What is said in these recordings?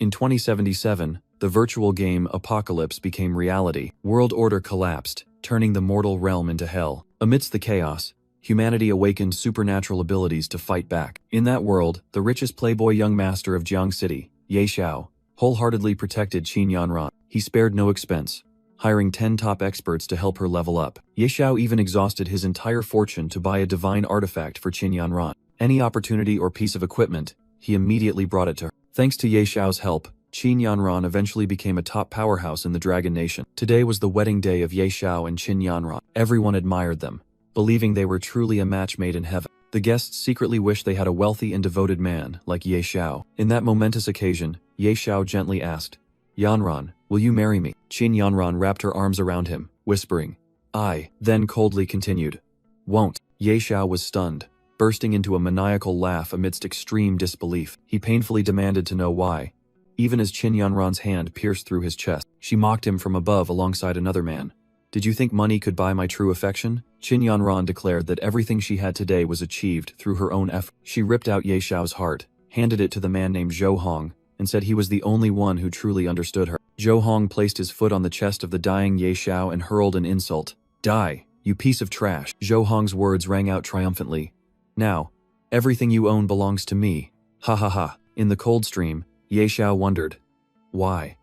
In 2077, the virtual game Apocalypse became reality. World order collapsed, turning the mortal realm into hell. Amidst the chaos, humanity awakened supernatural abilities to fight back. In that world, the richest playboy young master of Jiang City, Ye Xiao, wholeheartedly protected Qin Yanran. He spared no expense, hiring 10 top experts to help her level up. Ye Xiao even exhausted his entire fortune to buy a divine artifact for Qin Yanran. Any opportunity or piece of equipment, he immediately brought it to her. Thanks to Ye Xiao's help, Qin Yanran eventually became a top powerhouse in the Dragon Nation. Today was the wedding day of Ye Xiao and Qin Yanran. Everyone admired them, believing they were truly a match made in heaven. The guests secretly wished they had a wealthy and devoted man like Ye Xiao. In that momentous occasion, Ye Xiao gently asked, "Yanran, will you marry me?" Qin Yanran wrapped her arms around him, whispering, "I," then coldly continued, "Won't." Ye Xiao was stunned, bursting into a maniacal laugh amidst extreme disbelief. He painfully demanded to know why, even as Qin Yanran's hand pierced through his chest. She mocked him from above alongside another man. "Did you think money could buy my true affection?" Qin Yanran declared that everything she had today was achieved through her own effort. She ripped out Ye Xiao's heart, handed it to the man named Zhou Hong, and said he was the only one who truly understood her. Zhou Hong placed his foot on the chest of the dying Ye Xiao and hurled an insult. "Die, you piece of trash." Zhou Hong's words rang out triumphantly. "Now, everything you own belongs to me. Ha ha ha." In the cold stream, Ye Xiao wondered, "Why?"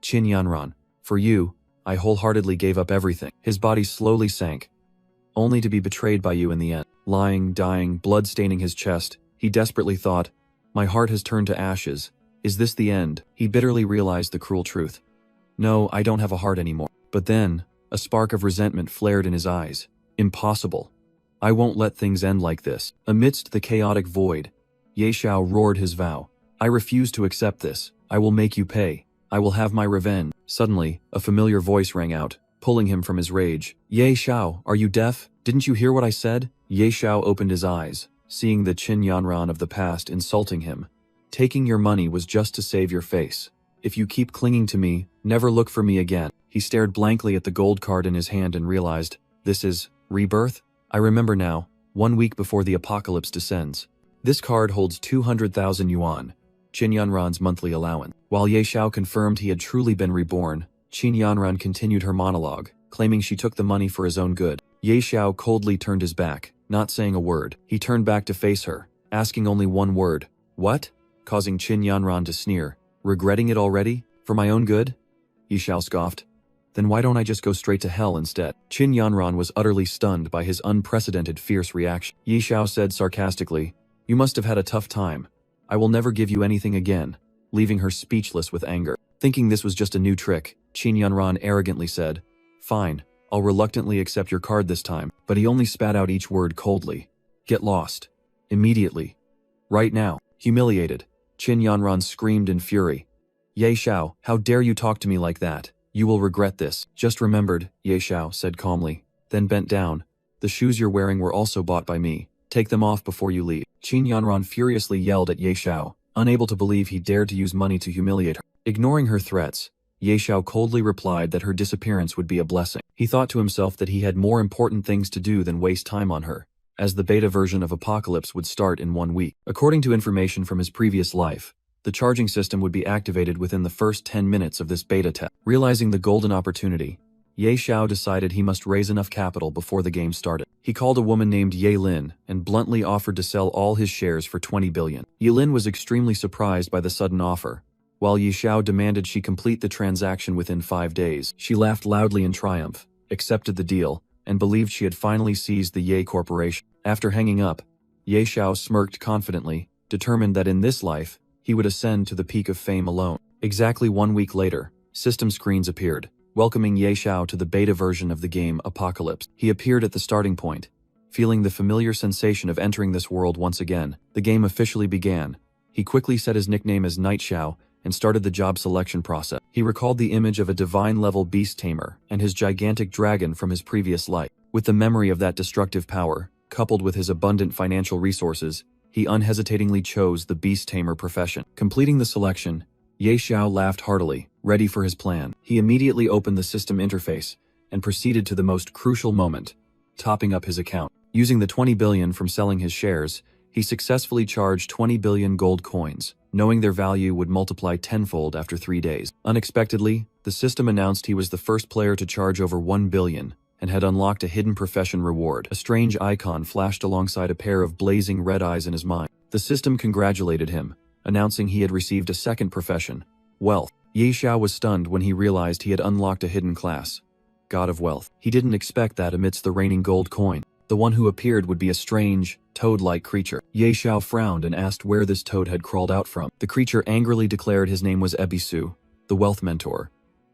"Qin Yanran, for you, I wholeheartedly gave up everything." His body slowly sank, only to be betrayed by you in the end. Lying, dying, blood staining his chest, he desperately thought, "My heart has turned to ashes. Is this the end?" He bitterly realized the cruel truth. "No, I don't have a heart anymore." But then, a spark of resentment flared in his eyes. "Impossible. I won't let things end like this." Amidst the chaotic void, Ye Xiao roared his vow. "I refuse to accept this. I will make you pay. I will have my revenge." Suddenly, a familiar voice rang out, pulling him from his rage. "Ye Xiao, are you deaf? Didn't you hear what I said?" Ye Xiao opened his eyes, seeing the Qin Yanran of the past insulting him. "Taking your money was just to save your face. If you keep clinging to me, never look for me again." He stared blankly at the gold card in his hand and realized, this is rebirth? I remember now, 1 week before the apocalypse descends. This card holds 200,000 yuan, Qin Yanran's monthly allowance. While Ye Xiao confirmed he had truly been reborn, Qin Yanran continued her monologue, claiming she took the money for his own good. Ye Xiao coldly turned his back, not saying a word. He turned back to face her, asking only one word, "What?" causing Qin Yanran to sneer. "Regretting it already? For my own good?" Ye Xiao scoffed. "Then why don't I just go straight to hell instead?" Qin Yanran was utterly stunned by his unprecedented fierce reaction. Ye Xiao said sarcastically, "You must have had a tough time. I will never give you anything again," leaving her speechless with anger. Thinking this was just a new trick, Qin Yanran arrogantly said, "Fine, I'll reluctantly accept your card this time." But he only spat out each word coldly. "Get lost. Immediately. Right now." Humiliated, Qin Yanran screamed in fury. "Ye Xiao, how dare you talk to me like that? You will regret this." "Just remembered," Ye Xiao said calmly, then bent down. "The shoes you're wearing were also bought by me. Take them off before you leave." Qin Yanran furiously yelled at Ye Xiao, unable to believe he dared to use money to humiliate her. Ignoring her threats, Ye Xiao coldly replied that her disappearance would be a blessing. He thought to himself that he had more important things to do than waste time on her, as the beta version of Apocalypse would start in 1 week. According to information from his previous life, the charging system would be activated within the first 10 minutes of this beta test. Realizing the golden opportunity, Ye Xiao decided he must raise enough capital before the game started. He called a woman named Ye Lin and bluntly offered to sell all his shares for 20 billion. Ye Lin was extremely surprised by the sudden offer. While Ye Xiao demanded she complete the transaction within 5 days, she laughed loudly in triumph, accepted the deal, and believed she had finally seized the Ye Corporation. After hanging up, Ye Xiao smirked confidently, determined that in this life, he would ascend to the peak of fame alone. Exactly 1 week later, system screens appeared, welcoming Ye Xiao to the beta version of the game Apocalypse. He appeared at the starting point, feeling the familiar sensation of entering this world once again. The game officially began. He quickly set his nickname as Night Xiao and started the job selection process. He recalled the image of a divine-level beast tamer and his gigantic dragon from his previous life. With the memory of that destructive power, coupled with his abundant financial resources, he unhesitatingly chose the beast tamer profession. Completing the selection, Ye Xiao laughed heartily, ready for his plan. He immediately opened the system interface and proceeded to the most crucial moment, topping up his account. Using the 20 billion from selling his shares, he successfully charged 20 billion gold coins, knowing their value would multiply tenfold after 3 days. Unexpectedly, the system announced he was the first player to charge over 1 billion and had unlocked a hidden profession reward. A strange icon flashed alongside a pair of blazing red eyes in his mind. The system congratulated him, announcing he had received a second profession, wealth. Ye Xiao was stunned when he realized he had unlocked a hidden class, God of Wealth. He didn't expect that amidst the raining gold coin. The one who appeared would be a strange, toad-like creature. Ye Xiao frowned and asked where this toad had crawled out from. The creature angrily declared his name was Ebisu, the Wealth Mentor,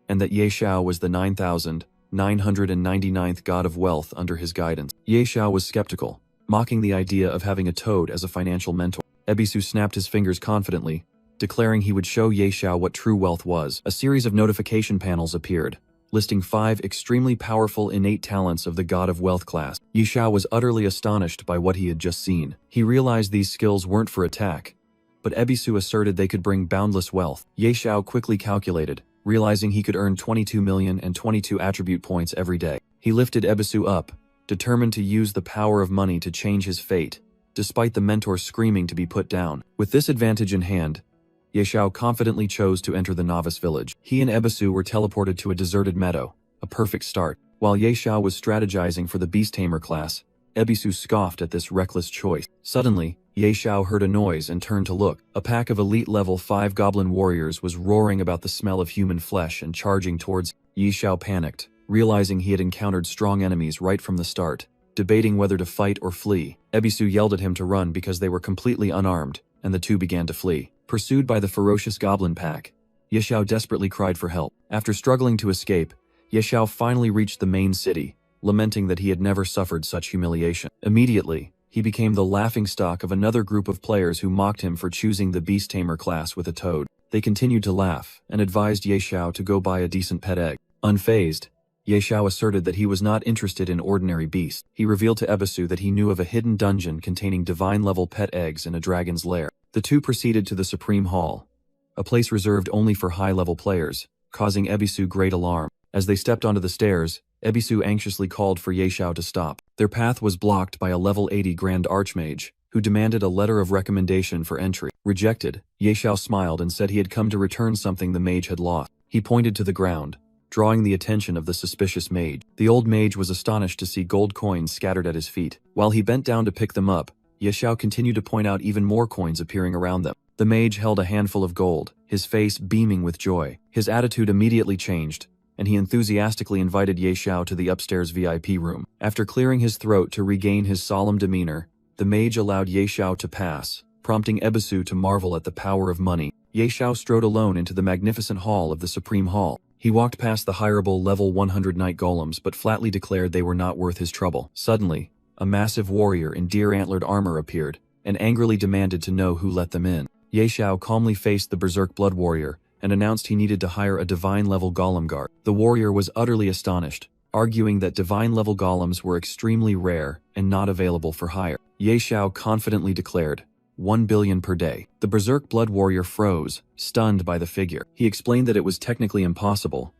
and that Ye Xiao was the 9,999th God of Wealth under his guidance. Ye Xiao was skeptical, mocking the idea of having a toad as a financial mentor. Ebisu snapped his fingers confidently, declaring he would show Ye Xiao what true wealth was. A series of notification panels appeared, listing 5 extremely powerful innate talents of the God of Wealth class. Ye Xiao was utterly astonished by what he had just seen. He realized these skills weren't for attack, but Ebisu asserted they could bring boundless wealth. Ye Xiao quickly calculated, realizing he could earn 22 million and 22 attribute points every day. He lifted Ebisu up, determined to use the power of money to change his fate, despite the mentor screaming to be put down. With this advantage in hand, Ye Xiao confidently chose to enter the novice village. He and Ebisu were teleported to a deserted meadow, a perfect start. While Ye Xiao was strategizing for the Beast Tamer class, Ebisu scoffed at this reckless choice. Suddenly, Ye Xiao heard a noise and turned to look. A pack of elite level 5 goblin warriors was roaring about the smell of human flesh and charging towards. Ye Xiao panicked, realizing he had encountered strong enemies right from the start, debating whether to fight or flee. Ebisu yelled at him to run because they were completely unarmed, and the two began to flee. Pursued by the ferocious goblin pack, Ye Xiao desperately cried for help. After struggling to escape, Ye Xiao finally reached the main city, lamenting that he had never suffered such humiliation. Immediately, he became the laughingstock of another group of players who mocked him for choosing the Beast Tamer class with a toad. They continued to laugh and advised Ye Xiao to go buy a decent pet egg. Unfazed, Ye Xiao asserted that he was not interested in ordinary beasts. He revealed to Ebisu that he knew of a hidden dungeon containing divine-level pet eggs in a dragon's lair. The two proceeded to the Supreme Hall, a place reserved only for high-level players, causing Ebisu great alarm. As they stepped onto the stairs, Ebisu anxiously called for Ye Xiao to stop. Their path was blocked by a level 80 Grand Archmage, who demanded a letter of recommendation for entry. Rejected, Ye Xiao smiled and said he had come to return something the mage had lost. He pointed to the ground, drawing the attention of the suspicious mage. The old mage was astonished to see gold coins scattered at his feet. While he bent down to pick them up, Ye Xiao continued to point out even more coins appearing around them. The mage held a handful of gold, his face beaming with joy. His attitude immediately changed, and he enthusiastically invited Ye Xiao to the upstairs VIP room. After clearing his throat to regain his solemn demeanor, the mage allowed Ye Xiao to pass, prompting Ebisu to marvel at the power of money. Ye Xiao strode alone into the magnificent hall of the Supreme Hall. He walked past the hireable level 100 night golems but flatly declared they were not worth his trouble. Suddenly, a massive warrior in deer-antlered armor appeared, and angrily demanded to know who let them in. Ye Xiao calmly faced the berserk blood warrior, and announced he needed to hire a divine-level golem guard. The warrior was utterly astonished, arguing that divine-level golems were extremely rare and not available for hire. Ye Xiao confidently declared, 1 billion per day. The berserk blood warrior froze, stunned by the figure. He explained that it was technically impossible,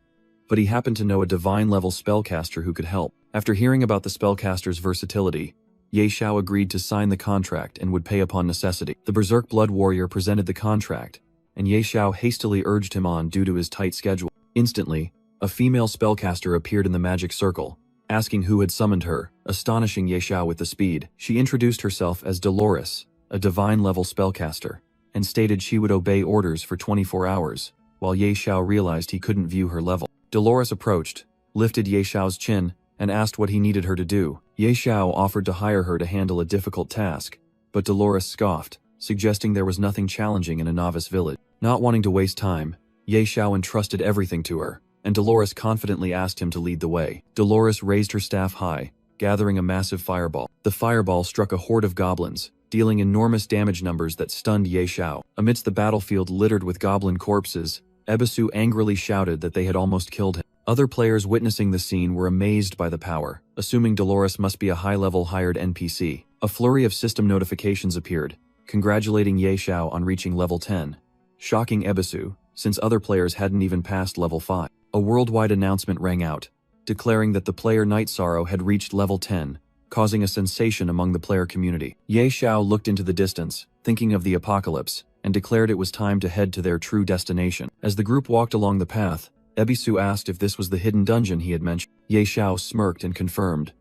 but he happened to know a divine-level spellcaster who could help. After hearing about the spellcaster's versatility, Ye Xiao agreed to sign the contract and would pay upon necessity. The berserk blood warrior presented the contract, and Ye Xiao hastily urged him on due to his tight schedule. Instantly, a female spellcaster appeared in the magic circle, asking who had summoned her, astonishing Ye Xiao with the speed. She introduced herself as Dolores, a divine-level spellcaster, and stated she would obey orders for 24 hours, while Ye Xiao realized he couldn't view her level. Dolores approached, lifted Ye Xiao's chin, and asked what he needed her to do. Ye Xiao offered to hire her to handle a difficult task, but Dolores scoffed, suggesting there was nothing challenging in a novice village. Not wanting to waste time, Ye Xiao entrusted everything to her, and Dolores confidently asked him to lead the way. Dolores raised her staff high, gathering a massive fireball. The fireball struck a horde of goblins, dealing enormous damage numbers that stunned Ye Xiao. Amidst the battlefield littered with goblin corpses, Ebisu angrily shouted that they had almost killed him. Other players witnessing the scene were amazed by the power, assuming Dolores must be a high-level hired NPC. A flurry of system notifications appeared, congratulating Ye Xiao on reaching level 10, shocking Ebisu, since other players hadn't even passed level 5. A worldwide announcement rang out, declaring that the player Night Sorrow had reached level 10, causing a sensation among the player community. Ye Xiao looked into the distance, thinking of the apocalypse, and declared it was time to head to their true destination. As the group walked along the path, Ebisu asked if this was the hidden dungeon he had mentioned. Ye Xiao smirked and confirmed.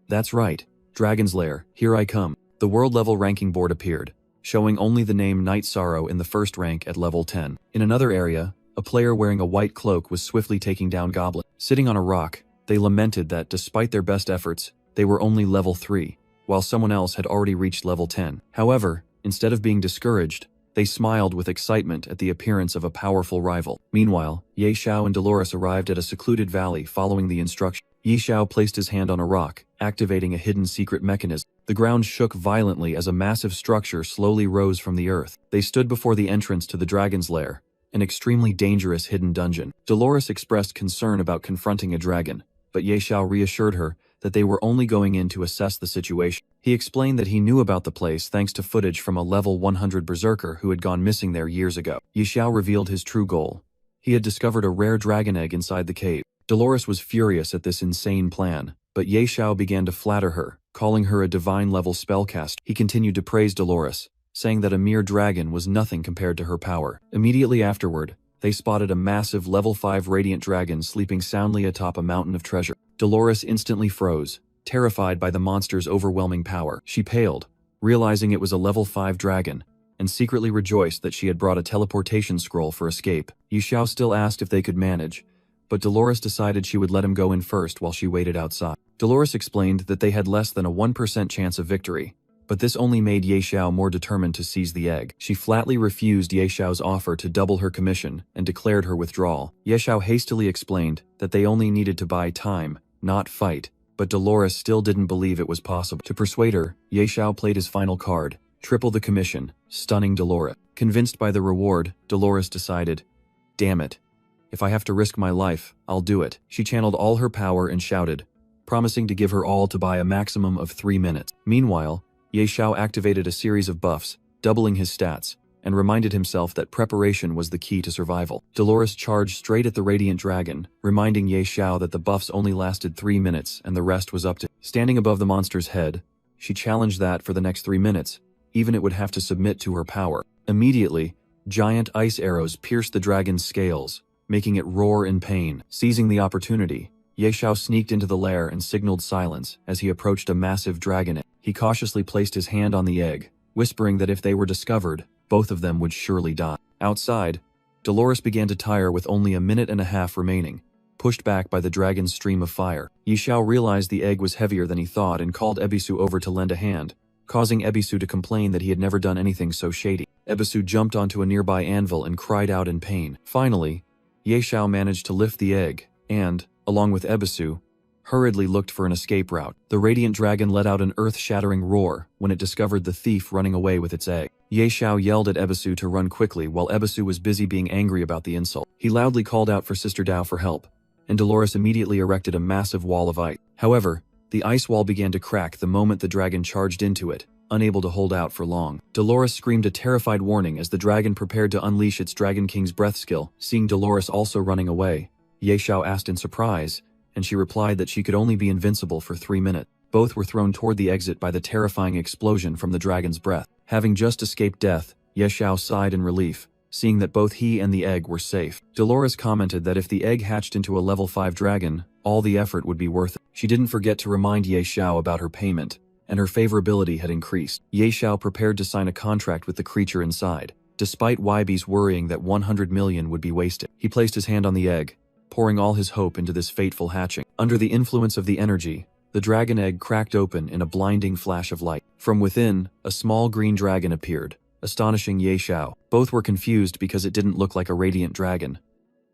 That's right, Dragon's Lair, here I come. The world-level ranking board appeared, showing only the name Night Sorrow in the first rank at level 10. In another area, a player wearing a white cloak was swiftly taking down goblins. Sitting on a rock, they lamented that despite their best efforts, they were only level 3, while someone else had already reached level 10. However, instead of being discouraged, they smiled with excitement at the appearance of a powerful rival. Meanwhile, Ye Xiao and Dolores arrived at a secluded valley following the instruction. Ye Xiao placed his hand on a rock, activating a hidden secret mechanism. The ground shook violently as a massive structure slowly rose from the earth. They stood before the entrance to the Dragon's Lair, an extremely dangerous hidden dungeon. Dolores expressed concern about confronting a dragon, but Ye Xiao reassured her that they were only going in to assess the situation. He explained that he knew about the place thanks to footage from a level 100 berserker who had gone missing there years ago. Ye Xiao revealed his true goal. He had discovered a rare dragon egg inside the cave. Dolores was furious at this insane plan, but Ye Xiao began to flatter her, calling her a divine-level spellcaster. He continued to praise Dolores, saying that a mere dragon was nothing compared to her power. Immediately afterward, they spotted a massive level 5 radiant dragon sleeping soundly atop a mountain of treasure. Dolores instantly froze, terrified by the monster's overwhelming power. She paled, realizing it was a level 5 dragon, and secretly rejoiced that she had brought a teleportation scroll for escape. Ye Xiao still asked if they could manage, but Dolores decided she would let him go in first while she waited outside. Dolores explained that they had less than a 1% chance of victory, but this only made Ye Xiao more determined to seize the egg. She flatly refused Ye Xiao's offer to double her commission and declared her withdrawal. Ye Xiao hastily explained that they only needed to buy time, not fight, but Dolores still didn't believe it was possible. To persuade her, Ye Xiao played his final card, triple the commission, stunning Dolores. Convinced by the reward, Dolores decided, damn it. If I have to risk my life, I'll do it. She channeled all her power and shouted, promising to give her all to buy a maximum of 3 minutes. Meanwhile, Ye Xiao activated a series of buffs, doubling his stats, and reminded himself that preparation was the key to survival. Dolores charged straight at the Radiant Dragon, reminding Ye Xiao that the buffs only lasted 3 minutes and the rest was up to. Standing above the monster's head, she challenged that for the next 3 minutes, even it would have to submit to her power. Immediately, giant ice arrows pierced the dragon's scales, making it roar in pain. Seizing the opportunity, Ye Xiao sneaked into the lair and signaled silence as he approached a massive dragon egg. He cautiously placed his hand on the egg, whispering that if they were discovered, both of them would surely die. Outside, Dolores began to tire with only a minute and a half remaining, pushed back by the dragon's stream of fire. Ye Xiao realized the egg was heavier than he thought and called Ebisu over to lend a hand, causing Ebisu to complain that he had never done anything so shady. Ebisu jumped onto a nearby anvil and cried out in pain. Finally, Ye Xiao managed to lift the egg and, along with Ebisu, hurriedly looked for an escape route. The Radiant Dragon let out an earth-shattering roar when it discovered the thief running away with its egg. Ye Xiao yelled at Ebisu to run quickly while Ebisu was busy being angry about the insult. He loudly called out for Sister Dao for help, and Dolores immediately erected a massive wall of ice. However, the ice wall began to crack the moment the dragon charged into it, unable to hold out for long. Dolores screamed a terrified warning as the dragon prepared to unleash its Dragon King's breath skill. Seeing Dolores also running away, Ye Xiao asked in surprise, and she replied that she could only be invincible for 3 minutes. Both were thrown toward the exit by the terrifying explosion from the dragon's breath. Having just escaped death, Ye Xiao sighed in relief, seeing that both he and the egg were safe. Dolores commented that if the egg hatched into a level 5 dragon, all the effort would be worth it. She didn't forget to remind Ye Xiao about her payment, and her favorability had increased. Ye Xiao prepared to sign a contract with the creature inside, despite Ybi's worrying that 100 million would be wasted. He placed his hand on the egg, pouring all his hope into this fateful hatching. Under the influence of the energy, the dragon egg cracked open in a blinding flash of light. From within, a small green dragon appeared, astonishing Ye Xiao. Both were confused because it didn't look like a radiant dragon.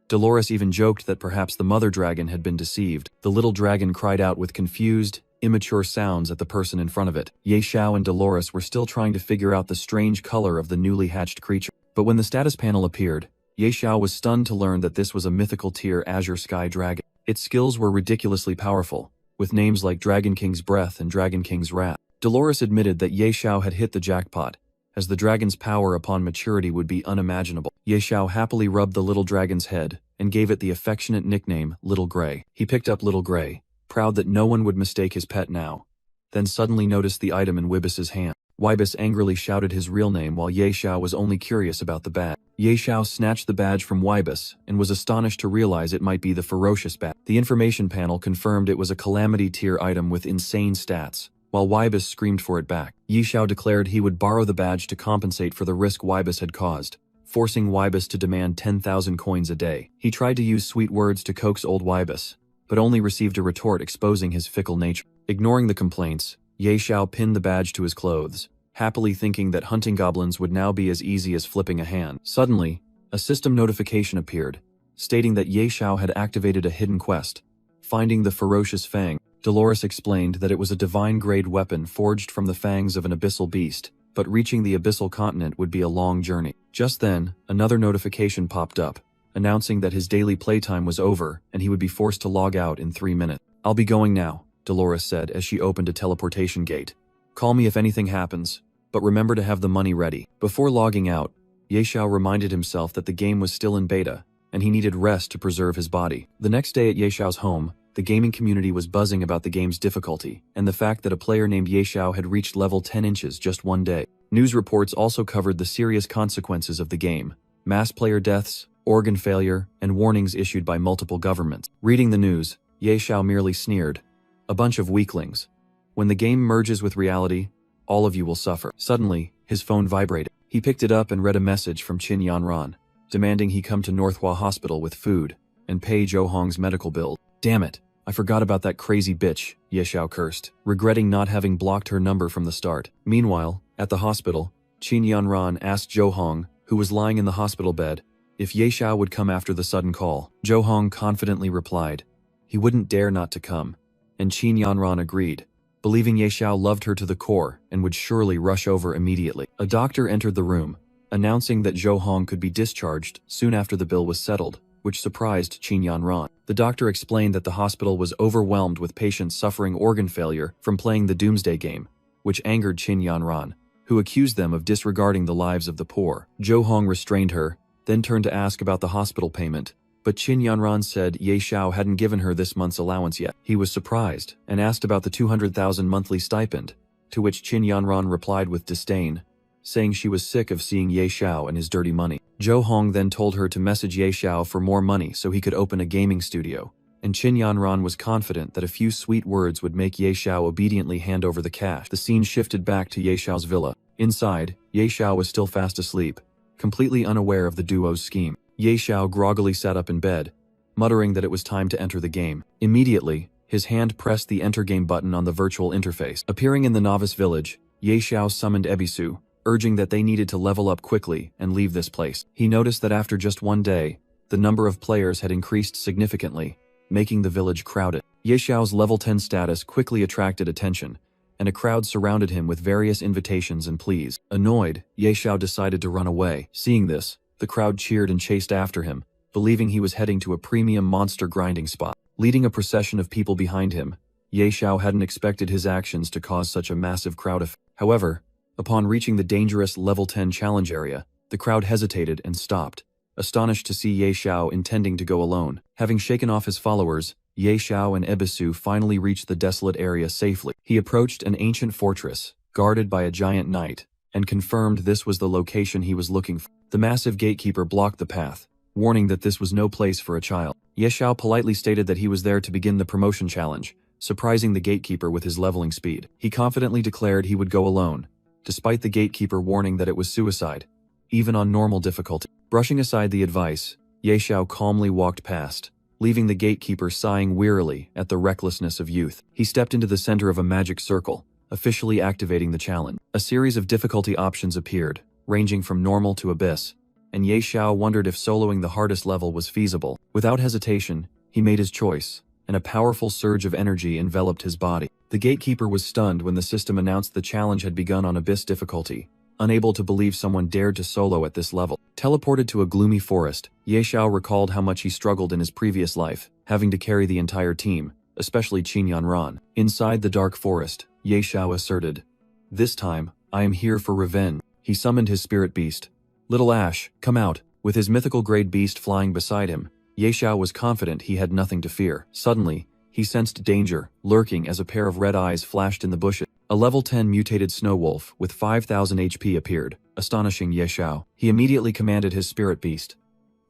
Dolores even joked that perhaps the mother dragon had been deceived. The little dragon cried out with confused, immature sounds at the person in front of it. Ye Xiao and Dolores were still trying to figure out the strange color of the newly hatched creature. But when the status panel appeared, Ye Xiao was stunned to learn that this was a mythical tier Azure Sky Dragon. Its skills were ridiculously powerful, with names like Dragon King's Breath and Dragon King's Wrath. Dolores admitted that Ye Xiao had hit the jackpot, as the dragon's power upon maturity would be unimaginable. Ye Xiao happily rubbed the little dragon's head and gave it the affectionate nickname Little Gray. He picked up Little Gray, proud that no one would mistake his pet now, then suddenly noticed the item in Wibis's hand. Wybus angrily shouted his real name while Ye Xiao was only curious about the badge. Ye Xiao snatched the badge from Wybus and was astonished to realize it might be the ferocious badge. The information panel confirmed it was a calamity tier item with insane stats, while Wybus screamed for it back. Ye Xiao declared he would borrow the badge to compensate for the risk Wybus had caused, forcing Wybus to demand 10,000 coins a day. He tried to use sweet words to coax old Wybus, but only received a retort exposing his fickle nature. Ignoring the complaints, Ye Xiao pinned the badge to his clothes, happily thinking that hunting goblins would now be as easy as flipping a hand. Suddenly, a system notification appeared, stating that Ye Xiao had activated a hidden quest, finding the ferocious fang. Dolores explained that it was a divine-grade weapon forged from the fangs of an abyssal beast, but reaching the abyssal continent would be a long journey. Just then, another notification popped up, announcing that his daily playtime was over and he would be forced to log out in 3 minutes. "I'll be going now," Dolores said as she opened a teleportation gate. "Call me if anything happens, but remember to have the money ready." Before logging out, Ye Xiao reminded himself that the game was still in beta, and he needed rest to preserve his body. The next day at Ye Xiao's home, the gaming community was buzzing about the game's difficulty and the fact that a player named Ye Xiao had reached level 10 inches just one day. News reports also covered the serious consequences of the game: mass player deaths, organ failure, and warnings issued by multiple governments. Reading the news, Ye Xiao merely sneered, "A bunch of weaklings. When the game merges with reality, all of you will suffer." Suddenly, his phone vibrated. He picked it up and read a message from Qin Yanran, demanding he come to Northhua Hospital with food and pay Zhou Hong's medical bill. "Damn it, I forgot about that crazy bitch," Ye Xiao cursed, regretting not having blocked her number from the start. Meanwhile, at the hospital, Qin Yanran asked Zhou Hong, who was lying in the hospital bed, if Ye Xiao would come after the sudden call. Zhou Hong confidently replied he wouldn't dare not to come, and Qin Yanran agreed, believing Ye Xiao loved her to the core and would surely rush over immediately. A doctor entered the room, announcing that Zhou Hong could be discharged soon after the bill was settled, which surprised Qin Yanran. The doctor explained that the hospital was overwhelmed with patients suffering organ failure from playing the Doomsday game, which angered Qin Yanran, who accused them of disregarding the lives of the poor. Zhou Hong restrained her, then turned to ask about the hospital payment, but Qin Yanran said Ye Xiao hadn't given her this month's allowance yet. He was surprised and asked about the 200,000 monthly stipend, to which Qin Yanran replied with disdain, saying she was sick of seeing Ye Xiao and his dirty money. Zhou Hong then told her to message Ye Xiao for more money so he could open a gaming studio, and Qin Yanran was confident that a few sweet words would make Ye Xiao obediently hand over the cash. The scene shifted back to Ye Xiao's villa. Inside, Ye Xiao was still fast asleep, completely unaware of the duo's scheme. Ye Xiao groggily sat up in bed, muttering that it was time to enter the game. Immediately, his hand pressed the enter game button on the virtual interface. Appearing in the novice village, Ye Xiao summoned Ebisu, urging that they needed to level up quickly and leave this place. He noticed that after just one day, the number of players had increased significantly, making the village crowded. Ye Xiao's level 10 status quickly attracted attention, and a crowd surrounded him with various invitations and pleas. Annoyed, Ye Xiao decided to run away. Seeing this, the crowd cheered and chased after him, believing he was heading to a premium monster grinding spot. Leading a procession of people behind him, Ye Xiao hadn't expected his actions to cause such a massive crowd effect. However, upon reaching the dangerous level 10 challenge area, the crowd hesitated and stopped, astonished to see Ye Xiao intending to go alone. Having shaken off his followers, Ye Xiao and Ebisu finally reached the desolate area safely. He approached an ancient fortress, guarded by a giant knight, and confirmed this was the location he was looking for. The massive gatekeeper blocked the path, warning that this was no place for a child. Ye Xiao politely stated that he was there to begin the promotion challenge, surprising the gatekeeper with his leveling speed. He confidently declared he would go alone, despite the gatekeeper warning that it was suicide, even on normal difficulty. Brushing aside the advice, Ye Xiao calmly walked past, leaving the gatekeeper sighing wearily at the recklessness of youth. He stepped into the center of a magic circle, officially activating the challenge. A series of difficulty options appeared, ranging from normal to abyss, and Ye Xiao wondered if soloing the hardest level was feasible. Without hesitation, he made his choice, and a powerful surge of energy enveloped his body. The gatekeeper was stunned when the system announced the challenge had begun on abyss difficulty, unable to believe someone dared to solo at this level. Teleported to a gloomy forest, Ye Xiao recalled how much he struggled in his previous life, having to carry the entire team, especially Qin Yanran. Inside the dark forest, Ye Xiao asserted, "This time, I am here for revenge." He summoned his spirit beast. "Little Ash, come out." With his mythical grade beast flying beside him, Ye Xiao was confident he had nothing to fear. Suddenly, he sensed danger, lurking as a pair of red eyes flashed in the bushes. A level 10 mutated snow wolf with 5,000 HP appeared, astonishing Ye Xiao. He immediately commanded his spirit beast.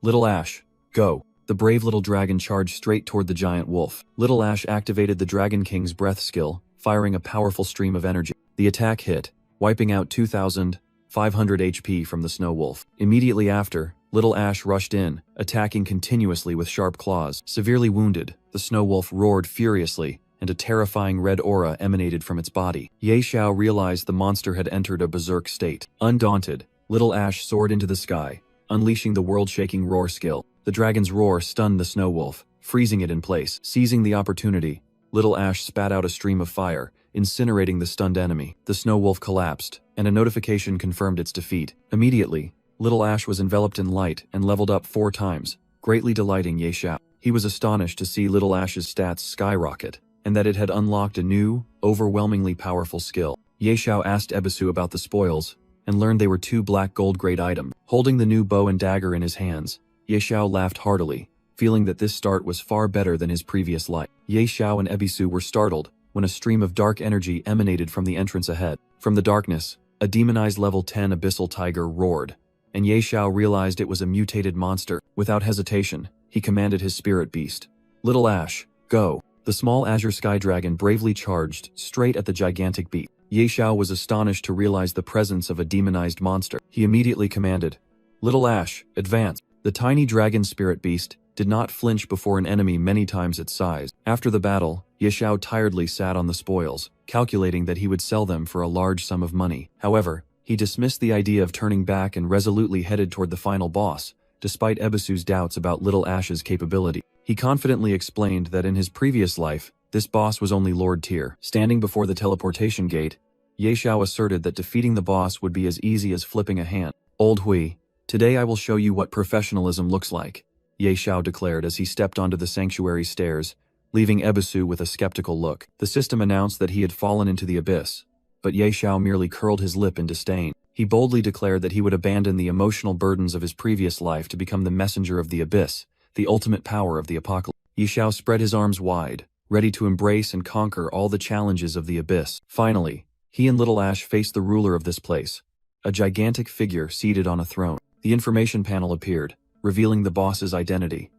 Little Ash, go. The brave little dragon charged straight toward the giant wolf. Little Ash activated the Dragon King's breath skill, firing a powerful stream of energy. The attack hit, wiping out 2,500 HP from the snow wolf. Immediately after, Little Ash rushed in, attacking continuously with sharp claws. Severely wounded, the snow wolf roared furiously, and a terrifying red aura emanated from its body. Ye Xiao realized the monster had entered a berserk state. Undaunted, Little Ash soared into the sky, unleashing the world-shaking roar skill. The dragon's roar stunned the snow wolf, freezing it in place. Seizing the opportunity, Little Ash spat out a stream of fire, incinerating the stunned enemy. The snow wolf collapsed, and a notification confirmed its defeat. Immediately, Little Ash was enveloped in light and leveled up 4 times, greatly delighting Ye Xiao. He was astonished to see Little Ash's stats skyrocket, and that it had unlocked a new, overwhelmingly powerful skill. Ye Xiao asked Ebisu about the spoils, and learned they were 2 black gold grade items. Holding the new bow and dagger in his hands, Ye Xiao laughed heartily, feeling that this start was far better than his previous life. Ye Xiao and Ebisu were startled when a stream of dark energy emanated from the entrance ahead. From the darkness, a demonized level 10 abyssal tiger roared, and Ye Xiao realized it was a mutated monster. Without hesitation, he commanded his spirit beast. Little Ash, go. The small azure sky dragon bravely charged straight at the gigantic beast. Ye Xiao was astonished to realize the presence of a demonized monster. He immediately commanded, Little Ash, advance. The tiny dragon spirit beast did not flinch before an enemy many times its size. After the battle, Ye Xiao tiredly sat on the spoils, calculating that he would sell them for a large sum of money. However, he dismissed the idea of turning back and resolutely headed toward the final boss, despite Ebisu's doubts about Little Ash's capability. He confidently explained that in his previous life, this boss was only Lord tier. Standing before the teleportation gate, Ye Xiao asserted that defeating the boss would be as easy as flipping a hand. Old Hui, today I will show you what professionalism looks like, Ye Xiao declared as he stepped onto the sanctuary stairs, leaving Ebisu with a skeptical look. The system announced that he had fallen into the abyss, but Ye Xiao merely curled his lip in disdain. He boldly declared that he would abandon the emotional burdens of his previous life to become the messenger of the abyss, the ultimate power of the apocalypse. Ye Xiao spread his arms wide, ready to embrace and conquer all the challenges of the abyss. Finally, he and Little Ash faced the ruler of this place, a gigantic figure seated on a throne. The information panel appeared, revealing the boss's identity.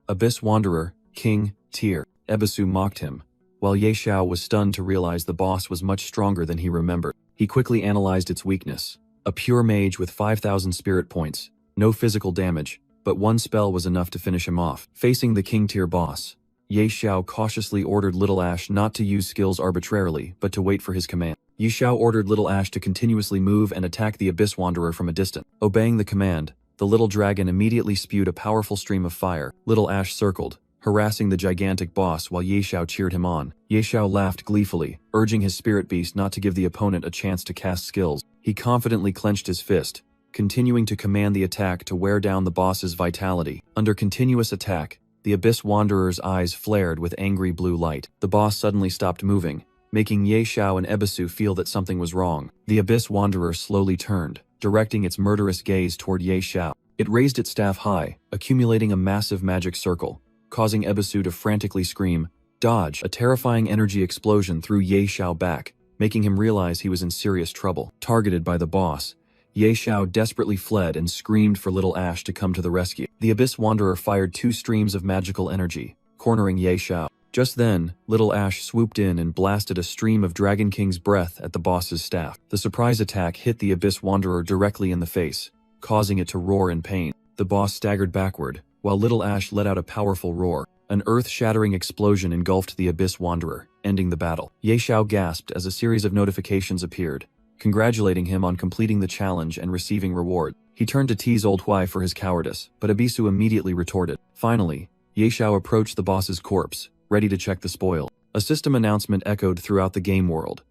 Abyss Wanderer, King, Tier. Ebisu mocked him, while Ye Xiao was stunned to realize the boss was much stronger than he remembered. He quickly analyzed its weakness. A pure mage with 5,000 spirit points, no physical damage, but one spell was enough to finish him off. Facing the King Tier boss, Ye Xiao cautiously ordered Little Ash not to use skills arbitrarily, but to wait for his command. Ye Xiao ordered Little Ash to continuously move and attack the Abyss Wanderer from a distance. Obeying the command, the little dragon immediately spewed a powerful stream of fire. Little Ash circled, harassing the gigantic boss while Ye Xiao cheered him on. Ye Xiao laughed gleefully, urging his spirit beast not to give the opponent a chance to cast skills. He confidently clenched his fist, continuing to command the attack to wear down the boss's vitality. Under continuous attack, the Abyss Wanderer's eyes flared with angry blue light. The boss suddenly stopped moving, making Ye Xiao and Ebisu feel that something was wrong. The Abyss Wanderer slowly turned, directing its murderous gaze toward Ye Xiao. It raised its staff high, accumulating a massive magic circle, causing Ebisu to frantically scream, "Dodge!" A terrifying energy explosion threw Ye Xiao back, making him realize he was in serious trouble. Targeted by the boss, Ye Xiao desperately fled and screamed for Little Ash to come to the rescue. The Abyss Wanderer fired 2 streams of magical energy, cornering Ye Xiao. Just then, Little Ash swooped in and blasted a stream of Dragon King's breath at the boss's staff. The surprise attack hit the Abyss Wanderer directly in the face, causing it to roar in pain. The boss staggered backward, while Little Ash let out a powerful roar. An earth-shattering explosion engulfed the Abyss Wanderer, ending the battle. Ye Xiao gasped as a series of notifications appeared, congratulating him on completing the challenge and receiving reward. He turned to tease Old Hui for his cowardice, but Ebisu immediately retorted. Finally, Ye Xiao approached the boss's corpse, ready to check the spoil. A system announcement echoed throughout the game world.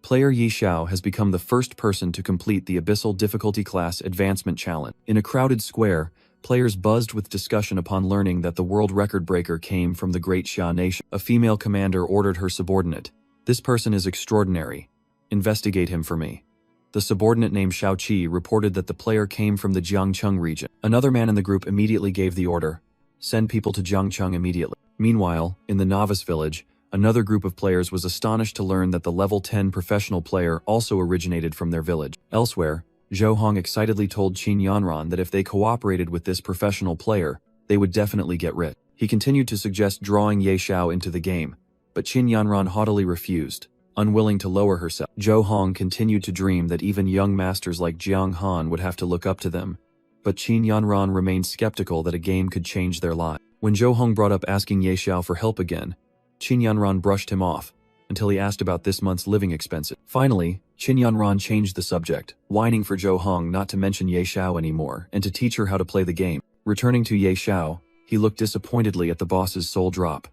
Player Ye Xiao has become the first person to complete the Abyssal Difficulty Class Advancement Challenge. In a crowded square, players buzzed with discussion upon learning that the world record breaker came from the Great Xia Nation. A female commander ordered her subordinate, "This person is extraordinary. Investigate him for me." The subordinate named Shao Qi reported that the player came from the Jiangcheng region. Another man in the group immediately gave the order, "Send people to Jiangcheng immediately." Meanwhile, in the novice village, Another group of players was astonished to learn that the level 10 professional player also originated from their village. Elsewhere, Zhou Hong excitedly told Qin Yanran that if they cooperated with this professional player, they would definitely get rich. He continued to suggest drawing Ye Xiao into the game, but Qin Yanran haughtily refused, unwilling to lower herself. Zhou Hong continued to dream that even young masters like Jiang Han would have to look up to them, but Qin Yanran remained skeptical that a game could change their lives. When Zhou Hong brought up asking Ye Xiao for help again, Qin Yanran brushed him off, until he asked about this month's living expenses. Finally, Qin Yanran changed the subject, whining for Zhou Hong not to mention Ye Xiao anymore and to teach her how to play the game. Returning to Ye Xiao, he looked disappointedly at the boss's soul drop.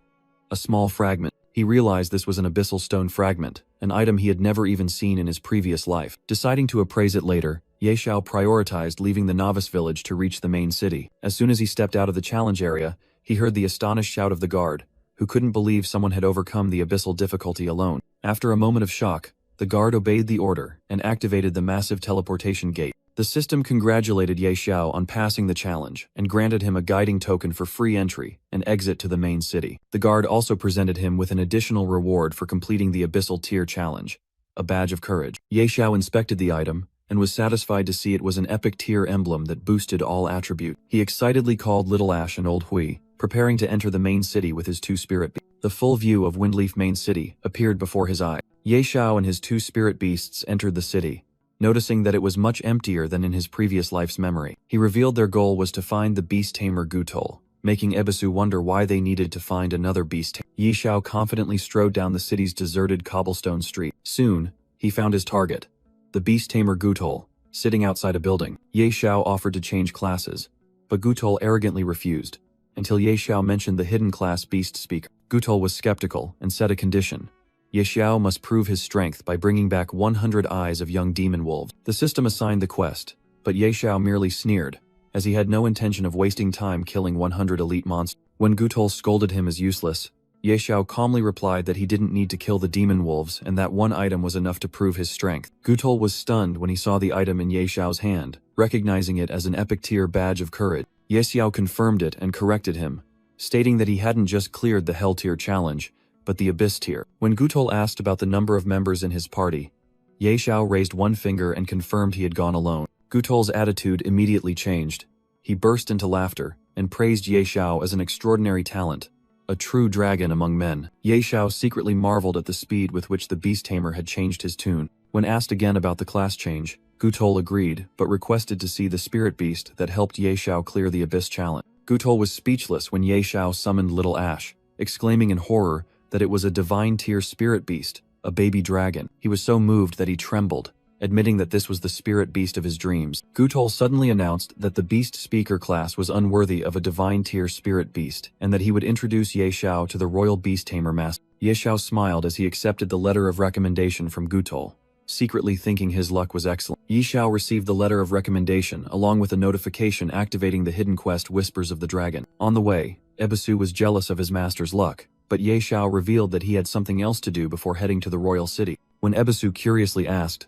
A small fragment. He realized this was an abyssal stone fragment, an item he had never even seen in his previous life. Deciding to appraise it later, Ye Xiao prioritized leaving the novice village to reach the main city. As soon as he stepped out of the challenge area, he heard the astonished shout of the guard, who couldn't believe someone had overcome the abyssal difficulty alone. After a moment of shock, the guard obeyed the order and activated the massive teleportation gate. The system congratulated Ye Xiao on passing the challenge and granted him a guiding token for free entry and exit to the main city. The guard also presented him with an additional reward for completing the abyssal tier challenge, a badge of courage. Ye Xiao inspected the item and was satisfied to see it was an epic tier emblem that boosted all attribute. He excitedly called Little Ash and Old Hui, preparing to enter the main city with his 2 spirit beasts. The full view of Windleaf Main City appeared before his eye. Ye Xiao and his 2 spirit beasts entered the city, noticing that it was much emptier than in his previous life's memory. He revealed their goal was to find the beast tamer Gutol, making Ebisu wonder why they needed to find another beast tamer. Ye Xiao confidently strode down the city's deserted cobblestone street. Soon, he found his target, the beast tamer Gutol, sitting outside a building. Ye Xiao offered to change classes, but Gutol arrogantly refused, until Ye Xiao mentioned the hidden class beast speaker. Gutol was skeptical and set a condition. Ye Xiao must prove his strength by bringing back 100 eyes of young demon wolves. The system assigned the quest, but Ye Xiao merely sneered, as he had no intention of wasting time killing 100 elite monsters. When Gutol scolded him as useless, Ye Xiao calmly replied that he didn't need to kill the demon wolves and that one item was enough to prove his strength. Gutol was stunned when he saw the item in Ye Xiao's hand, recognizing it as an epic tier badge of courage. Ye Xiao confirmed it and corrected him, stating that he hadn't just cleared the Hell tier challenge, but the Abyss tier. When Gutol asked about the number of members in his party, Ye Xiao raised one finger and confirmed he had gone alone. Gutol's attitude immediately changed. He burst into laughter and praised Ye Xiao as an extraordinary talent, a true dragon among men. Ye Xiao secretly marveled at the speed with which the beast tamer had changed his tune. When asked again about the class change, Gutol agreed, but requested to see the spirit beast that helped Ye Xiao clear the Abyss challenge. Gutol was speechless when Ye Xiao summoned Little Ash, exclaiming in horror that it was a divine tier spirit beast, a baby dragon. He was so moved that he trembled, admitting that this was the spirit beast of his dreams. Gutol suddenly announced that the beast speaker class was unworthy of a divine tier spirit beast, and that he would introduce Ye Xiao to the royal beast tamer master. Ye Xiao smiled as he accepted the letter of recommendation from Gutol, secretly thinking his luck was excellent. Ye Xiao received the letter of recommendation along with a notification activating the hidden quest Whispers of the Dragon. On the way, Ebisu was jealous of his master's luck, but Ye Xiao revealed that he had something else to do before heading to the royal city. When Ebisu curiously asked,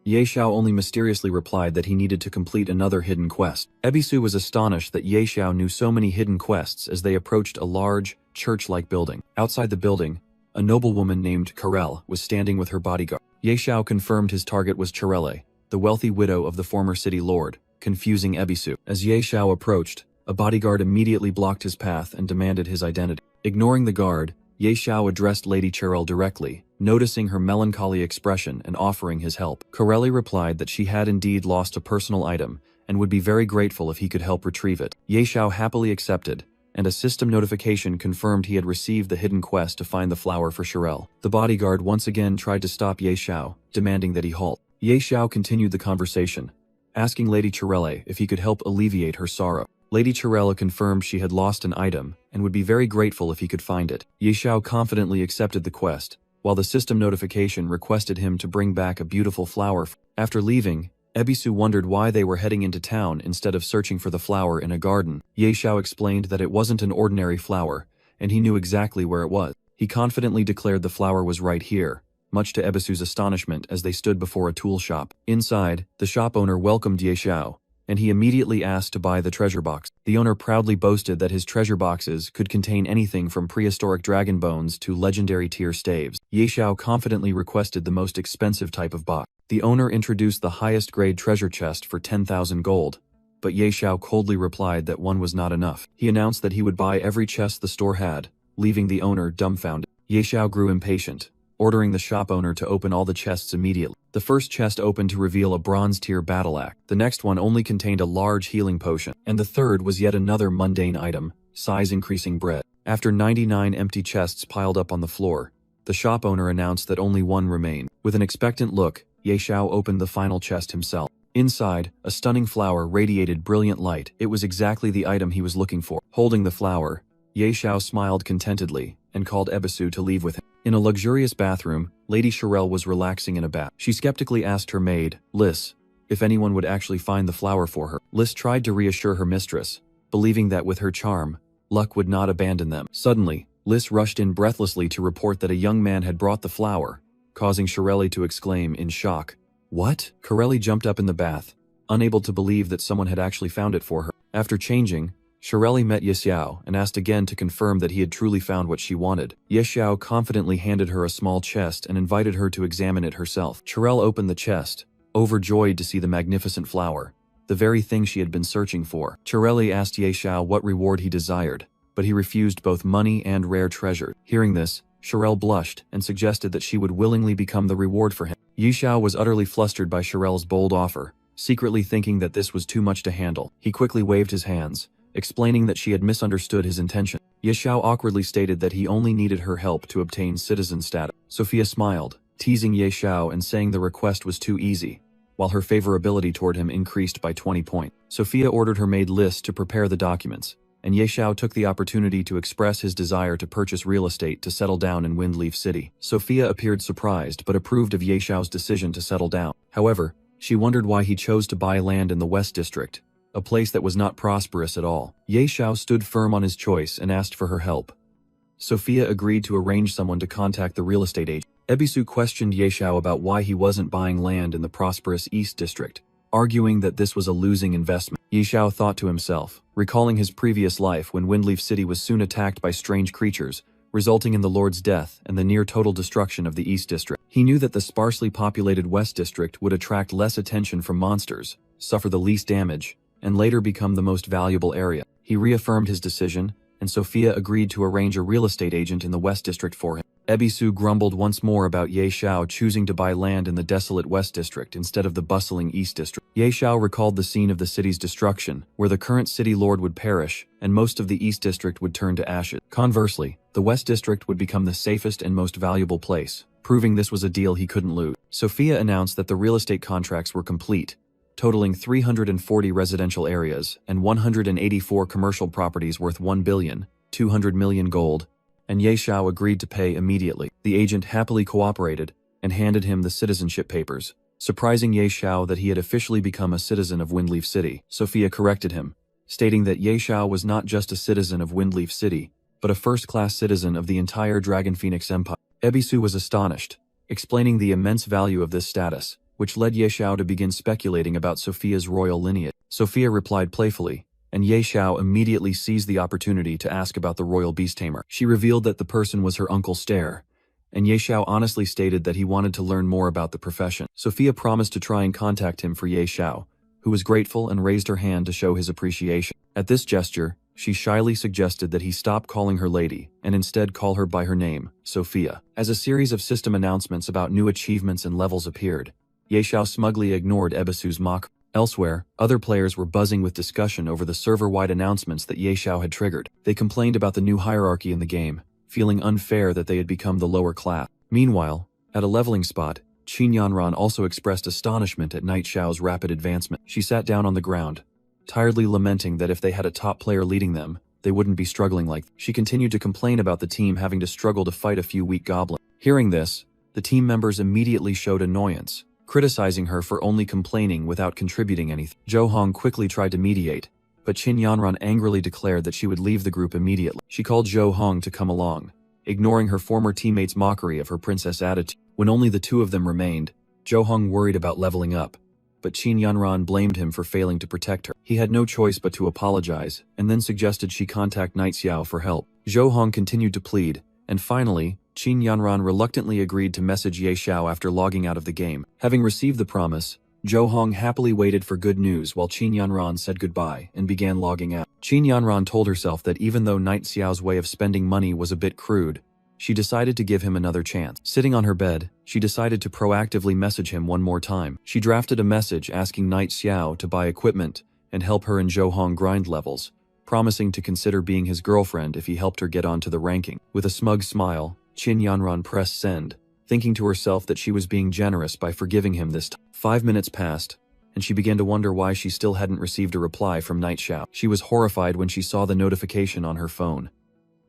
Ye Xiao only mysteriously replied that he needed to complete another hidden quest. Ebisu was astonished that Ye Xiao knew so many hidden quests as they approached a large, church-like building. Outside the building, a noblewoman named Karel was standing with her bodyguard. Ye Xiao confirmed his target was Chirele, the wealthy widow of the former city lord, confusing Ebisu. As Ye Xiao approached, a bodyguard immediately blocked his path and demanded his identity. Ignoring the guard, Ye Xiao addressed Lady Chirel directly, noticing her melancholy expression and offering his help. Corelli replied that she had indeed lost a personal item and would be very grateful if he could help retrieve it. Ye Xiao happily accepted, and a system notification confirmed he had received the hidden quest to find the flower for Chirel. The bodyguard once again tried to stop Ye Xiao, demanding that he halt. Ye Xiao continued the conversation, asking Lady Chirele if he could help alleviate her sorrow. Lady Chirele confirmed she had lost an item and would be very grateful if he could find it. Ye Xiao confidently accepted the quest, while the system notification requested him to bring back a beautiful flower. After leaving, Ebisu wondered why they were heading into town instead of searching for the flower in a garden. Ye Xiao explained that it wasn't an ordinary flower, and he knew exactly where it was. He confidently declared the flower was right here, much to Ebisu's astonishment as they stood before a tool shop. Inside, the shop owner welcomed Ye Xiao, and he immediately asked to buy the treasure box. The owner proudly boasted that his treasure boxes could contain anything from prehistoric dragon bones to legendary tier staves. Ye Xiao confidently requested the most expensive type of box. The owner introduced the highest grade treasure chest for 10,000 gold, but Ye Xiao coldly replied that one was not enough. He announced that he would buy every chest the store had, leaving the owner dumbfounded. Ye Xiao grew impatient, ordering the shop owner to open all the chests immediately. The first chest opened to reveal a bronze tier battle axe. The next one only contained a large healing potion, and the third was yet another mundane item, size increasing bread. After 99 empty chests piled up on the floor, the shop owner announced that only one remained. With an expectant look, Ye Xiao opened the final chest himself. Inside, a stunning flower radiated brilliant light. It was exactly the item he was looking for. Holding the flower, Ye Xiao smiled contentedly and called Ebisu to leave with him. In a luxurious bathroom, Lady Shirelle was relaxing in a bath. She skeptically asked her maid, Liz, if anyone would actually find the flower for her. Liz tried to reassure her mistress, believing that with her charm, luck would not abandon them. Suddenly, Liz rushed in breathlessly to report that a young man had brought the flower, causing Shirelle to exclaim in shock, "What?" Shirelle jumped up in the bath, unable to believe that someone had actually found it for her. After changing, Shirelle met Ye Xiao and asked again to confirm that he had truly found what she wanted. Ye Xiao confidently handed her a small chest and invited her to examine it herself. Shirelle opened the chest, overjoyed to see the magnificent flower, the very thing she had been searching for. Shirelle asked Ye Xiao what reward he desired, but he refused both money and rare treasure. Hearing this, Shirelle blushed and suggested that she would willingly become the reward for him. Ye Xiao was utterly flustered by Shirelle's bold offer, secretly thinking that this was too much to handle. He quickly waved his hands, explaining that she had misunderstood his intention. Ye Xiao awkwardly stated that he only needed her help to obtain citizen status. Sophia smiled, teasing Ye Xiao and saying the request was too easy, while her favorability toward him increased by 20 points. Sophia ordered her maid Liz to prepare the documents, and Ye Xiao took the opportunity to express his desire to purchase real estate to settle down in Windleaf City. Sophia appeared surprised but approved of Ye Xiao's decision to settle down. However, she wondered why he chose to buy land in the West District, a place that was not prosperous at all. Ye Xiao stood firm on his choice and asked for her help. Sophia agreed to arrange someone to contact the real estate agent. Ebisu questioned Ye Xiao about why he wasn't buying land in the prosperous East District, arguing that this was a losing investment. Ye Xiao thought to himself, recalling his previous life when Windleaf City was soon attacked by strange creatures, resulting in the Lord's death and the near-total destruction of the East District. He knew that the sparsely populated West District would attract less attention from monsters, suffer the least damage, and later become the most valuable area. He reaffirmed his decision, and Sophia agreed to arrange a real estate agent in the West District for him. Ebisu grumbled once more about Ye Xiao choosing to buy land in the desolate West District instead of the bustling East District. Ye Xiao recalled the scene of the city's destruction, where the current city lord would perish, and most of the East District would turn to ashes. Conversely, the West District would become the safest and most valuable place, proving this was a deal he couldn't lose. Sophia announced that the real estate contracts were complete, totaling 340 residential areas and 184 commercial properties worth 1,200 million gold, and Ye Xiao agreed to pay immediately. The agent happily cooperated and handed him the citizenship papers, surprising Ye Xiao that he had officially become a citizen of Windleaf City. Sophia corrected him, stating that Ye Xiao was not just a citizen of Windleaf City, but a first-class citizen of the entire Dragon Phoenix Empire. Ebisu was astonished, explaining the immense value of this status, which led Ye Xiao to begin speculating about Sophia's royal lineage. Sophia replied playfully, and Ye Xiao immediately seized the opportunity to ask about the royal beast tamer. She revealed that the person was her Uncle Stare, and Ye Xiao honestly stated that he wanted to learn more about the profession. Sophia promised to try and contact him for Ye Xiao, who was grateful and raised her hand to show his appreciation. At this gesture, she shyly suggested that he stop calling her lady and instead call her by her name, Sophia. As a series of system announcements about new achievements and levels appeared, Ye Xiao smugly ignored Ebisu's mock. Elsewhere, other players were buzzing with discussion over the server-wide announcements that Ye Xiao had triggered. They complained about the new hierarchy in the game, feeling unfair that they had become the lower class. Meanwhile, at a leveling spot, Qin Yanran also expressed astonishment at Night Xiao's rapid advancement. She sat down on the ground, tiredly lamenting that if they had a top player leading them, they wouldn't be struggling like that. She continued to complain about the team having to struggle to fight a few weak goblins. Hearing this, the team members immediately showed annoyance, criticizing her for only complaining without contributing anything. Zhou Hong quickly tried to mediate, but Qin Yanran angrily declared that she would leave the group immediately. She called Zhou Hong to come along, ignoring her former teammates' mockery of her princess attitude. When only the two of them remained, Zhou Hong worried about leveling up, but Qin Yanran blamed him for failing to protect her. He had no choice but to apologize, and then suggested she contact Night Xiao for help. Zhou Hong continued to plead, and finally, Qin Yanran reluctantly agreed to message Ye Xiao after logging out of the game. Having received the promise, Zhou Hong happily waited for good news while Qin Yanran said goodbye and began logging out. Qin Yanran told herself that even though Night Xiao's way of spending money was a bit crude, she decided to give him another chance. Sitting on her bed, she decided to proactively message him one more time. She drafted a message asking Night Xiao to buy equipment and help her and Zhou Hong grind levels, promising to consider being his girlfriend if he helped her get onto the ranking. With a smug smile, Qin Yanran pressed send, thinking to herself that she was being generous by forgiving him this time. 5 minutes passed, and she began to wonder why she still hadn't received a reply from Night Xiao. She was horrified when she saw the notification on her phone.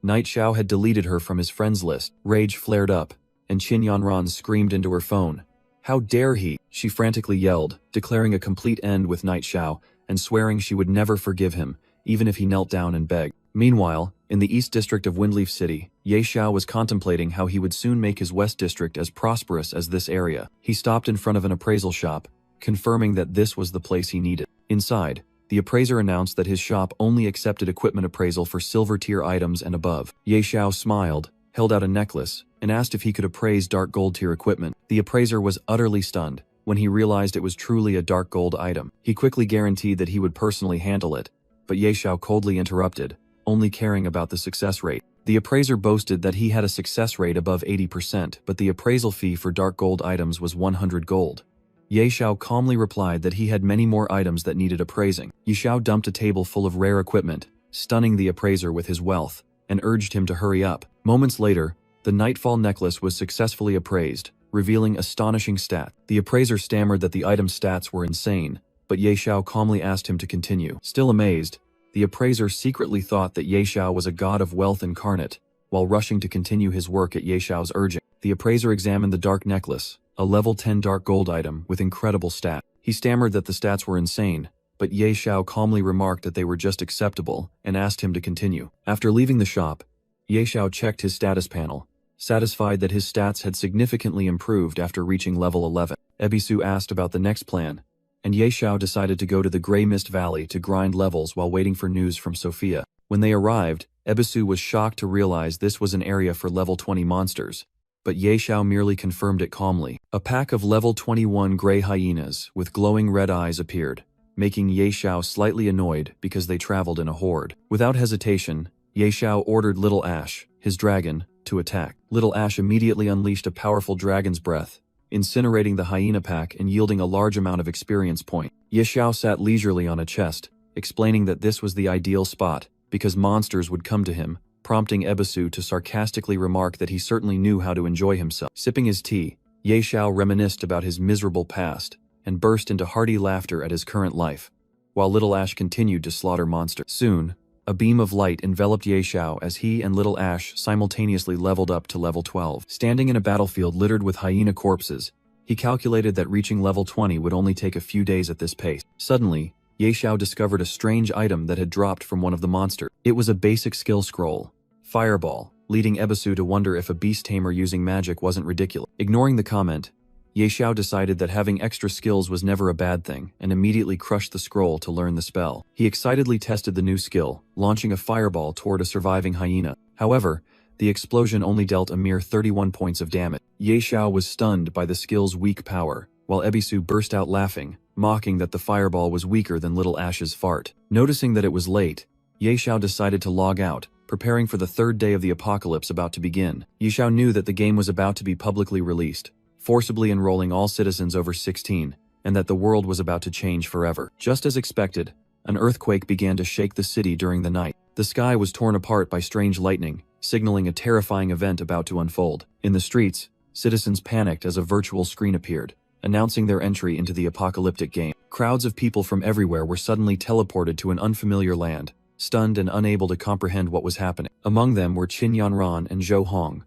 Night Xiao had deleted her from his friends list. Rage flared up, and Qin Yanran screamed into her phone. "How dare he!" she frantically yelled, declaring a complete end with Night Xiao and swearing she would never forgive him, even if he knelt down and begged. Meanwhile, in the East District of Windleaf City, Ye Xiao was contemplating how he would soon make his West District as prosperous as this area. He stopped in front of an appraisal shop, confirming that this was the place he needed. Inside, the appraiser announced that his shop only accepted equipment appraisal for silver-tier items and above. Ye Xiao smiled, held out a necklace, and asked if he could appraise dark gold-tier equipment. The appraiser was utterly stunned when he realized it was truly a dark gold item. He quickly guaranteed that he would personally handle it, but Ye Xiao coldly interrupted, only caring about the success rate. The appraiser boasted that he had a success rate above 80%, but the appraisal fee for dark gold items was 100 gold. Ye Xiao calmly replied that he had many more items that needed appraising. Ye Xiao dumped a table full of rare equipment, stunning the appraiser with his wealth, and urged him to hurry up. Moments later, the Nightfall necklace was successfully appraised, revealing astonishing stats. The appraiser stammered that the item's stats were insane, but Ye Xiao calmly asked him to continue. Still amazed, the appraiser secretly thought that Ye Xiao was a god of wealth incarnate, while rushing to continue his work at Ye Xiao's urging. The appraiser examined the dark necklace, a level 10 dark gold item with incredible stats. He stammered that the stats were insane, but Ye Xiao calmly remarked that they were just acceptable and asked him to continue. After leaving the shop, Ye Xiao checked his status panel, satisfied that his stats had significantly improved after reaching level 11. Ebisu asked about the next plan, and Ye Xiao decided to go to the Grey Mist Valley to grind levels while waiting for news from Sophia. When they arrived, Ebisu was shocked to realize this was an area for level 20 monsters, but Ye Xiao merely confirmed it calmly. A pack of level 21 gray hyenas with glowing red eyes appeared, making Ye Xiao slightly annoyed because they traveled in a horde. Without hesitation, Ye Xiao ordered Little Ash, his dragon, to attack. Little Ash immediately unleashed a powerful dragon's breath, incinerating the hyena pack and yielding a large amount of experience points. Ye Xiao sat leisurely on a chest, explaining that this was the ideal spot because monsters would come to him, prompting Ebisu to sarcastically remark that he certainly knew how to enjoy himself. Sipping his tea, Ye Xiao reminisced about his miserable past and burst into hearty laughter at his current life, while Little Ash continued to slaughter monsters. Soon, a beam of light enveloped Ye Xiao as he and Little Ash simultaneously leveled up to level 12. Standing in a battlefield littered with hyena corpses, he calculated that reaching level 20 would only take a few days at this pace. Suddenly, Ye Xiao discovered a strange item that had dropped from one of the monsters. It was a basic skill scroll, Fireball, leading Ebisu to wonder if a beast tamer using magic wasn't ridiculous. Ignoring the comment, Ye Xiao decided that having extra skills was never a bad thing and immediately crushed the scroll to learn the spell. He excitedly tested the new skill, launching a fireball toward a surviving hyena. However, the explosion only dealt a mere 31 points of damage. Ye Xiao was stunned by the skill's weak power, while Ebisu burst out laughing, mocking that the fireball was weaker than Little Ash's fart. Noticing that it was late, Ye Xiao decided to log out, preparing for the third day of the apocalypse about to begin. Ye Xiao knew that the game was about to be publicly released, forcibly enrolling all citizens over 16, and that the world was about to change forever. Just as expected, an earthquake began to shake the city during the night. The sky was torn apart by strange lightning, signaling a terrifying event about to unfold. In the streets, citizens panicked as a virtual screen appeared, announcing their entry into the apocalyptic game. Crowds of people from everywhere were suddenly teleported to an unfamiliar land, stunned and unable to comprehend what was happening. Among them were Qin Yanran and Zhou Hong,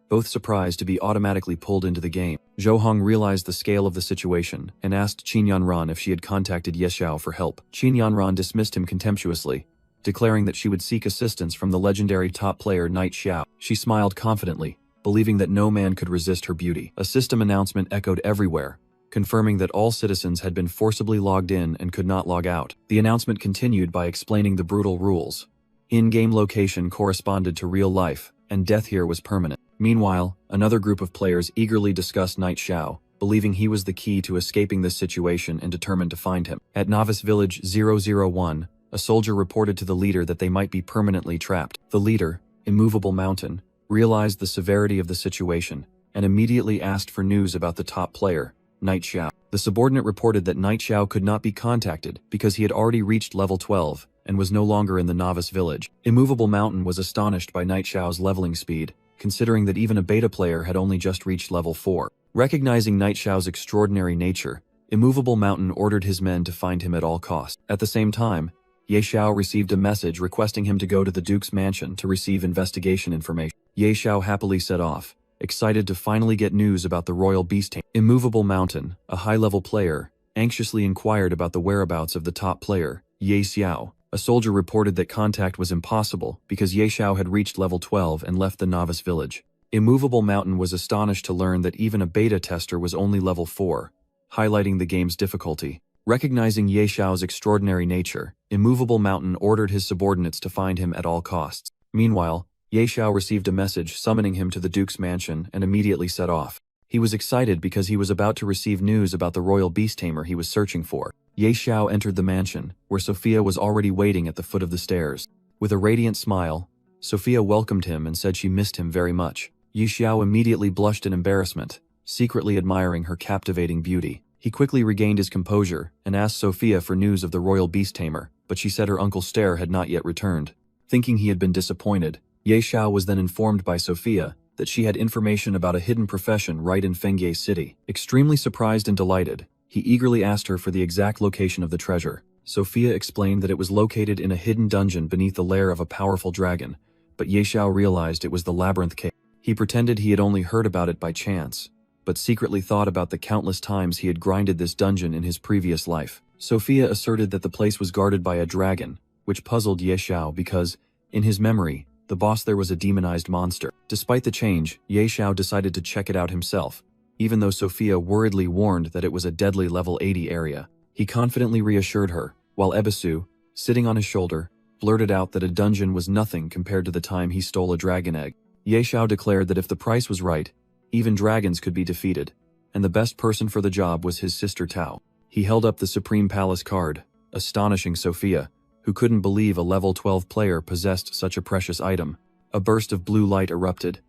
both surprised to be automatically pulled into the game. Zhou Hong realized the scale of the situation and asked Qin Yanran if she had contacted Ye Xiao for help. Qin Yanran dismissed him contemptuously, declaring that she would seek assistance from the legendary top player Night Xiao. She smiled confidently, believing that no man could resist her beauty. A system announcement echoed everywhere, confirming that all citizens had been forcibly logged in and could not log out. The announcement continued by explaining the brutal rules. In-game location corresponded to real life, and death here was permanent. Meanwhile, another group of players eagerly discussed Knight Xiao, believing he was the key to escaping this situation and determined to find him. At Novice Village 001, a soldier reported to the leader that they might be permanently trapped. The leader, Immovable Mountain, realized the severity of the situation and immediately asked for news about the top player, Knight Xiao. The subordinate reported that Knight Xiao could not be contacted because he had already reached level 12 and was no longer in the Novice Village. Immovable Mountain was astonished by Knight Xiao's leveling speed, considering that even a beta player had only just reached level 4. Recognizing Knight Xiao's extraordinary nature, Immovable Mountain ordered his men to find him at all costs. At the same time, Ye Xiao received a message requesting him to go to the Duke's mansion to receive investigation information. Ye Xiao happily set off, excited to finally get news about the royal beast tamer. Immovable Mountain, a high-level player, anxiously inquired about the whereabouts of the top player, Ye Xiao. A soldier reported that contact was impossible because Ye Xiao had reached level 12 and left the Novice Village. Immovable Mountain was astonished to learn that even a beta tester was only level 4, highlighting the game's difficulty. Recognizing Ye Xiao's extraordinary nature, Immovable Mountain ordered his subordinates to find him at all costs. Meanwhile, Ye Xiao received a message summoning him to the Duke's mansion and immediately set off. He was excited because he was about to receive news about the royal beast tamer he was searching for. Ye Xiao entered the mansion, where Sophia was already waiting at the foot of the stairs. With a radiant smile, Sophia welcomed him and said she missed him very much. Ye Xiao immediately blushed in embarrassment, secretly admiring her captivating beauty. He quickly regained his composure and asked Sophia for news of the royal beast tamer, but she said her Uncle Stare had not yet returned. Thinking he had been disappointed, Ye Xiao was then informed by Sophia that she had information about a hidden profession right in Fengye City. Extremely surprised and delighted, he eagerly asked her for the exact location of the treasure. Sophia explained that it was located in a hidden dungeon beneath the lair of a powerful dragon, but Ye Xiao realized it was the labyrinth cave. He pretended he had only heard about it by chance, but secretly thought about the countless times he had grinded this dungeon in his previous life. Sophia asserted that the place was guarded by a dragon, which puzzled Ye Xiao because, in his memory, the boss there was a demonized monster. Despite the change, Ye Xiao decided to check it out himself, even though Sophia worriedly warned that it was a deadly level 80 area. He confidently reassured her, while Ebisu, sitting on his shoulder, blurted out that a dungeon was nothing compared to the time he stole a dragon egg. Ye Xiao declared that if the price was right, even dragons could be defeated, and the best person for the job was his sister Tao. He held up the Supreme Palace card, astonishing Sophia, who couldn't believe a level 12 player possessed such a precious item. A burst of blue light erupted,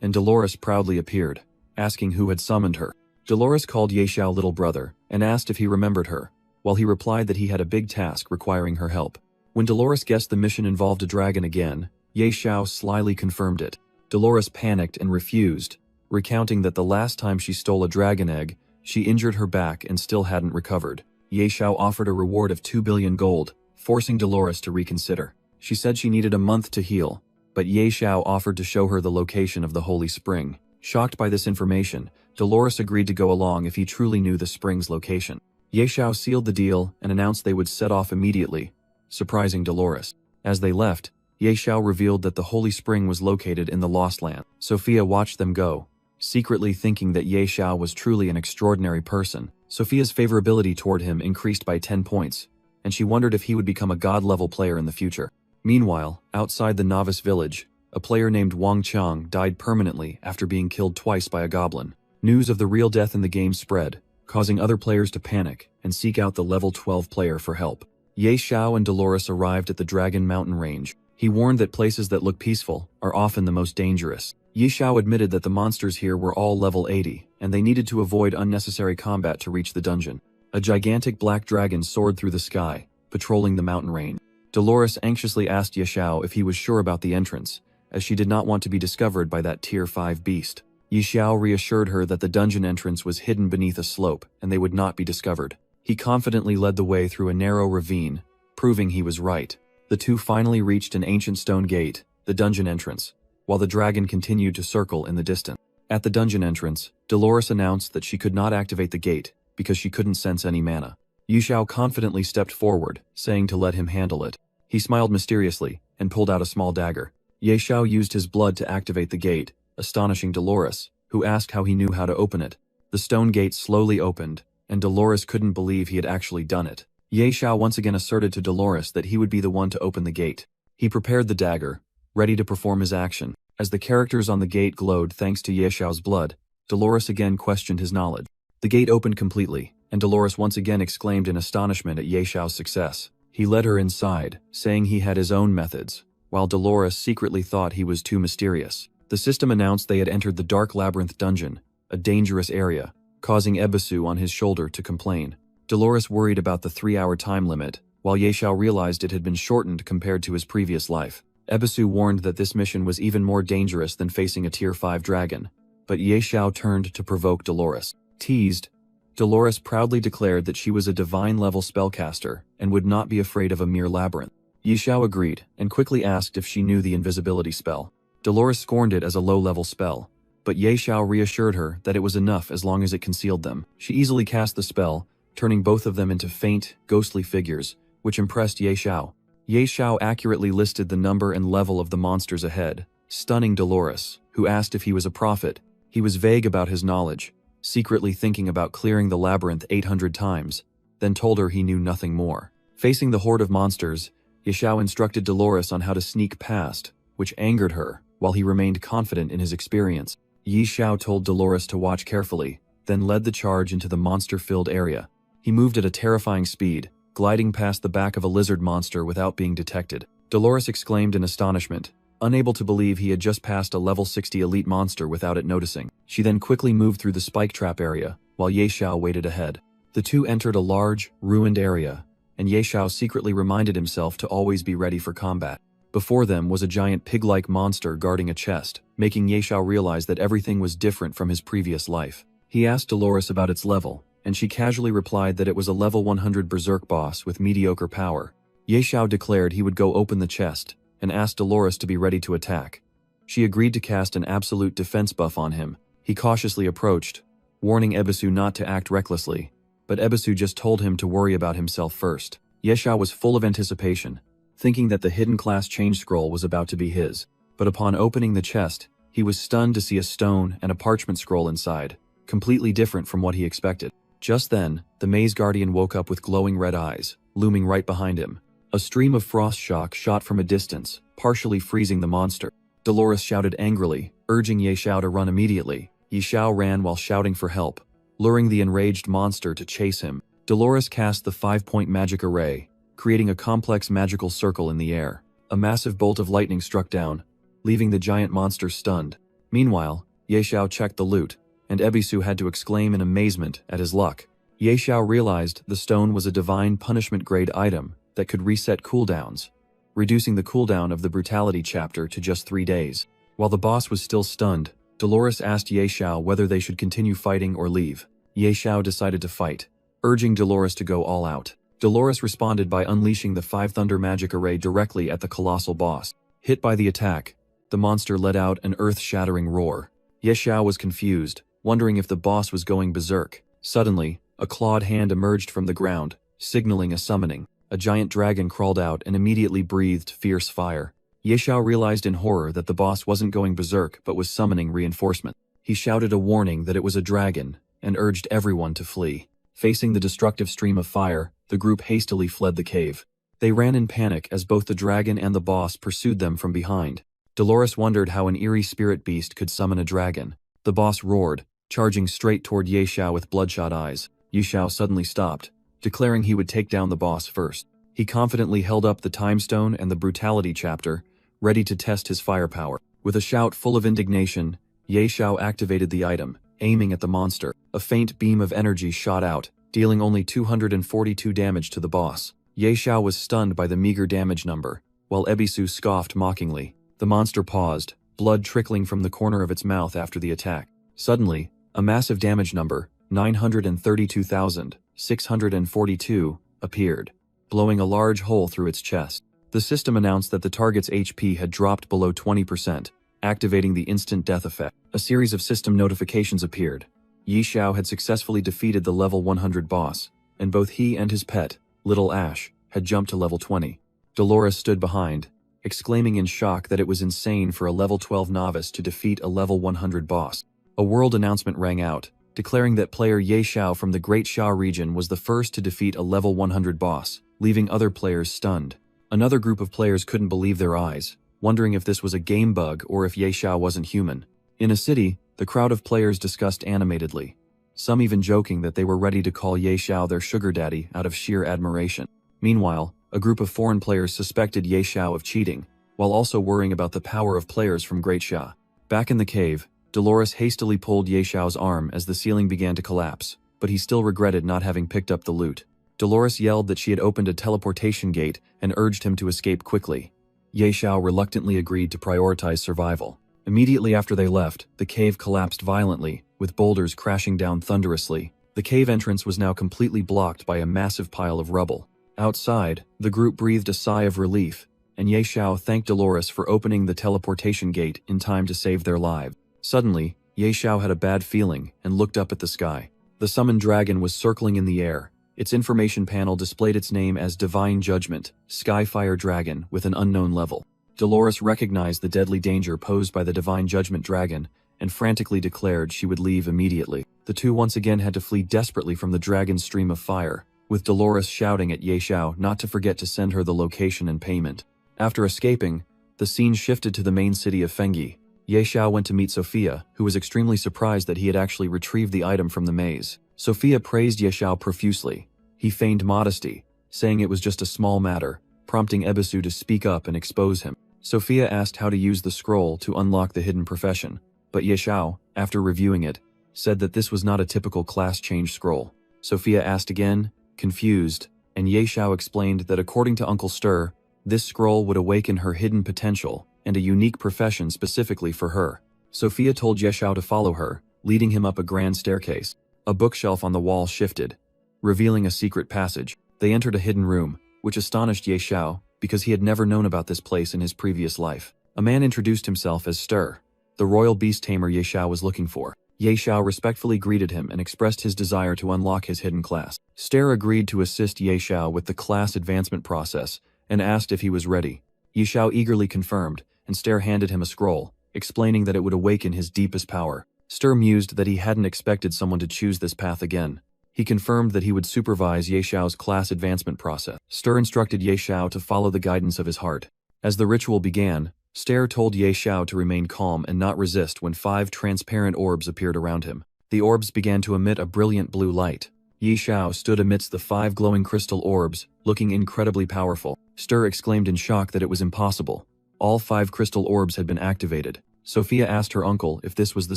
and Dolores proudly appeared, asking who had summoned her. Dolores called Ye Xiao little brother and asked if he remembered her, while he replied that he had a big task requiring her help. When Dolores guessed the mission involved a dragon again, Ye Xiao slyly confirmed it. Dolores panicked and refused, recounting that the last time she stole a dragon egg, she injured her back and still hadn't recovered. Ye Xiao offered a reward of 2 billion gold, forcing Dolores to reconsider. She said she needed a month to heal, but Ye Xiao offered to show her the location of the holy spring. Shocked by this information, Dolores agreed to go along if he truly knew the spring's location. Ye Xiao sealed the deal and announced they would set off immediately, surprising Dolores. As they left, Ye Xiao revealed that the holy spring was located in the Lost Land. Sophia watched them go, secretly thinking that Ye Xiao was truly an extraordinary person. Sophia's favorability toward him increased by 10 points, and she wondered if he would become a god-level player in the future. Meanwhile, outside the Novice Village, a player named Wang Qiang died permanently after being killed twice by a goblin. News of the real death in the game spread, causing other players to panic and seek out the level 12 player for help. Ye Xiao and Dolores arrived at the Dragon Mountain Range. He warned that places that look peaceful are often the most dangerous. Ye Xiao admitted that the monsters here were all level 80, and they needed to avoid unnecessary combat to reach the dungeon. A gigantic black dragon soared through the sky, patrolling the mountain range. Dolores anxiously asked Ye Xiao if he was sure about the entrance, as she did not want to be discovered by that Tier 5 beast. Ye Xiao reassured her that the dungeon entrance was hidden beneath a slope and they would not be discovered. He confidently led the way through a narrow ravine, proving he was right. The two finally reached an ancient stone gate, the dungeon entrance, while the dragon continued to circle in the distance. At the dungeon entrance, Dolores announced that she could not activate the gate because she couldn't sense any mana. Ye Xiao confidently stepped forward, saying to let him handle it. He smiled mysteriously and pulled out a small dagger. Ye Xiao used his blood to activate the gate, astonishing Dolores, who asked how he knew how to open it. The stone gate slowly opened, and Dolores couldn't believe he had actually done it. Ye Xiao once again asserted to Dolores that he would be the one to open the gate. He prepared the dagger, ready to perform his action. As the characters on the gate glowed thanks to Ye Xiao's blood, Dolores again questioned his knowledge. The gate opened completely, and Dolores once again exclaimed in astonishment at Ye Xiao's success. He led her inside, saying he had his own methods, while Dolores secretly thought he was too mysterious. The system announced they had entered the dark labyrinth dungeon, a dangerous area, causing Ebisu on his shoulder to complain. Dolores worried about the 3-hour time limit, while Ye Xiao realized it had been shortened compared to his previous life. Ebisu warned that this mission was even more dangerous than facing a Tier 5 dragon, but Ye Xiao turned to provoke Dolores. Teased, Dolores proudly declared that she was a divine-level spellcaster and would not be afraid of a mere labyrinth. Ye Xiao agreed, and quickly asked if she knew the invisibility spell. Dolores scorned it as a low-level spell, but Ye Xiao reassured her that it was enough as long as it concealed them. She easily cast the spell, turning both of them into faint, ghostly figures, which impressed Ye Xiao. Ye Xiao accurately listed the number and level of the monsters ahead, stunning Dolores, who asked if he was a prophet. He was vague about his knowledge, secretly thinking about clearing the labyrinth 800 times, then told her he knew nothing more. Facing the horde of monsters, Ye Xiao instructed Dolores on how to sneak past, which angered her, while he remained confident in his experience. Ye Xiao told Dolores to watch carefully, then led the charge into the monster-filled area. He moved at a terrifying speed, gliding past the back of a lizard monster without being detected. Dolores exclaimed in astonishment, unable to believe he had just passed a level 60 elite monster without it noticing. She then quickly moved through the spike trap area, while Ye Xiao waited ahead. The two entered a large, ruined area, and Ye Xiao secretly reminded himself to always be ready for combat. Before them was a giant pig-like monster guarding a chest, making Ye Xiao realize that everything was different from his previous life. He asked Dolores about its level, and she casually replied that it was a level 100 berserk boss with mediocre power. Ye Xiao declared he would go open the chest, and asked Dolores to be ready to attack. She agreed to cast an absolute defense buff on him. He cautiously approached, warning Ebisu not to act recklessly, but Ebisu just told him to worry about himself first. Ye Xiao was full of anticipation, thinking that the hidden class change scroll was about to be his. But upon opening the chest, he was stunned to see a stone and a parchment scroll inside, completely different from what he expected. Just then, the Maze Guardian woke up with glowing red eyes, looming right behind him. A stream of frost shock shot from a distance, partially freezing the monster. Dolores shouted angrily, urging Ye Xiao to run immediately. Ye Xiao ran while shouting for help, luring the enraged monster to chase him. Dolores cast the 5-point magic array, creating a complex magical circle in the air. A massive bolt of lightning struck down, leaving the giant monster stunned. Meanwhile, Ye Xiao checked the loot, and Ebisu had to exclaim in amazement at his luck. Ye Xiao realized the stone was a divine punishment grade item that could reset cooldowns, reducing the cooldown of the brutality chapter to just 3 days. While the boss was still stunned, Dolores asked Ye Xiao whether they should continue fighting or leave. Ye Xiao decided to fight, urging Dolores to go all out. Dolores responded by unleashing the 5 thunder magic array directly at the colossal boss. Hit by the attack, the monster let out an earth-shattering roar. Ye Xiao was confused, wondering if the boss was going berserk. Suddenly, a clawed hand emerged from the ground, signaling a summoning. A giant dragon crawled out and immediately breathed fierce fire. Ye Xiao realized in horror that the boss wasn't going berserk but was summoning reinforcement. He shouted a warning that it was a dragon, and urged everyone to flee. Facing the destructive stream of fire, the group hastily fled the cave. They ran in panic as both the dragon and the boss pursued them from behind. Dolores wondered how an eerie spirit beast could summon a dragon. The boss roared, charging straight toward Ye Xiao with bloodshot eyes. Ye Xiao suddenly stopped, declaring he would take down the boss first. He confidently held up the time stone and the brutality chapter, ready to test his firepower. With a shout full of indignation, Ye Xiao activated the item, aiming at the monster. A faint beam of energy shot out, dealing only 242 damage to the boss. Ye Xiao was stunned by the meager damage number, while Ebisu scoffed mockingly. The monster paused, blood trickling from the corner of its mouth after the attack. Suddenly, a massive damage number, 932,642, appeared, blowing a large hole through its chest. The system announced that the target's HP had dropped below 20%, activating the instant death effect. A series of system notifications appeared. Ye Xiao had successfully defeated the level 100 boss, and both he and his pet, Little Ash, had jumped to level 20. Dolores stood behind, exclaiming in shock that it was insane for a level 12 novice to defeat a level 100 boss. A world announcement rang out, declaring that player Ye Xiao from the Great Xia region was the first to defeat a level 100 boss, leaving other players stunned. Another group of players couldn't believe their eyes, wondering if this was a game bug or if Ye Xiao wasn't human. In a city, the crowd of players discussed animatedly, some even joking that they were ready to call Ye Xiao their sugar daddy out of sheer admiration. Meanwhile, a group of foreign players suspected Ye Xiao of cheating, while also worrying about the power of players from Great Xia. Back in the cave, Dolores hastily pulled Ye Xiao's arm as the ceiling began to collapse, but he still regretted not having picked up the loot. Dolores yelled that she had opened a teleportation gate and urged him to escape quickly. Ye Xiao reluctantly agreed to prioritize survival. Immediately after they left, the cave collapsed violently, with boulders crashing down thunderously. The cave entrance was now completely blocked by a massive pile of rubble. Outside, the group breathed a sigh of relief, and Ye Xiao thanked Dolores for opening the teleportation gate in time to save their lives. Suddenly, Ye Xiao had a bad feeling and looked up at the sky. The summoned dragon was circling in the air. Its information panel displayed its name as Divine Judgment, Skyfire Dragon with an unknown level. Dolores recognized the deadly danger posed by the Divine Judgment dragon and frantically declared she would leave immediately. The two once again had to flee desperately from the dragon's stream of fire, with Dolores shouting at Ye Xiao not to forget to send her the location and payment. After escaping, the scene shifted to the main city of Fengyi. Ye Xiao went to meet Sophia, who was extremely surprised that he had actually retrieved the item from the maze. Sophia praised Ye Xiao profusely. He feigned modesty, saying it was just a small matter, prompting Ebisu to speak up and expose him. Sophia asked how to use the scroll to unlock the hidden profession, but Ye Xiao, after reviewing it, said that this was not a typical class change scroll. Sophia asked again, confused, and Ye Xiao explained that according to Uncle Stir, this scroll would awaken her hidden potential and a unique profession specifically for her. Sophia told Ye Xiao to follow her, leading him up a grand staircase. A bookshelf on the wall shifted, revealing a secret passage. They entered a hidden room, which astonished Ye Xiao because he had never known about this place in his previous life. A man introduced himself as Stir, the royal beast tamer Ye Xiao was looking for. Ye Xiao respectfully greeted him and expressed his desire to unlock his hidden class. Stir agreed to assist Ye Xiao with the class advancement process and asked if he was ready. Ye Xiao eagerly confirmed, and Stir handed him a scroll, explaining that it would awaken his deepest power. Stir mused that he hadn't expected someone to choose this path again. He confirmed that he would supervise Ye Xiao's class advancement process. Stir instructed Ye Xiao to follow the guidance of his heart. As the ritual began, Stir told Ye Xiao to remain calm and not resist when 5 transparent orbs appeared around him. The orbs began to emit a brilliant blue light. Ye Xiao stood amidst the 5 glowing crystal orbs, looking incredibly powerful. Stir exclaimed in shock that it was impossible. All 5 crystal orbs had been activated. Sophia asked her uncle if this was the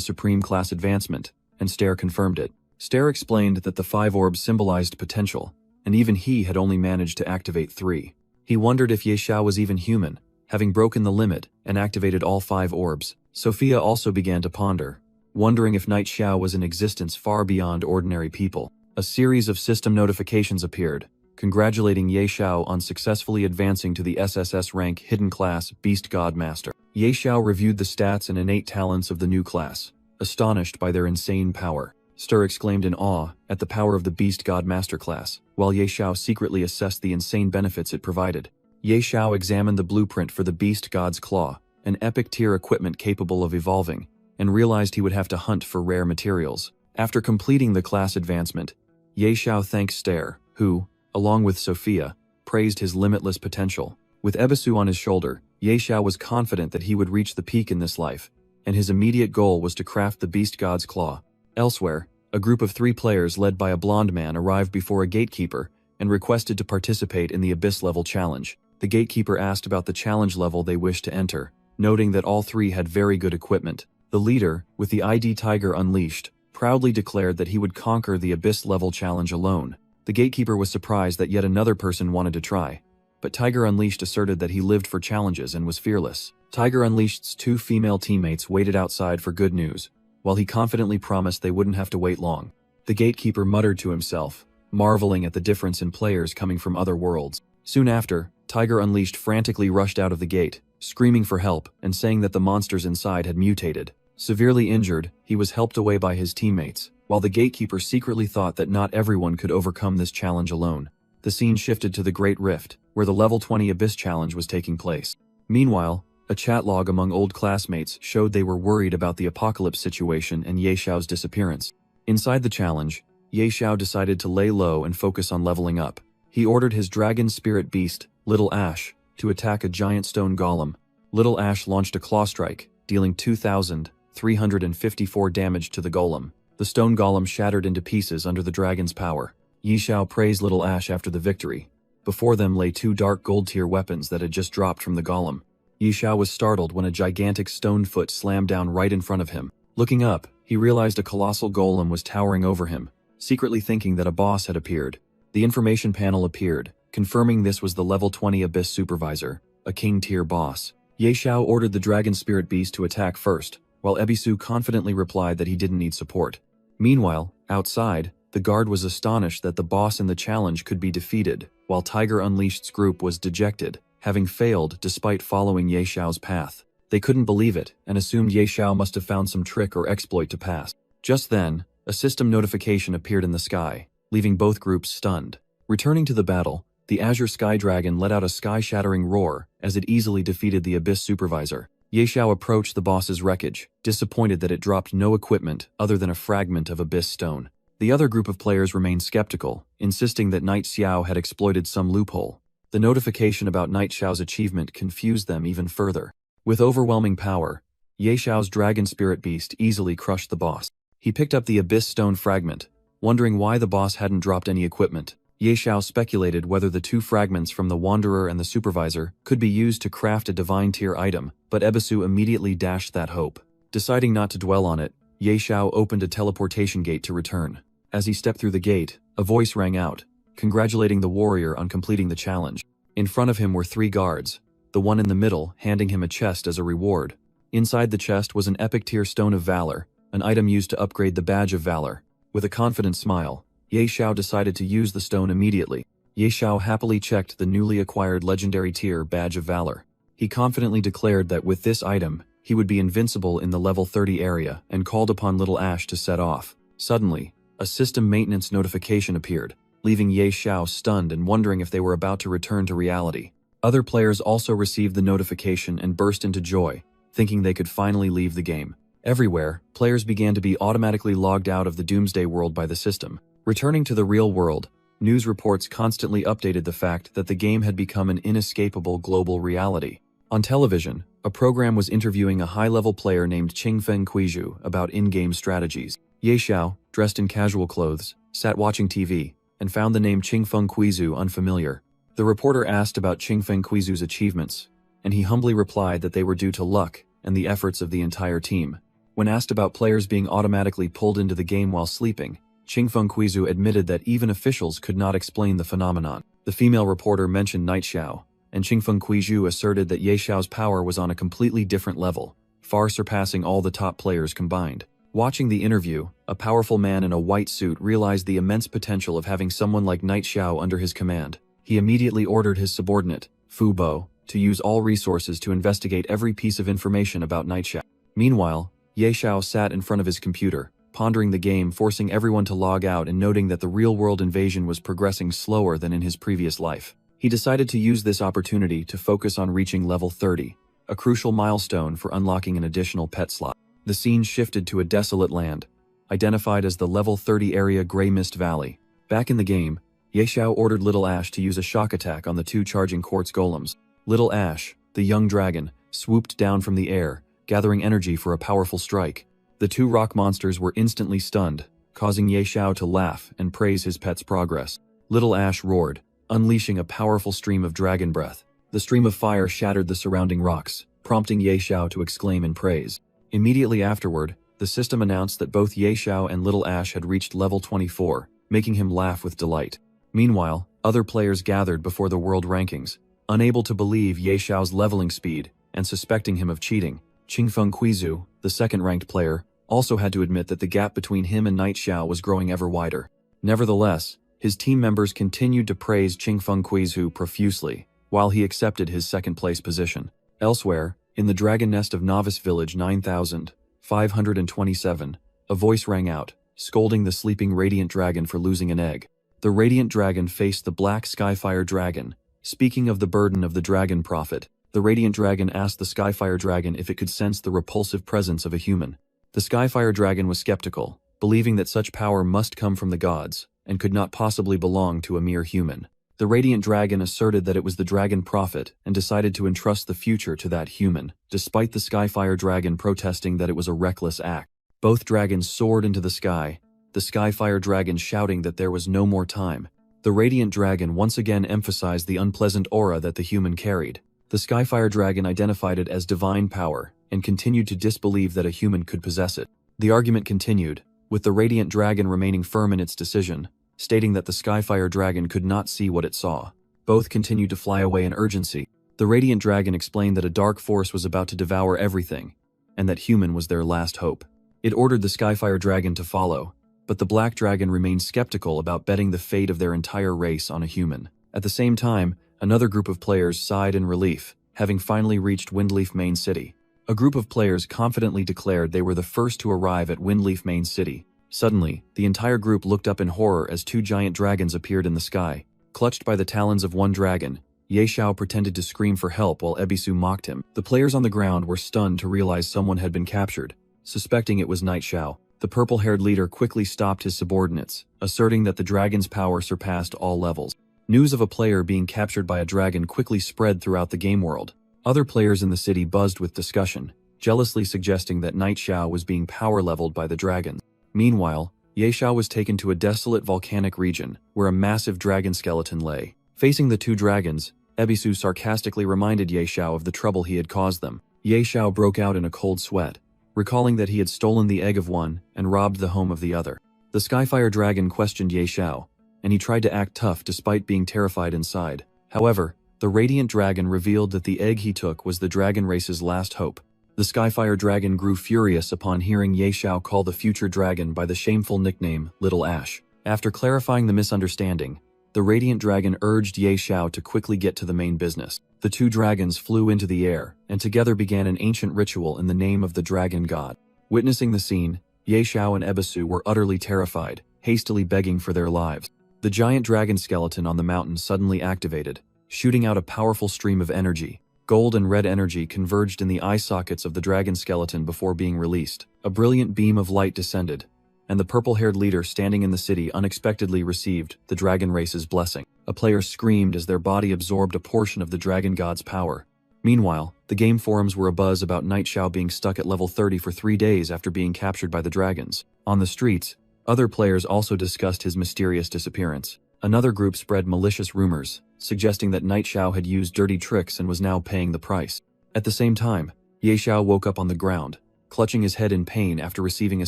supreme class advancement, and Stir confirmed it. Stir explained that the 5 orbs symbolized potential, and even he had only managed to activate 3. He wondered if Ye Xiao was even human, having broken the limit and activated all 5 orbs. Sophia also began to ponder, wondering if Knight Xiao was in existence far beyond ordinary people. A series of system notifications appeared, congratulating Ye Xiao on successfully advancing to the SSS-Rank hidden class Beast God Master. Ye Xiao reviewed the stats and innate talents of the new class, astonished by their insane power. Stir exclaimed in awe at the power of the Beast God Master class, while Ye Xiao secretly assessed the insane benefits it provided. Ye Xiao examined the blueprint for the Beast God's Claw, an epic tier equipment capable of evolving, and realized he would have to hunt for rare materials. After completing the class advancement, Ye Xiao thanked Stir, who, along with Sophia, praised his limitless potential. With Ebisu on his shoulder, Ye Xiao was confident that he would reach the peak in this life, and his immediate goal was to craft the Beast God's Claw. Elsewhere, a group of 3 players led by a blonde man arrived before a gatekeeper and requested to participate in the Abyss level challenge. The gatekeeper asked about the challenge level they wished to enter, noting that all 3 had very good equipment. The leader, with the ID Tiger Unleashed, proudly declared that he would conquer the Abyss level challenge alone. The gatekeeper was surprised that yet another person wanted to try, but Tiger Unleashed asserted that he lived for challenges and was fearless. Tiger Unleashed's 2 female teammates waited outside for good news, while he confidently promised they wouldn't have to wait long. The gatekeeper muttered to himself, marveling at the difference in players coming from other worlds. Soon after, Tiger Unleashed frantically rushed out of the gate, screaming for help and saying that the monsters inside had mutated. Severely injured, he was helped away by his teammates, while the gatekeeper secretly thought that not everyone could overcome this challenge alone. The scene shifted to the Great Rift, where the level 20 Abyss challenge was taking place. Meanwhile, a chat log among old classmates showed they were worried about the apocalypse situation and Ye Xiao's disappearance. Inside the challenge, Ye Xiao decided to lay low and focus on leveling up. He ordered his dragon spirit beast, Little Ash, to attack a giant stone golem. Little Ash launched a claw strike, dealing 2,354 damage to the golem. The stone golem shattered into pieces under the dragon's power. Ye Xiao praised Little Ash after the victory. Before them lay two dark gold-tier weapons that had just dropped from the golem. Ye Xiao was startled when a gigantic stone foot slammed down right in front of him. Looking up, he realized a colossal golem was towering over him. Secretly thinking that a boss had appeared, the information panel appeared, confirming this was the level 20 Abyss Supervisor, a king-tier boss. Ye Xiao ordered the dragon spirit beast to attack first, while Ebisu confidently replied that he didn't need support. Meanwhile, outside, the guard was astonished that the boss in the challenge could be defeated, while Tiger Unleashed's group was dejected, having failed despite following Ye Xiao's path. They couldn't believe it, and assumed Ye Xiao must have found some trick or exploit to pass. Just then, a system notification appeared in the sky, leaving both groups stunned. Returning to the battle, the Azure Sky Dragon let out a sky-shattering roar as it easily defeated the Abyss Supervisor. Ye Xiao approached the boss's wreckage, disappointed that it dropped no equipment other than a fragment of Abyss Stone. The other group of players remained skeptical, insisting that Knight Xiao had exploited some loophole. The notification about Knight Xiao's achievement confused them even further. With overwhelming power, Ye Xiao's dragon spirit beast easily crushed the boss. He picked up the Abyss Stone fragment, wondering why the boss hadn't dropped any equipment. Ye Xiao speculated whether the two fragments from the Wanderer and the Supervisor could be used to craft a divine tier item, but Ebisu immediately dashed that hope. Deciding not to dwell on it, Ye Xiao opened a teleportation gate to return. As he stepped through the gate, a voice rang out, congratulating the warrior on completing the challenge. In front of him were 3 guards, the one in the middle handing him a chest as a reward. Inside the chest was an epic tier Stone of Valor, an item used to upgrade the Badge of Valor. With a confident smile, Ye Xiao decided to use the stone immediately. Ye Xiao happily checked the newly acquired legendary tier Badge of Valor. He confidently declared that with this item, he would be invincible in the level 30 area and called upon Little Ash to set off. Suddenly, a system maintenance notification appeared, leaving Ye Xiao stunned and wondering if they were about to return to reality. Other players also received the notification and burst into joy, thinking they could finally leave the game. Everywhere, players began to be automatically logged out of the Doomsday world by the system. Returning to the real world, news reports constantly updated the fact that the game had become an inescapable global reality. On television, a program was interviewing a high-level player named Qingfeng Kuizhu about in-game strategies. Ye Xiao, dressed in casual clothes, sat watching TV, and found the name Qingfeng Kuizhu unfamiliar. The reporter asked about Qingfeng Kuizhu's achievements, and he humbly replied that they were due to luck and the efforts of the entire team. When asked about players being automatically pulled into the game while sleeping, Qingfeng Kuizhu admitted that even officials could not explain the phenomenon. The female reporter mentioned Knight Xiao, and Qingfeng Kuizhu asserted that Ye Xiao's power was on a completely different level, far surpassing all the top players combined. Watching the interview, a powerful man in a white suit realized the immense potential of having someone like Knight Xiao under his command. He immediately ordered his subordinate, Fu Bo, to use all resources to investigate every piece of information about Knight Xiao. Meanwhile, Ye Xiao sat in front of his computer, pondering the game, forcing everyone to log out and noting that the real-world invasion was progressing slower than in his previous life. He decided to use this opportunity to focus on reaching level 30, a crucial milestone for unlocking an additional pet slot. The scene shifted to a desolate land, identified as the level 30 area Grey Mist Valley. Back in the game, Ye Xiao ordered Little Ash to use a shock attack on the 2 charging quartz golems. Little Ash, the young dragon, swooped down from the air, gathering energy for a powerful strike. The 2 rock monsters were instantly stunned, causing Ye Xiao to laugh and praise his pet's progress. Little Ash roared, unleashing a powerful stream of dragon breath. The stream of fire shattered the surrounding rocks, prompting Ye Xiao to exclaim in praise. Immediately afterward, the system announced that both Ye Xiao and Little Ash had reached level 24, making him laugh with delight. Meanwhile, other players gathered before the world rankings, unable to believe Ye Xiao's leveling speed and suspecting him of cheating. Qingfeng Kuizhu, the second-ranked player, also had to admit that the gap between him and Knight Xiao was growing ever wider. Nevertheless, his team members continued to praise Qingfeng Kuizhu profusely, while he accepted his second-place position. Elsewhere, in the Dragon Nest of Novice Village 9527, a voice rang out, scolding the sleeping Radiant Dragon for losing an egg. The Radiant Dragon faced the Black Skyfire Dragon. Speaking of the burden of the Dragon Prophet, the Radiant Dragon asked the Skyfire Dragon if it could sense the repulsive presence of a human. The Skyfire Dragon was skeptical, believing that such power must come from the gods, and could not possibly belong to a mere human. The Radiant Dragon asserted that it was the Dragon Prophet and decided to entrust the future to that human, despite the Skyfire Dragon protesting that it was a reckless act. Both dragons soared into the sky, the Skyfire Dragon shouting that there was no more time. The Radiant Dragon once again emphasized the unpleasant aura that the human carried. The Skyfire Dragon identified it as divine power and continued to disbelieve that a human could possess it. The argument continued, with the Radiant Dragon remaining firm in its decision, stating that the Skyfire Dragon could not see what it saw. Both continued to fly away in urgency. The Radiant Dragon explained that a dark force was about to devour everything, and that human was their last hope. It ordered the Skyfire Dragon to follow, but the Black Dragon remained skeptical about betting the fate of their entire race on a human. At the same time, another group of players sighed in relief, having finally reached Windleaf Main City. A group of players confidently declared they were the first to arrive at Windleaf Main City. Suddenly, the entire group looked up in horror as two giant dragons appeared in the sky. Clutched by the talons of one dragon, Ye Xiao pretended to scream for help while Ebisu mocked him. The players on the ground were stunned to realize someone had been captured. Suspecting it was Night Xiao, the purple-haired leader quickly stopped his subordinates, asserting that the dragon's power surpassed all levels. News of a player being captured by a dragon quickly spread throughout the game world. Other players in the city buzzed with discussion, jealously suggesting that Night Xiao was being power-leveled by the dragons. Meanwhile, Ye Xiao was taken to a desolate volcanic region, where a massive dragon skeleton lay. Facing the two dragons, Ebisu sarcastically reminded Ye Xiao of the trouble he had caused them. Ye Xiao broke out in a cold sweat, recalling that he had stolen the egg of one and robbed the home of the other. The Skyfire Dragon questioned Ye Xiao, and he tried to act tough despite being terrified inside. However, the Radiant Dragon revealed that the egg he took was the dragon race's last hope. The Skyfire Dragon grew furious upon hearing Ye Xiao call the future dragon by the shameful nickname Little Ash. After clarifying the misunderstanding, the Radiant Dragon urged Ye Xiao to quickly get to the main business. The two dragons flew into the air, and together began an ancient ritual in the name of the dragon god. Witnessing the scene, Ye Xiao and Ebisu were utterly terrified, hastily begging for their lives. The giant dragon skeleton on the mountain suddenly activated, shooting out a powerful stream of energy. Gold and red energy converged in the eye sockets of the dragon skeleton before being released. A brilliant beam of light descended, and the purple-haired leader standing in the city unexpectedly received the dragon race's blessing. A player screamed as their body absorbed a portion of the dragon god's power. Meanwhile, the game forums were abuzz about Night Xiao being stuck at level 30 for 3 days after being captured by the dragons. On the streets, other players also discussed his mysterious disappearance. Another group spread malicious rumors, suggesting that Night Xiao had used dirty tricks and was now paying the price. At the same time, Ye Xiao woke up on the ground, clutching his head in pain after receiving a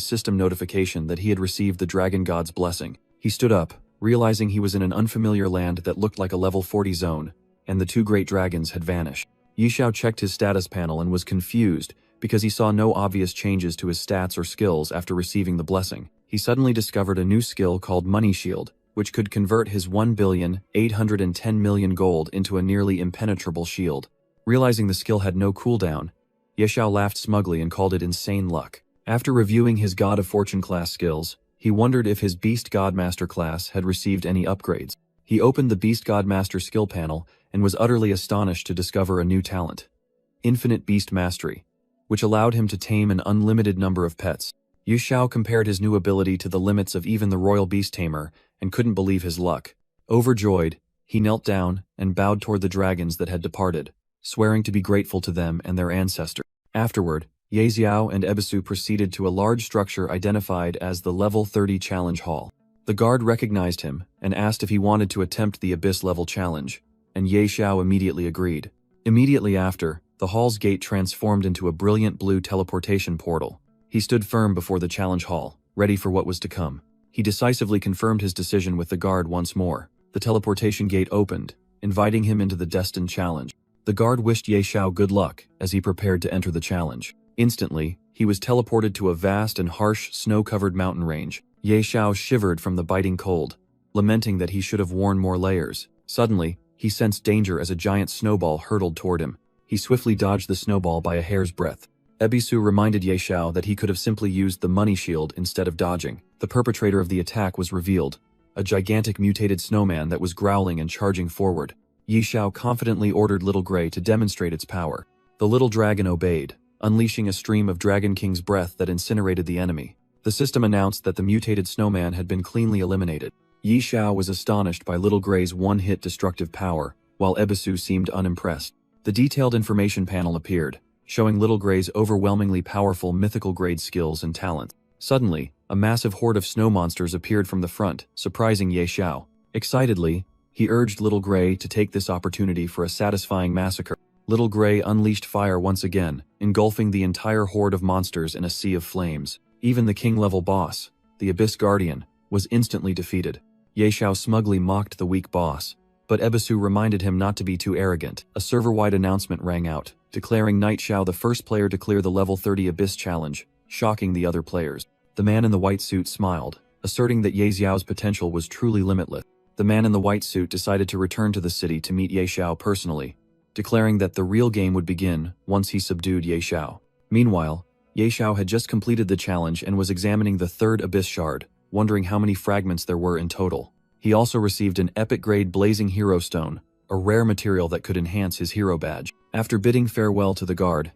system notification that he had received the dragon god's blessing. He stood up, realizing he was in an unfamiliar land that looked like a level 40 zone, and the two great dragons had vanished. Ye Xiao checked his status panel and was confused because he saw no obvious changes to his stats or skills after receiving the blessing. He suddenly discovered a new skill called Money Shield, which could convert his 1,810,000,000 gold into a nearly impenetrable shield. Realizing the skill had no cooldown, Ye Xiao laughed smugly and called it insane luck. After reviewing his God of Fortune class skills, he wondered if his Beast Godmaster class had received any upgrades. He opened the Beast Godmaster skill panel and was utterly astonished to discover a new talent, Infinite Beast Mastery, which allowed him to tame an unlimited number of pets. Ye Xiao compared his new ability to the limits of even the Royal Beast Tamer and couldn't believe his luck. Overjoyed, he knelt down and bowed toward the dragons that had departed, swearing to be grateful to them and their ancestors. Afterward, Ye Xiao and Ebisu proceeded to a large structure identified as the Level 30 Challenge Hall. The guard recognized him and asked if he wanted to attempt the Abyss level challenge, and Ye Xiao immediately agreed. Immediately after, the hall's gate transformed into a brilliant blue teleportation portal. He stood firm before the challenge hall, ready for what was to come. He decisively confirmed his decision with the guard once more. The teleportation gate opened, inviting him into the destined challenge. The guard wished Ye Xiao good luck as he prepared to enter the challenge. Instantly, he was teleported to a vast and harsh snow-covered mountain range. Ye Xiao shivered from the biting cold, lamenting that he should have worn more layers. Suddenly, he sensed danger as a giant snowball hurtled toward him. He swiftly dodged the snowball by a hair's breadth. Ebisu reminded Ye Xiao that he could have simply used the money shield instead of dodging. The perpetrator of the attack was revealed, a gigantic mutated snowman that was growling and charging forward. Ye Xiao confidently ordered Little Gray to demonstrate its power. The little dragon obeyed, unleashing a stream of Dragon King's breath that incinerated the enemy. The system announced that the mutated snowman had been cleanly eliminated. Yi Xiao was astonished by Little Gray's one-hit destructive power, while Ebisu seemed unimpressed. The detailed information panel appeared, showing Little Gray's overwhelmingly powerful mythical grade skills and talents. Suddenly, a massive horde of snow monsters appeared from the front, surprising Ye Xiao. Excitedly, he urged Little Gray to take this opportunity for a satisfying massacre. Little Gray unleashed fire once again, engulfing the entire horde of monsters in a sea of flames. Even the king-level boss, the Abyss Guardian, was instantly defeated. Ye Xiao smugly mocked the weak boss, but Ebisu reminded him not to be too arrogant. A server-wide announcement rang out, declaring Night Xiao the first player to clear the level 30 Abyss challenge, shocking the other players. The man in the white suit smiled, asserting that Ye Xiao's potential was truly limitless. The man in the white suit decided to return to the city to meet Ye Xiao personally, declaring that the real game would begin once he subdued Ye Xiao. Meanwhile, Ye Xiao had just completed the challenge and was examining the third Abyss Shard, wondering how many fragments there were in total. He also received an epic-grade Blazing Hero Stone, a rare material that could enhance his hero badge. After bidding farewell to the guard,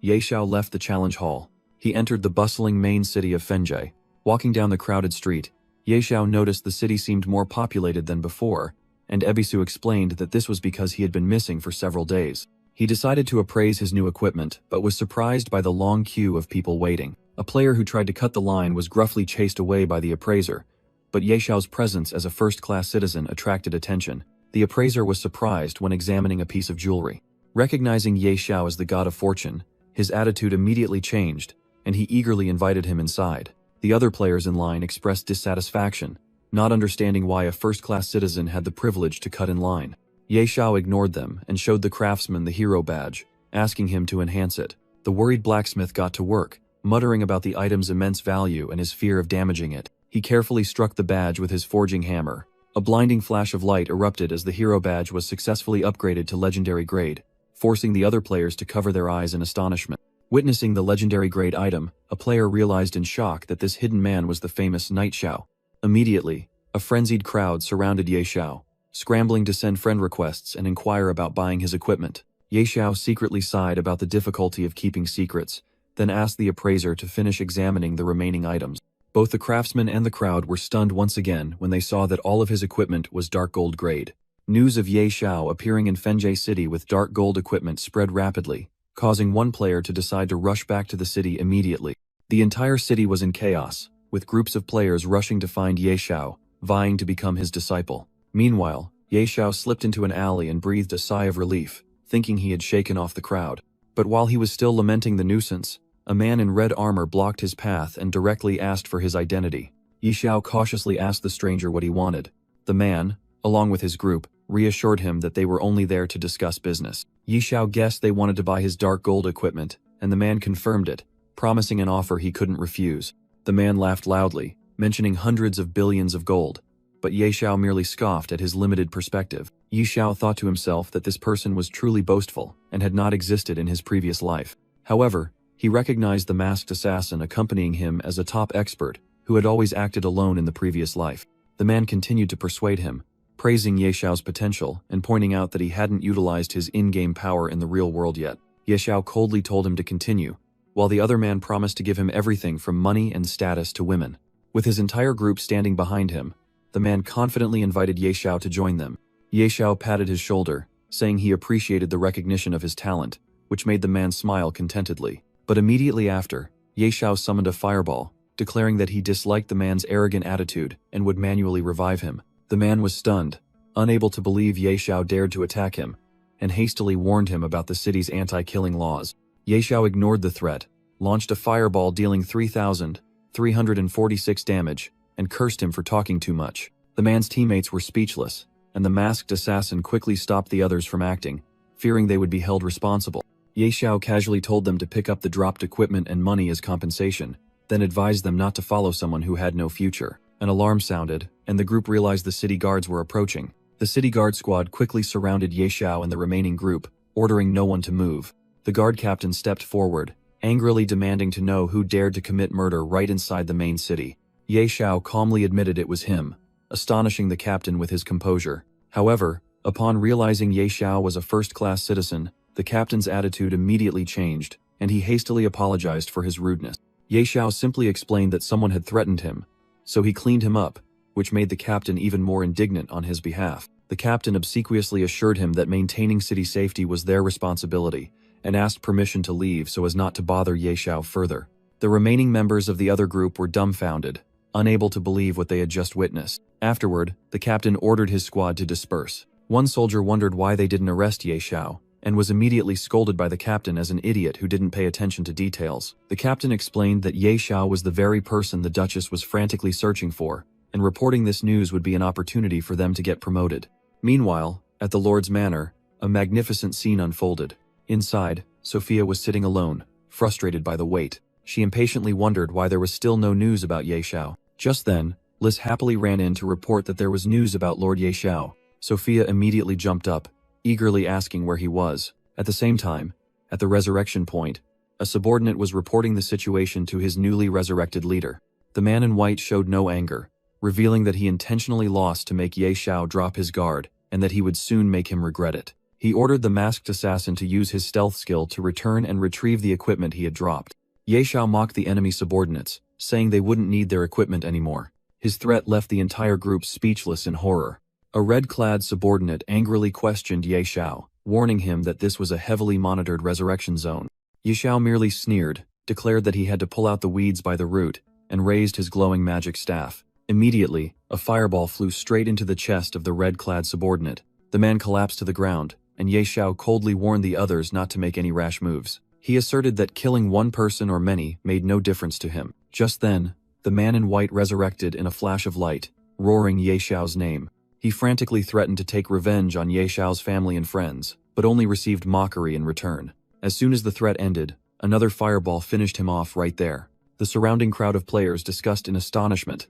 Ye Xiao left the challenge hall. He entered the bustling main city of Fenjie. Walking down the crowded street, Ye Xiao noticed the city seemed more populated than before, and Ebisu explained that this was because he had been missing for several days. He decided to appraise his new equipment, but was surprised by the long queue of people waiting. A player who tried to cut the line was gruffly chased away by the appraiser, but Ye Xiao's presence as a first-class citizen attracted attention. The appraiser was surprised when examining a piece of jewelry. Recognizing Ye Xiao as the god of fortune, his attitude immediately changed, and he eagerly invited him inside. The other players in line expressed dissatisfaction, not understanding why a first-class citizen had the privilege to cut in line. Ye Xiao ignored them and showed the craftsman the hero badge, asking him to enhance it. The worried blacksmith got to work, muttering about the item's immense value and his fear of damaging it. He carefully struck the badge with his forging hammer. A blinding flash of light erupted as the hero badge was successfully upgraded to legendary grade, forcing the other players to cover their eyes in astonishment. Witnessing the legendary grade item, a player realized in shock that this hidden man was the famous Night Xiao. Immediately, a frenzied crowd surrounded Ye Xiao, scrambling to send friend requests and inquire about buying his equipment. Ye Xiao secretly sighed about the difficulty of keeping secrets, then asked the appraiser to finish examining the remaining items. Both the craftsman and the crowd were stunned once again when they saw that all of his equipment was dark gold grade. News of Ye Xiao appearing in Fenjie City with dark gold equipment spread rapidly, causing one player to decide to rush back to the city immediately. The entire city was in chaos, with groups of players rushing to find Ye Xiao, vying to become his disciple. Meanwhile, Ye Xiao slipped into an alley and breathed a sigh of relief, thinking he had shaken off the crowd. But while he was still lamenting the nuisance, a man in red armor blocked his path and directly asked for his identity. Ye Xiao cautiously asked the stranger what he wanted. The man, along with his group, reassured him that they were only there to discuss business. Ye Xiao guessed they wanted to buy his dark gold equipment, and the man confirmed it, promising an offer he couldn't refuse. The man laughed loudly, mentioning hundreds of billions of gold, but Ye Xiao merely scoffed at his limited perspective. Ye Xiao thought to himself that this person was truly boastful and had not existed in his previous life. However, he recognized the masked assassin accompanying him as a top expert who had always acted alone in the previous life. The man continued to persuade him, praising Ye Xiao's potential and pointing out that he hadn't utilized his in-game power in the real world yet. Ye Xiao coldly told him to continue, while the other man promised to give him everything from money and status to women. With his entire group standing behind him, the man confidently invited Ye Xiao to join them. Ye Xiao patted his shoulder, saying he appreciated the recognition of his talent, which made the man smile contentedly. But immediately after, Ye Xiao summoned a fireball, declaring that he disliked the man's arrogant attitude and would manually revive him. The man was stunned, unable to believe Ye Xiao dared to attack him, and hastily warned him about the city's anti-killing laws. Ye Xiao ignored the threat, launched a fireball dealing 3,346 damage, and cursed him for talking too much. The man's teammates were speechless, and the masked assassin quickly stopped the others from acting, fearing they would be held responsible. Ye Xiao casually told them to pick up the dropped equipment and money as compensation, then advised them not to follow someone who had no future. An alarm sounded, and the group realized the city guards were approaching. The city guard squad quickly surrounded Ye Xiao and the remaining group, ordering no one to move. The guard captain stepped forward, angrily demanding to know who dared to commit murder right inside the main city. Ye Xiao calmly admitted it was him, astonishing the captain with his composure. However, upon realizing Ye Xiao was a first-class citizen, the captain's attitude immediately changed, and he hastily apologized for his rudeness. Ye Xiao simply explained that someone had threatened him, so he cleaned him up, which made the captain even more indignant on his behalf. The captain obsequiously assured him that maintaining city safety was their responsibility, and asked permission to leave so as not to bother Ye Xiao further. The remaining members of the other group were dumbfounded, unable to believe what they had just witnessed. Afterward, the captain ordered his squad to disperse. One soldier wondered why they didn't arrest Ye Xiao, and was immediately scolded by the captain as an idiot who didn't pay attention to details. The captain explained that Ye Xiao was the very person the Duchess was frantically searching for, and reporting this news would be an opportunity for them to get promoted. Meanwhile, at the Lord's manor, a magnificent scene unfolded. Inside, Sophia was sitting alone, frustrated by the wait. She impatiently wondered why there was still no news about Ye Xiao. Just then, Liz happily ran in to report that there was news about Lord Ye Xiao. Sophia immediately jumped up, eagerly asking where he was. At the same time, at the resurrection point, a subordinate was reporting the situation to his newly resurrected leader. The man in white showed no anger, revealing that he intentionally lost to make Ye Xiao drop his guard, and that he would soon make him regret it. He ordered the masked assassin to use his stealth skill to return and retrieve the equipment he had dropped. Ye Xiao mocked the enemy subordinates, saying they wouldn't need their equipment anymore. His threat left the entire group speechless in horror. A red-clad subordinate angrily questioned Ye Xiao, warning him that this was a heavily monitored resurrection zone. Ye Xiao merely sneered, declared that he had to pull out the weeds by the root, and raised his glowing magic staff. Immediately, a fireball flew straight into the chest of the red-clad subordinate. The man collapsed to the ground, and Ye Xiao coldly warned the others not to make any rash moves. He asserted that killing one person or many made no difference to him. Just then, the man in white resurrected in a flash of light, roaring Ye Xiao's name. He frantically threatened to take revenge on Ye Xiao's family and friends, but only received mockery in return. As soon as the threat ended, another fireball finished him off right there. The surrounding crowd of players discussed in astonishment,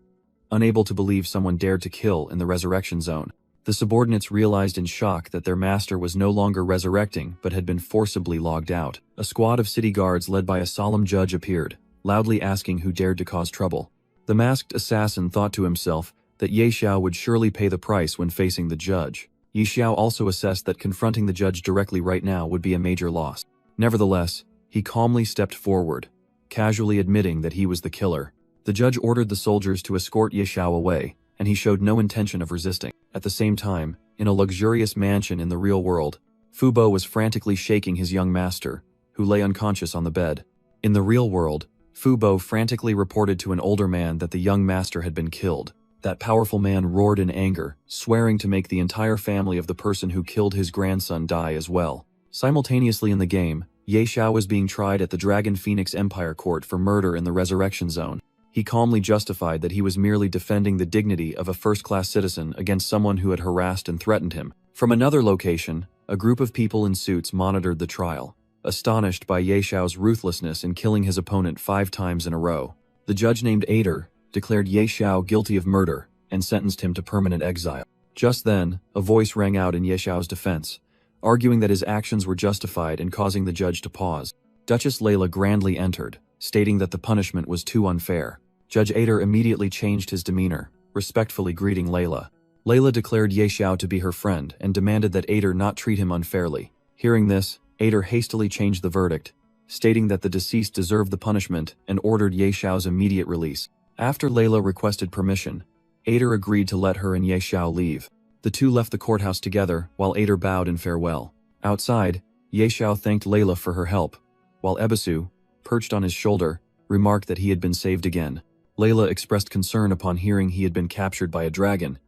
unable to believe someone dared to kill in the resurrection zone. The subordinates realized in shock that their master was no longer resurrecting but had been forcibly logged out. A squad of city guards led by a solemn judge appeared, loudly asking who dared to cause trouble. The masked assassin thought to himself that Ye Xiao would surely pay the price when facing the judge. Ye Xiao also assessed that confronting the judge directly right now would be a major loss. Nevertheless, he calmly stepped forward, casually admitting that he was the killer. The judge ordered the soldiers to escort Ye Xiao away, and he showed no intention of resisting. At the same time, in a luxurious mansion in the real world, Fu Bo was frantically shaking his young master, who lay unconscious on the bed. In the real world, Fu Bo frantically reported to an older man that the young master had been killed. That powerful man roared in anger, swearing to make the entire family of the person who killed his grandson die as well. Simultaneously in the game, Ye Xiao was being tried at the Dragon Phoenix Empire Court for murder in the Resurrection Zone. He calmly justified that he was merely defending the dignity of a first-class citizen against someone who had harassed and threatened him. From another location, a group of people in suits monitored the trial, astonished by Ye Xiao's ruthlessness in killing his opponent 5 times in a row. The judge named Ader declared Ye Xiao guilty of murder and sentenced him to permanent exile. Just then, a voice rang out in Ye Xiao's defense, arguing that his actions were justified and causing the judge to pause. Duchess Layla grandly entered, stating that the punishment was too unfair. Judge Ader immediately changed his demeanor, respectfully greeting Layla. Layla declared Ye Xiao to be her friend and demanded that Ader not treat him unfairly. Hearing this, Ader hastily changed the verdict, stating that the deceased deserved the punishment and ordered Ye Xiao's immediate release. After Layla requested permission, Ader agreed to let her and Ye Xiao leave. The two left the courthouse together while Ader bowed in farewell. Outside, Ye Xiao thanked Layla for her help, while Ebisu, perched on his shoulder, remarked that he had been saved again. Layla expressed concern upon hearing he had been captured by a dragon,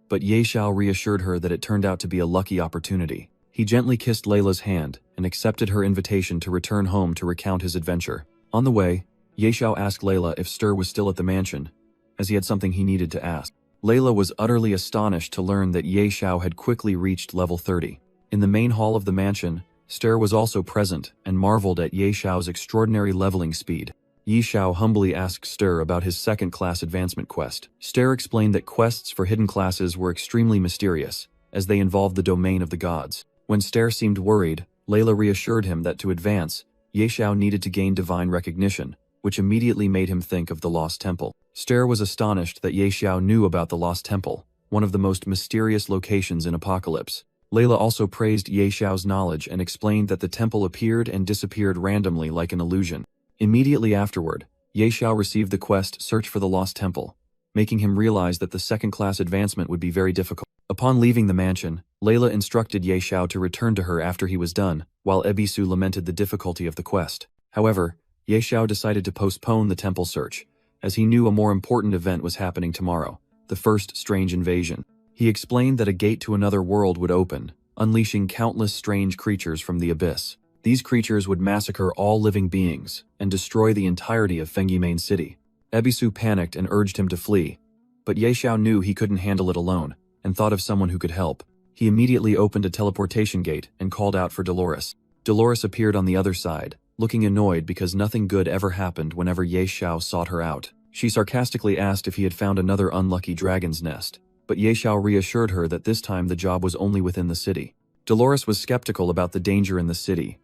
but Ye Xiao reassured her that it turned out to be a lucky opportunity. He gently kissed Layla's hand and accepted her invitation to return home to recount his adventure. On the way, Ye Xiao asked Layla if Stir was still at the mansion, as he had something he needed to ask. Layla was utterly astonished to learn that Ye Xiao had quickly reached level 30. In the main hall of the mansion, Stir was also present and marveled at Ye Xiao's extraordinary leveling speed. Ye Xiao humbly asked Stir about his second-class advancement quest. Stir explained that quests for hidden classes were extremely mysterious, as they involved the domain of the gods. When Stir seemed worried, Layla reassured him that to advance, Ye Xiao needed to gain divine recognition, which immediately made him think of the Lost Temple. Stir was astonished that Ye Xiao knew about the Lost Temple, one of the most mysterious locations in Apocalypse. Layla also praised Ye Xiao's knowledge and explained that the temple appeared and disappeared randomly like an illusion. Immediately afterward, Ye Xiao received the quest Search for the Lost Temple, making him realize that the second-class advancement would be very difficult. Upon leaving the mansion, Layla instructed Ye Xiao to return to her after he was done, while Ebisu lamented the difficulty of the quest. However, Ye Xiao decided to postpone the temple search, as he knew a more important event was happening tomorrow, the first strange invasion. He explained that a gate to another world would open, unleashing countless strange creatures from the abyss. These creatures would massacre all living beings and destroy the entirety of Fengyi Main City. Ebisu panicked and urged him to flee, but Ye Xiao knew he couldn't handle it alone and thought of someone who could help. He immediately opened a teleportation gate and called out for Dolores. Dolores appeared on the other side, looking annoyed because nothing good ever happened whenever Ye Xiao sought her out. She sarcastically asked if he had found another unlucky dragon's nest, but Ye Xiao reassured her that this time the job was only within the city. Dolores was skeptical about the danger in the city,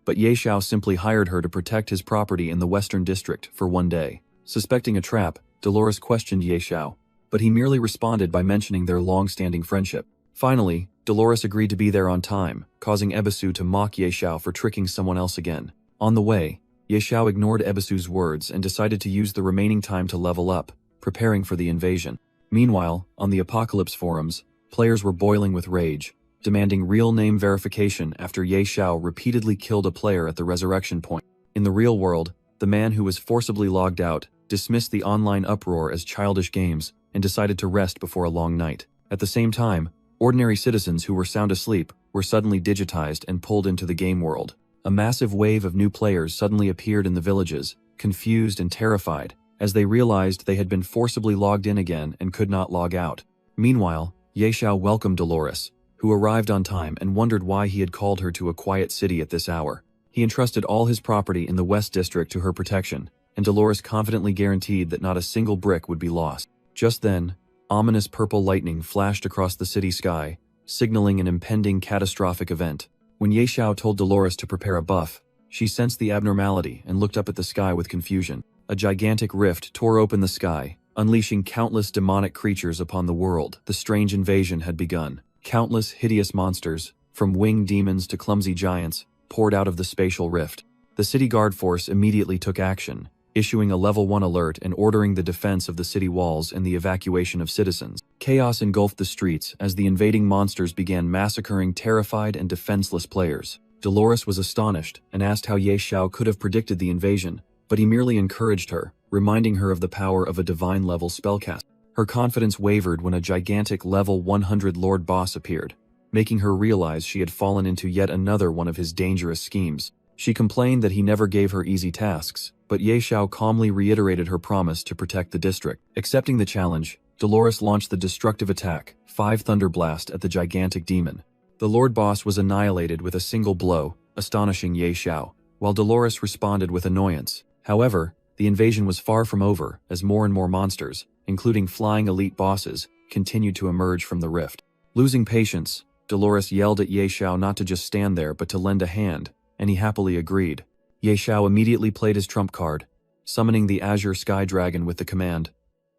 but Ye Xiao simply hired her to protect his property in the Western District for one day. Suspecting a trap, Dolores questioned Ye Xiao, but he merely responded by mentioning their long-standing friendship. Finally, Dolores agreed to be there on time, causing Ebisu to mock Ye Xiao for tricking someone else again. On the way, Ye Xiao ignored Ebisu's words and decided to use the remaining time to level up, preparing for the invasion. Meanwhile, on the Apocalypse forums, players were boiling with rage, demanding real name verification after Ye Xiao repeatedly killed a player at the resurrection point. In the real world, the man who was forcibly logged out dismissed the online uproar as childish games and decided to rest before a long night. At the same time, ordinary citizens who were sound asleep were suddenly digitized and pulled into the game world. A massive wave of new players suddenly appeared in the villages, confused and terrified, as they realized they had been forcibly logged in again and could not log out. Meanwhile, Ye Xiao welcomed Dolores, who arrived on time and wondered why he had called her to a quiet city at this hour. He entrusted all his property in the West District to her protection, and Dolores confidently guaranteed that not a single brick would be lost. Just then, ominous purple lightning flashed across the city sky, signaling an impending catastrophic event. When Ye Xiao told Dolores to prepare a buff, she sensed the abnormality and looked up at the sky with confusion. A gigantic rift tore open the sky, unleashing countless demonic creatures upon the world. The strange invasion had begun. Countless hideous monsters, from winged demons to clumsy giants, poured out of the spatial rift. The city guard force immediately took action, issuing a level 1 alert and ordering the defense of the city walls and the evacuation of citizens. Chaos engulfed the streets as the invading monsters began massacring terrified and defenseless players. Dolores was astonished and asked how Ye Xiao could have predicted the invasion, but he merely encouraged her, reminding her of the power of a divine-level spellcaster. Her confidence wavered when a gigantic level 100 Lord Boss appeared, making her realize she had fallen into yet another one of his dangerous schemes. She complained that he never gave her easy tasks, but Ye Xiao calmly reiterated her promise to protect the district. Accepting the challenge, Dolores launched the destructive attack, 5 Thunder Blast at the gigantic demon. The Lord Boss was annihilated with a single blow, astonishing Ye Xiao, while Dolores responded with annoyance. However, the invasion was far from over, as more and more monsters, including flying elite bosses, continued to emerge from the rift. Losing patience, Dolores yelled at Ye Xiao not to just stand there but to lend a hand, and he happily agreed. Ye Xiao immediately played his trump card, summoning the Azure Sky Dragon with the command,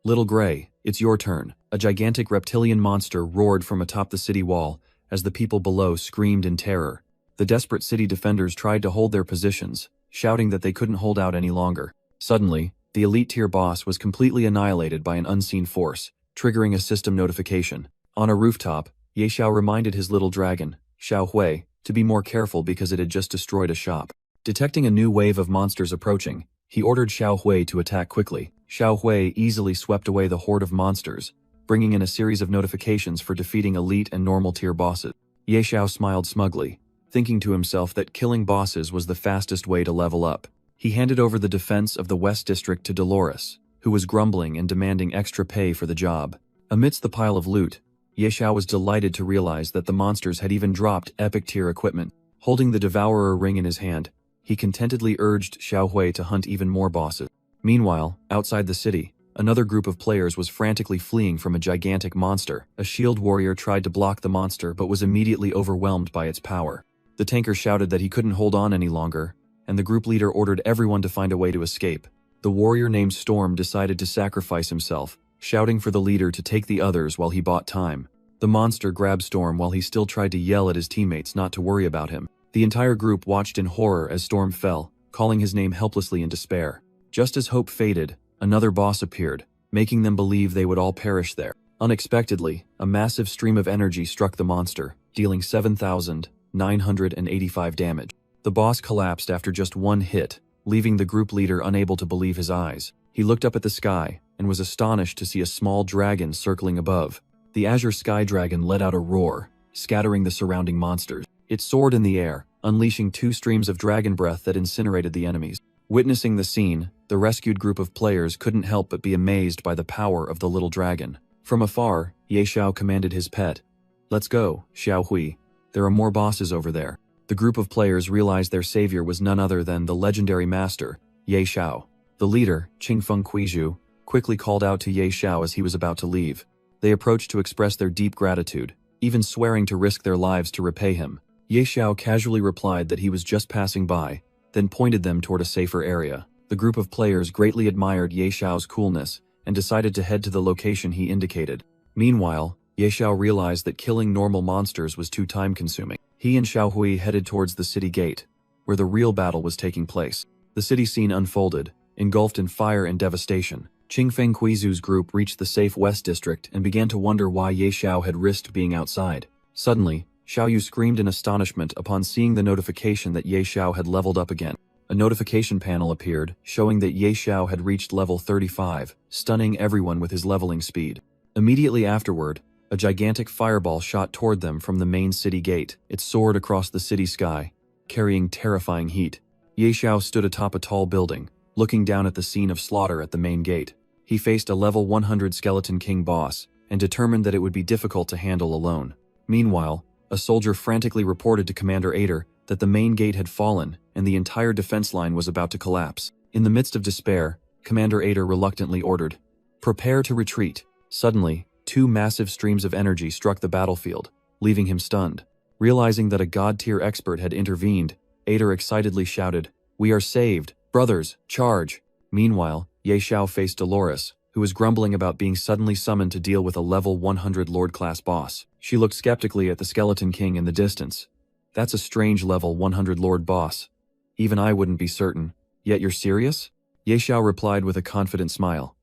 "Little Gray, it's your turn." A gigantic reptilian monster roared from atop the city wall as the people below screamed in terror. The desperate city defenders tried to hold their positions, shouting that they couldn't hold out any longer. Suddenly, the elite tier boss was completely annihilated by an unseen force, triggering a system notification. On a rooftop, Ye Xiao reminded his little dragon, Xiao Hui, to be more careful because it had just destroyed a shop. Detecting a new wave of monsters approaching, he ordered Xiao Hui to attack quickly. Xiao Hui easily swept away the horde of monsters, bringing in a series of notifications for defeating elite and normal tier bosses. Ye Xiao smiled smugly, thinking to himself that killing bosses was the fastest way to level up. He handed over the defense of the West District to Dolores, who was grumbling and demanding extra pay for the job. Amidst the pile of loot, Ye Xiao was delighted to realize that the monsters had even dropped epic tier equipment. Holding the Devourer ring in his hand, he contentedly urged Xiao Hui to hunt even more bosses. Meanwhile, outside the city, another group of players was frantically fleeing from a gigantic monster. A shield warrior tried to block the monster but was immediately overwhelmed by its power. The tanker shouted that he couldn't hold on any longer, and the group leader ordered everyone to find a way to escape. The warrior named Storm decided to sacrifice himself, shouting for the leader to take the others while he bought time. The monster grabbed Storm while he still tried to yell at his teammates not to worry about him. The entire group watched in horror as Storm fell, calling his name helplessly in despair. Just as hope faded, another boss appeared, making them believe they would all perish there. Unexpectedly, a massive stream of energy struck the monster, dealing 7,985 damage. The boss collapsed after just one hit, leaving the group leader unable to believe his eyes. He looked up at the sky and was astonished to see a small dragon circling above. The azure sky dragon let out a roar, scattering the surrounding monsters. It soared in the air, unleashing 2 streams of dragon breath that incinerated the enemies. Witnessing the scene, the rescued group of players couldn't help but be amazed by the power of the little dragon. From afar, Ye Xiao commanded his pet, "Let's go, Xiao Hui. There are more bosses over there." The group of players realized their savior was none other than the legendary master, Ye Xiao. The leader, Qingfeng Kuizhu, quickly called out to Ye Xiao as he was about to leave. They approached to express their deep gratitude, even swearing to risk their lives to repay him. Ye Xiao casually replied that he was just passing by, then pointed them toward a safer area. The group of players greatly admired Ye Xiao's coolness and decided to head to the location he indicated. Meanwhile, Ye Xiao realized that killing normal monsters was too time-consuming. He and Xiao Hui headed towards the city gate, where the real battle was taking place. The city scene unfolded, engulfed in fire and devastation. Qingfeng Kuizhu's group reached the safe West District and began to wonder why Ye Xiao had risked being outside. Suddenly, Xiao Yu screamed in astonishment upon seeing the notification that Ye Xiao had leveled up again. A notification panel appeared, showing that Ye Xiao had reached level 35, stunning everyone with his leveling speed. Immediately afterward, a gigantic fireball shot toward them from the main city gate. It soared across the city sky, carrying terrifying heat. Ye Xiao stood atop a tall building, looking down at the scene of slaughter at the main gate. He faced a level 100 Skeleton King boss, and determined that it would be difficult to handle alone. Meanwhile, a soldier frantically reported to Commander Ader that the main gate had fallen and the entire defense line was about to collapse. In the midst of despair, Commander Ader reluctantly ordered, "Prepare to retreat." Suddenly, 2 massive streams of energy struck the battlefield, leaving him stunned. Realizing that a god-tier expert had intervened, Ader excitedly shouted, "We are saved! Brothers, charge!" Meanwhile, Ye Xiao faced Dolores, who was grumbling about being suddenly summoned to deal with a level 100 Lord-class boss. She looked skeptically at the Skeleton King in the distance. "That's a strange level 100 Lord boss. Even I wouldn't be certain. Yet you're serious?" Ye Xiao replied with a confident smile.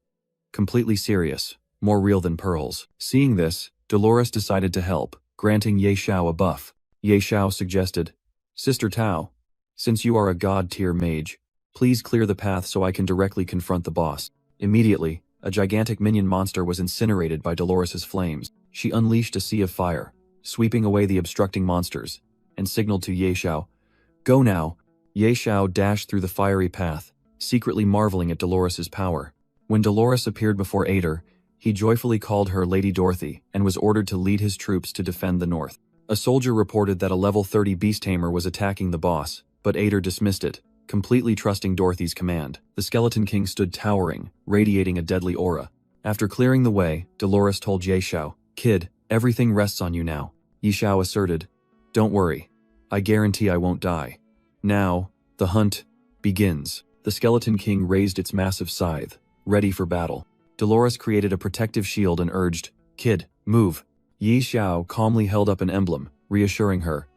"Completely serious. More real than pearls." Seeing this, Dolores decided to help, granting Ye Xiao a buff. Ye Xiao suggested, "Sister Tao, since you are a god-tier mage, please clear the path so I can directly confront the boss." Immediately, a gigantic minion monster was incinerated by Dolores's flames. She unleashed a sea of fire, sweeping away the obstructing monsters, and signaled to Ye Xiao, "Go now." Ye Xiao dashed through the fiery path, secretly marveling at Dolores's power. When Dolores appeared before Ader, he joyfully called her Lady Dorothy and was ordered to lead his troops to defend the north. A soldier reported that a level 30 beast tamer was attacking the boss, but Ader dismissed it, completely trusting Dorothy's command. The Skeleton King stood towering, radiating a deadly aura. After clearing the way, Dolores told Ye Xiao, "Kid, everything rests on you now." Ye Xiao asserted, "Don't worry. I guarantee I won't die." Now, the hunt begins. The Skeleton King raised its massive scythe, ready for battle. Dolores created a protective shield and urged, "Kid, move." Ye Xiao calmly held up an emblem, reassuring her,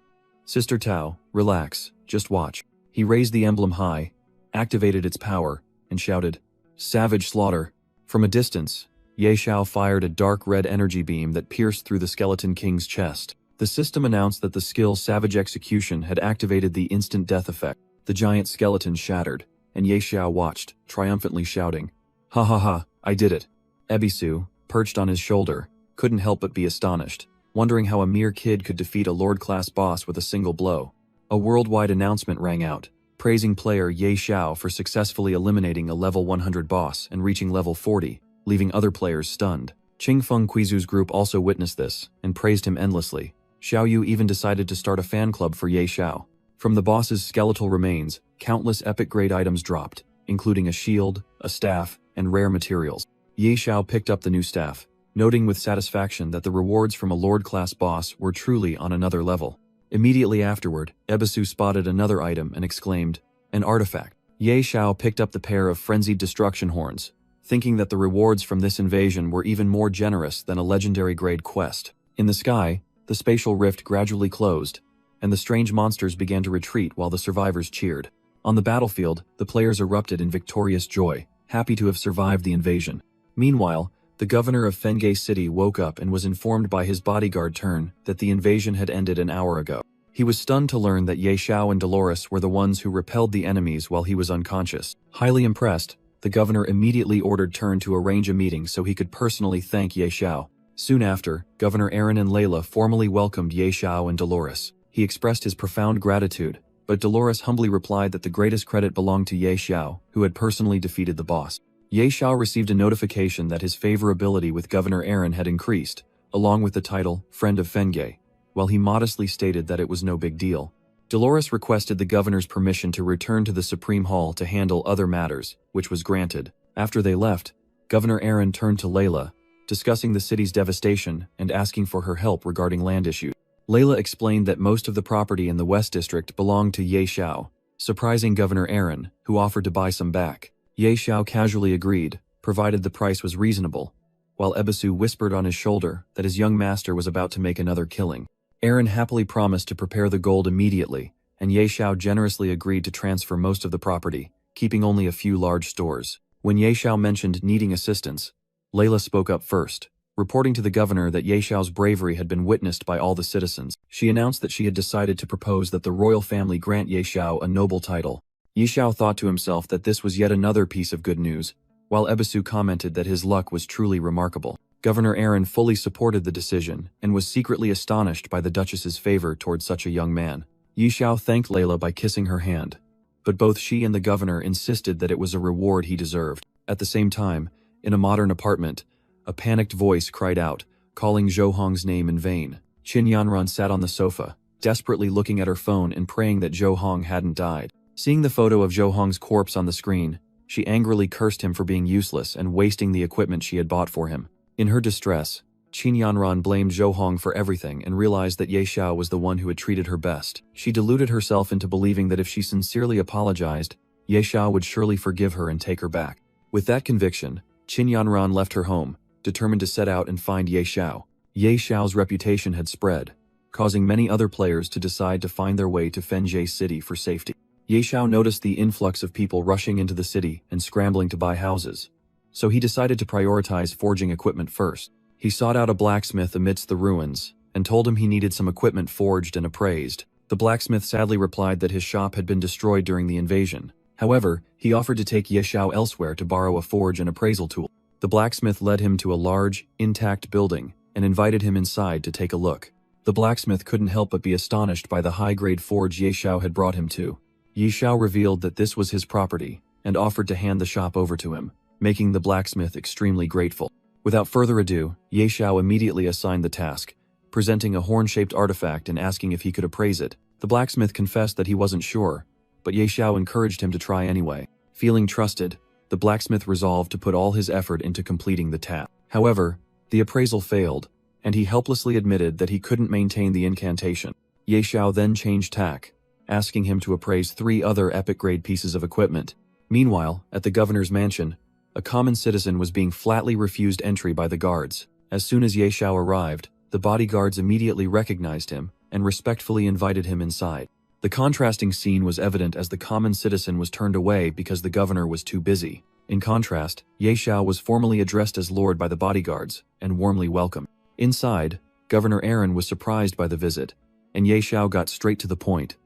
"Sister Tao, relax, just watch." He raised the emblem high, activated its power, and shouted, "Savage slaughter." From a distance, Ye Xiao fired a dark red energy beam that pierced through the Skeleton King's chest. The system announced that the skill Savage Execution had activated the instant death effect. The giant skeleton shattered, and Ye Xiao watched, triumphantly shouting, "Ha ha ha, I did it." Ebisu, perched on his shoulder, couldn't help but be astonished, wondering how a mere kid could defeat a Lord-class boss with a single blow. A worldwide announcement rang out, praising player Ye Xiao for successfully eliminating a level 100 boss and reaching level 40, leaving other players stunned. Qingfeng Kuizhu's group also witnessed this, and praised him endlessly. Xiao Yu even decided to start a fan club for Ye Xiao. From the boss's skeletal remains, countless epic-grade items dropped, including a shield, a staff, and rare materials. Ye Xiao picked up the new staff, noting with satisfaction that the rewards from a Lord-class boss were truly on another level. Immediately afterward, Ebisu spotted another item and exclaimed, "An artifact." Ye Xiao picked up the pair of frenzied destruction horns, thinking that the rewards from this invasion were even more generous than a legendary-grade quest. In the sky, the spatial rift gradually closed, and the strange monsters began to retreat while the survivors cheered. On the battlefield, the players erupted in victorious joy, happy to have survived the invasion. Meanwhile, the governor of Fenghe City woke up and was informed by his bodyguard Turn that the invasion had ended an hour ago. He was stunned to learn that Ye Xiao and Dolores were the ones who repelled the enemies while he was unconscious. Highly impressed, the governor immediately ordered Turn to arrange a meeting so he could personally thank Ye Xiao. Soon after, Governor Aaron and Layla formally welcomed Ye Xiao and Dolores. He expressed his profound gratitude, but Dolores humbly replied that the greatest credit belonged to Ye Xiao, who had personally defeated the boss. Ye Xiao received a notification that his favorability with Governor Aaron had increased, along with the title Friend of Fenghe, while he modestly stated that it was no big deal. Dolores requested the governor's permission to return to the Supreme Hall to handle other matters, which was granted. After they left, Governor Aaron turned to Layla, discussing the city's devastation and asking for her help regarding land issues. Layla explained that most of the property in the West District belonged to Ye Xiao, surprising Governor Aaron, who offered to buy some back. Ye Xiao casually agreed, provided the price was reasonable, while Ebisu whispered on his shoulder that his young master was about to make another killing. Aaron happily promised to prepare the gold immediately, and Ye Xiao generously agreed to transfer most of the property, keeping only a few large stores. When Ye Xiao mentioned needing assistance, Layla spoke up first, reporting to the governor that Ye Xiao's bravery had been witnessed by all the citizens. She announced that she had decided to propose that the royal family grant Ye Xiao a noble title. Ye Xiao thought to himself that this was yet another piece of good news, while Ebisu commented that his luck was truly remarkable. Governor Aaron fully supported the decision and was secretly astonished by the Duchess's favor towards such a young man. Ye Xiao thanked Layla by kissing her hand, but both she and the governor insisted that it was a reward he deserved. At the same time, in a modern apartment, a panicked voice cried out, calling Zhou Hong's name in vain. Qin Yanran sat on the sofa, desperately looking at her phone and praying that Zhou Hong hadn't died. Seeing the photo of Zhou Hong's corpse on the screen, she angrily cursed him for being useless and wasting the equipment she had bought for him. In her distress, Qin Yanran blamed Zhou Hong for everything and realized that Ye Xiao was the one who had treated her best. She deluded herself into believing that if she sincerely apologized, Ye Xiao would surely forgive her and take her back. With that conviction, Qin Yanran left her home, determined to set out and find Ye Xiao. Ye Xiao's reputation had spread, causing many other players to decide to find their way to Fenghe City for safety. Ye Xiao noticed the influx of people rushing into the city and scrambling to buy houses, so he decided to prioritize forging equipment first. He sought out a blacksmith amidst the ruins and told him he needed some equipment forged and appraised. The blacksmith sadly replied that his shop had been destroyed during the invasion. However, he offered to take Ye Xiao elsewhere to borrow a forge and appraisal tool. The blacksmith led him to a large, intact building and invited him inside to take a look. The blacksmith couldn't help but be astonished by the high-grade forge Ye Xiao had brought him to. Ye Xiao revealed that this was his property and offered to hand the shop over to him, making the blacksmith extremely grateful. Without further ado, Ye Xiao immediately assigned the task, presenting a horn-shaped artifact and asking if he could appraise it. The blacksmith confessed that he wasn't sure, but Ye Xiao encouraged him to try anyway. Feeling trusted, the blacksmith resolved to put all his effort into completing the task. However, the appraisal failed, and he helplessly admitted that he couldn't maintain the incantation. Ye Xiao then changed tack, asking him to appraise 3 other epic-grade pieces of equipment. Meanwhile, at the governor's mansion, a common citizen was being flatly refused entry by the guards. As soon as Ye Xiao arrived, the bodyguards immediately recognized him and respectfully invited him inside. The contrasting scene was evident as the common citizen was turned away because the governor was too busy. In contrast, Ye Xiao was formally addressed as Lord by the bodyguards and warmly welcomed. Inside, Governor Aaron was surprised by the visit, and Ye Xiao got straight to the point.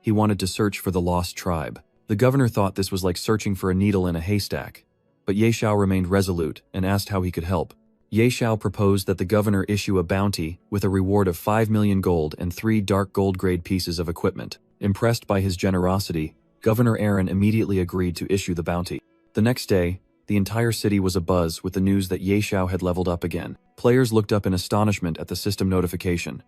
He wanted to search for the lost tribe. The governor thought this was like searching for a needle in a haystack, but Ye Xiao remained resolute and asked how he could help. Ye Xiao proposed that the governor issue a bounty with a reward of 5 million gold and 3 dark gold-grade pieces of equipment. Impressed by his generosity, Governor Aaron immediately agreed to issue the bounty. The next day, the entire city was abuzz with the news that Ye Xiao had leveled up again. Players looked up in astonishment at the system notification.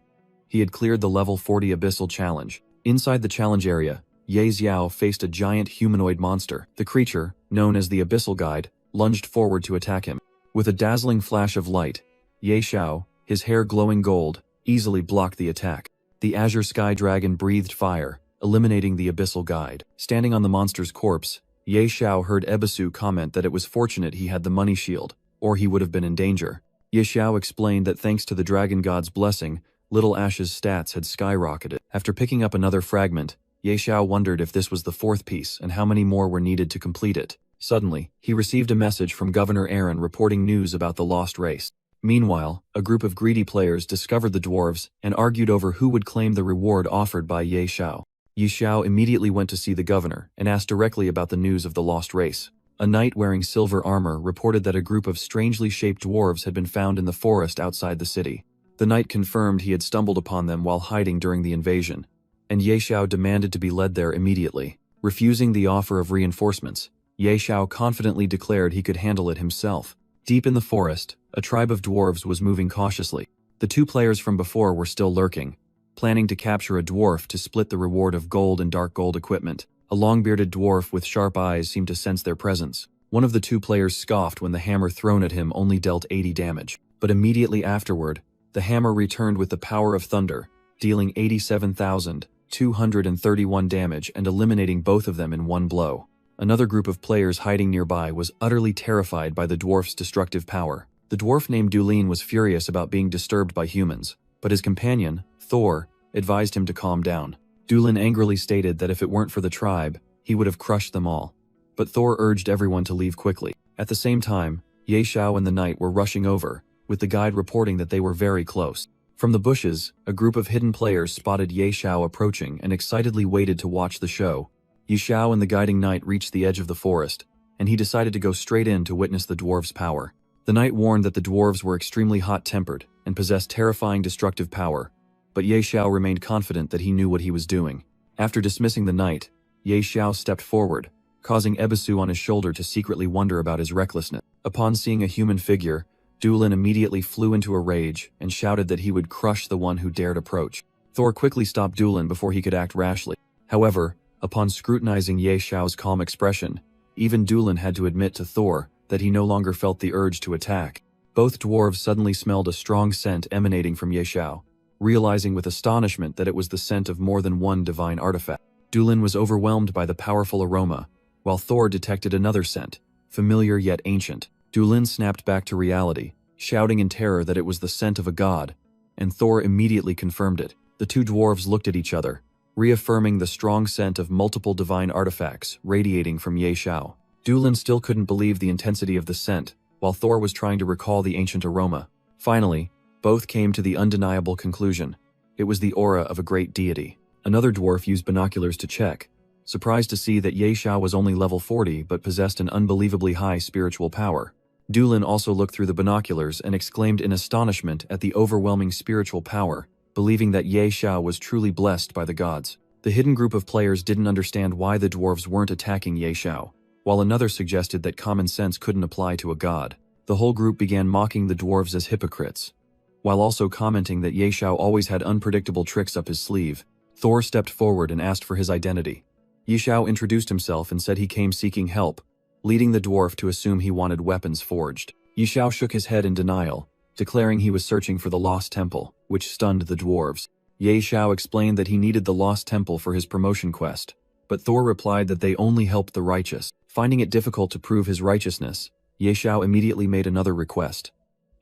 He had cleared the level 40 Abyssal Challenge. Inside the challenge area, Ye Xiao faced a giant humanoid monster. The creature, known as the Abyssal Guide, lunged forward to attack him. With a dazzling flash of light, Ye Xiao, his hair glowing gold, easily blocked the attack. The Azure Sky Dragon breathed fire, eliminating the Abyssal Guide. Standing on the monster's corpse, Ye Xiao heard Ebisu comment that it was fortunate he had the money shield, or he would have been in danger. Ye Xiao explained that thanks to the Dragon God's blessing, Little Ash's stats had skyrocketed. After picking up another fragment, Ye Xiao wondered if this was the fourth piece and how many more were needed to complete it. Suddenly, he received a message from Governor Aaron reporting news about the lost race. Meanwhile, a group of greedy players discovered the dwarves and argued over who would claim the reward offered by Ye Xiao. Ye Xiao immediately went to see the governor and asked directly about the news of the lost race. A knight wearing silver armor reported that a group of strangely shaped dwarves had been found in the forest outside the city. The knight confirmed he had stumbled upon them while hiding during the invasion, and Ye Xiao demanded to be led there immediately. Refusing the offer of reinforcements, Ye Xiao confidently declared he could handle it himself. Deep in the forest, a tribe of dwarves was moving cautiously. The two players from before were still lurking, planning to capture a dwarf to split the reward of gold and dark gold equipment. A long-bearded dwarf with sharp eyes seemed to sense their presence. One of the two players scoffed when the hammer thrown at him only dealt 80 damage. But immediately afterward, the hammer returned with the power of thunder, dealing 87,231 damage and eliminating both of them in one blow. Another group of players hiding nearby was utterly terrified by the dwarf's destructive power. The dwarf named Dulin was furious about being disturbed by humans, but his companion, Thor, advised him to calm down. Dulin angrily stated that if it weren't for the tribe, he would have crushed them all. But Thor urged everyone to leave quickly. At the same time, Ye Xiao and the knight were rushing over, with the guide reporting that they were very close. From the bushes, a group of hidden players spotted Ye Xiao approaching and excitedly waited to watch the show. Ye Xiao and the guiding knight reached the edge of the forest, and he decided to go straight in to witness the dwarves' power. The knight warned that the dwarves were extremely hot-tempered and possessed terrifying destructive power, but Ye Xiao remained confident that he knew what he was doing. After dismissing the knight, Ye Xiao stepped forward, causing Ebisu on his shoulder to secretly wonder about his recklessness. Upon seeing a human figure, Dulin immediately flew into a rage and shouted that he would crush the one who dared approach. Thor quickly stopped Dulin before he could act rashly. However, upon scrutinizing Ye Xiao's calm expression, even Dulin had to admit to Thor that he no longer felt the urge to attack. Both dwarves suddenly smelled a strong scent emanating from Ye Xiao, realizing with astonishment that it was the scent of more than one divine artifact. Dulin was overwhelmed by the powerful aroma, while Thor detected another scent, familiar yet ancient. Dulin snapped back to reality, shouting in terror that it was the scent of a god, and Thor immediately confirmed it. The two dwarves looked at each other, reaffirming the strong scent of multiple divine artifacts radiating from Ye Xiao. Dulin still couldn't believe the intensity of the scent, while Thor was trying to recall the ancient aroma. Finally, both came to the undeniable conclusion. It was the aura of a great deity. Another dwarf used binoculars to check, surprised to see that Ye Xiao was only level 40 but possessed an unbelievably high spiritual power. Dulin also looked through the binoculars and exclaimed in astonishment at the overwhelming spiritual power, believing that Ye Xiao was truly blessed by the gods. The hidden group of players didn't understand why the dwarves weren't attacking Ye Xiao, while another suggested that common sense couldn't apply to a god. The whole group began mocking the dwarves as hypocrites, while also commenting that Ye Xiao always had unpredictable tricks up his sleeve. Thor stepped forward and asked for his identity. Ye Xiao introduced himself and said he came seeking help, leading the dwarf to assume he wanted weapons forged. Ye Xiao shook his head in denial, declaring he was searching for the lost temple, which stunned the dwarves. Ye Xiao explained that he needed the lost temple for his promotion quest, but Thor replied that they only helped the righteous. Finding it difficult to prove his righteousness, Ye Xiao immediately made another request,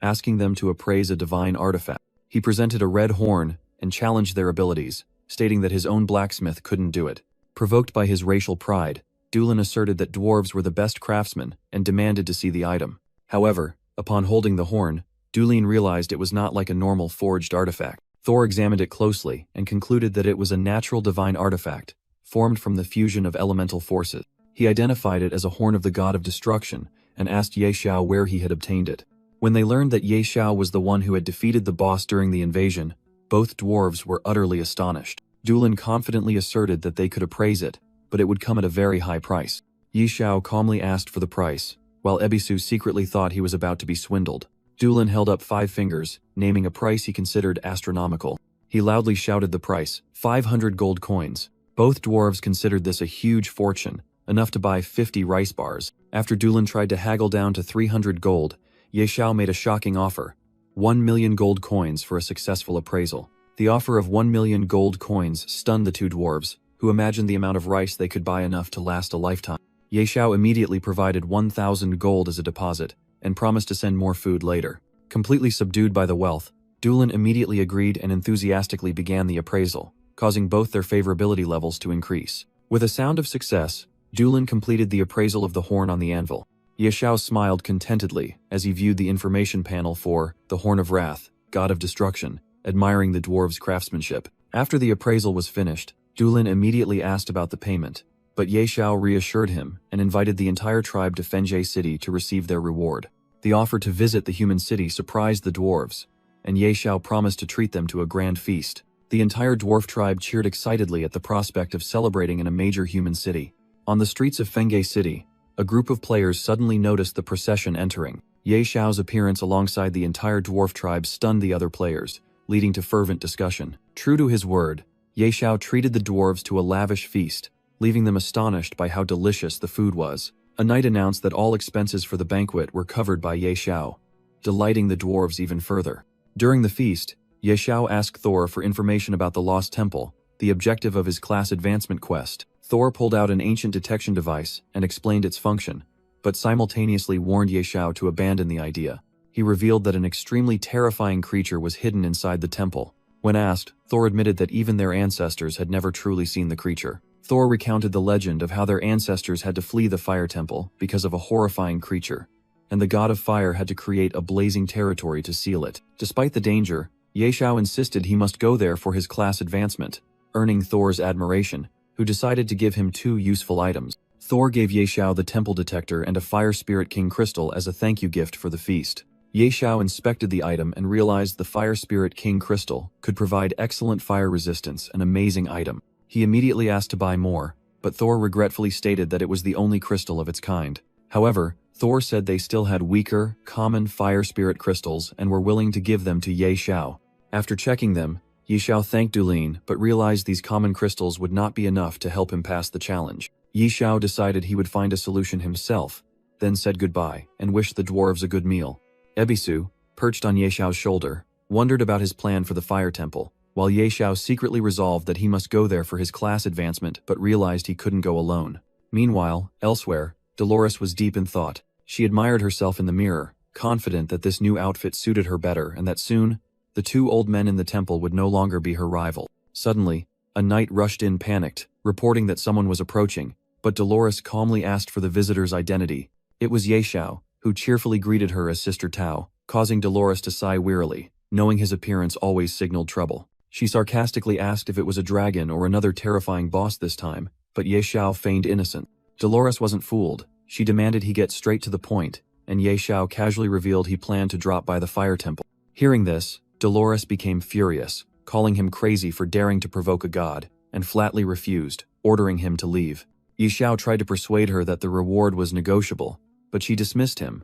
asking them to appraise a divine artifact. He presented a red horn and challenged their abilities, stating that his own blacksmith couldn't do it. Provoked by his racial pride, Dulin asserted that dwarves were the best craftsmen and demanded to see the item. However, upon holding the horn, Dulin realized it was not like a normal forged artifact. Thor examined it closely and concluded that it was a natural divine artifact, formed from the fusion of elemental forces. He identified it as a horn of the god of destruction and asked Ye Xiao where he had obtained it. When they learned that Ye Xiao was the one who had defeated the boss during the invasion, both dwarves were utterly astonished. Dulin confidently asserted that they could appraise it, but it would come at a very high price. Ye Xiao calmly asked for the price, while Ebisu secretly thought he was about to be swindled. Dulin held up 5 fingers, naming a price he considered astronomical. He loudly shouted the price, 500 gold coins. Both dwarves considered this a huge fortune, enough to buy 50 rice bars. After Dulin tried to haggle down to 300 gold, Ye Xiao made a shocking offer, 1 million gold coins for a successful appraisal. The offer of 1 million gold coins stunned the two dwarves, who imagined the amount of rice they could buy enough to last a lifetime. Ye Xiao immediately provided 1,000 gold as a deposit, and promised to send more food later. Completely subdued by the wealth, Dulin immediately agreed and enthusiastically began the appraisal, causing both their favorability levels to increase. With a sound of success, Dulin completed the appraisal of the horn on the anvil. Ye Xiao smiled contentedly as he viewed the information panel for the Horn of Wrath, God of Destruction, admiring the dwarves' craftsmanship. After the appraisal was finished, Dulin immediately asked about the payment, but Ye Xiao reassured him and invited the entire tribe to Fenjie City to receive their reward. The offer to visit the human city surprised the dwarves, and Ye Xiao promised to treat them to a grand feast. The entire dwarf tribe cheered excitedly at the prospect of celebrating in a major human city. On the streets of Fenjie City, a group of players suddenly noticed the procession entering. Ye Xiao's appearance alongside the entire dwarf tribe stunned the other players, leading to fervent discussion. True to his word, Ye Xiao treated the dwarves to a lavish feast, leaving them astonished by how delicious the food was. A knight announced that all expenses for the banquet were covered by Ye Xiao, delighting the dwarves even further. During the feast, Ye Xiao asked Thor for information about the Lost Temple, the objective of his class advancement quest. Thor pulled out an ancient detection device and explained its function, but simultaneously warned Ye Xiao to abandon the idea. He revealed that an extremely terrifying creature was hidden inside the temple. When asked, Thor admitted that even their ancestors had never truly seen the creature. Thor recounted the legend of how their ancestors had to flee the fire temple because of a horrifying creature, and the god of fire had to create a blazing territory to seal it. Despite the danger, Ye Xiao insisted he must go there for his class advancement, earning Thor's admiration, who decided to give him 2 useful items. Thor gave Ye Xiao the temple detector and a Fire Spirit King crystal as a thank you gift for the feast. Ye Xiao inspected the item and realized the Fire Spirit King crystal could provide excellent fire resistance, an amazing item. He immediately asked to buy more, but Thor regretfully stated that it was the only crystal of its kind. However, Thor said they still had weaker, common Fire Spirit crystals and were willing to give them to Ye Xiao. After checking them, Ye Xiao thanked Dulin but realized these common crystals would not be enough to help him pass the challenge. Ye Xiao decided he would find a solution himself, then said goodbye and wished the dwarves a good meal. Ebisu, perched on Ye Xiao's shoulder, wondered about his plan for the fire temple, while Ye Xiao secretly resolved that he must go there for his class advancement but realized he couldn't go alone. Meanwhile, elsewhere, Dolores was deep in thought. She admired herself in the mirror, confident that this new outfit suited her better and that soon, the 2 old men in the temple would no longer be her rival. Suddenly, a knight rushed in panicked, reporting that someone was approaching, but Dolores calmly asked for the visitor's identity. It was Ye Xiao, who cheerfully greeted her as Sister Tao, causing Dolores to sigh wearily, knowing his appearance always signaled trouble. She sarcastically asked if it was a dragon or another terrifying boss this time, but Ye Xiao feigned innocent. Dolores wasn't fooled. She demanded he get straight to the point, and Ye Xiao casually revealed he planned to drop by the fire temple. Hearing this, Dolores became furious, calling him crazy for daring to provoke a god, and flatly refused, ordering him to leave. Ye Xiao tried to persuade her that the reward was negotiable, but she dismissed him,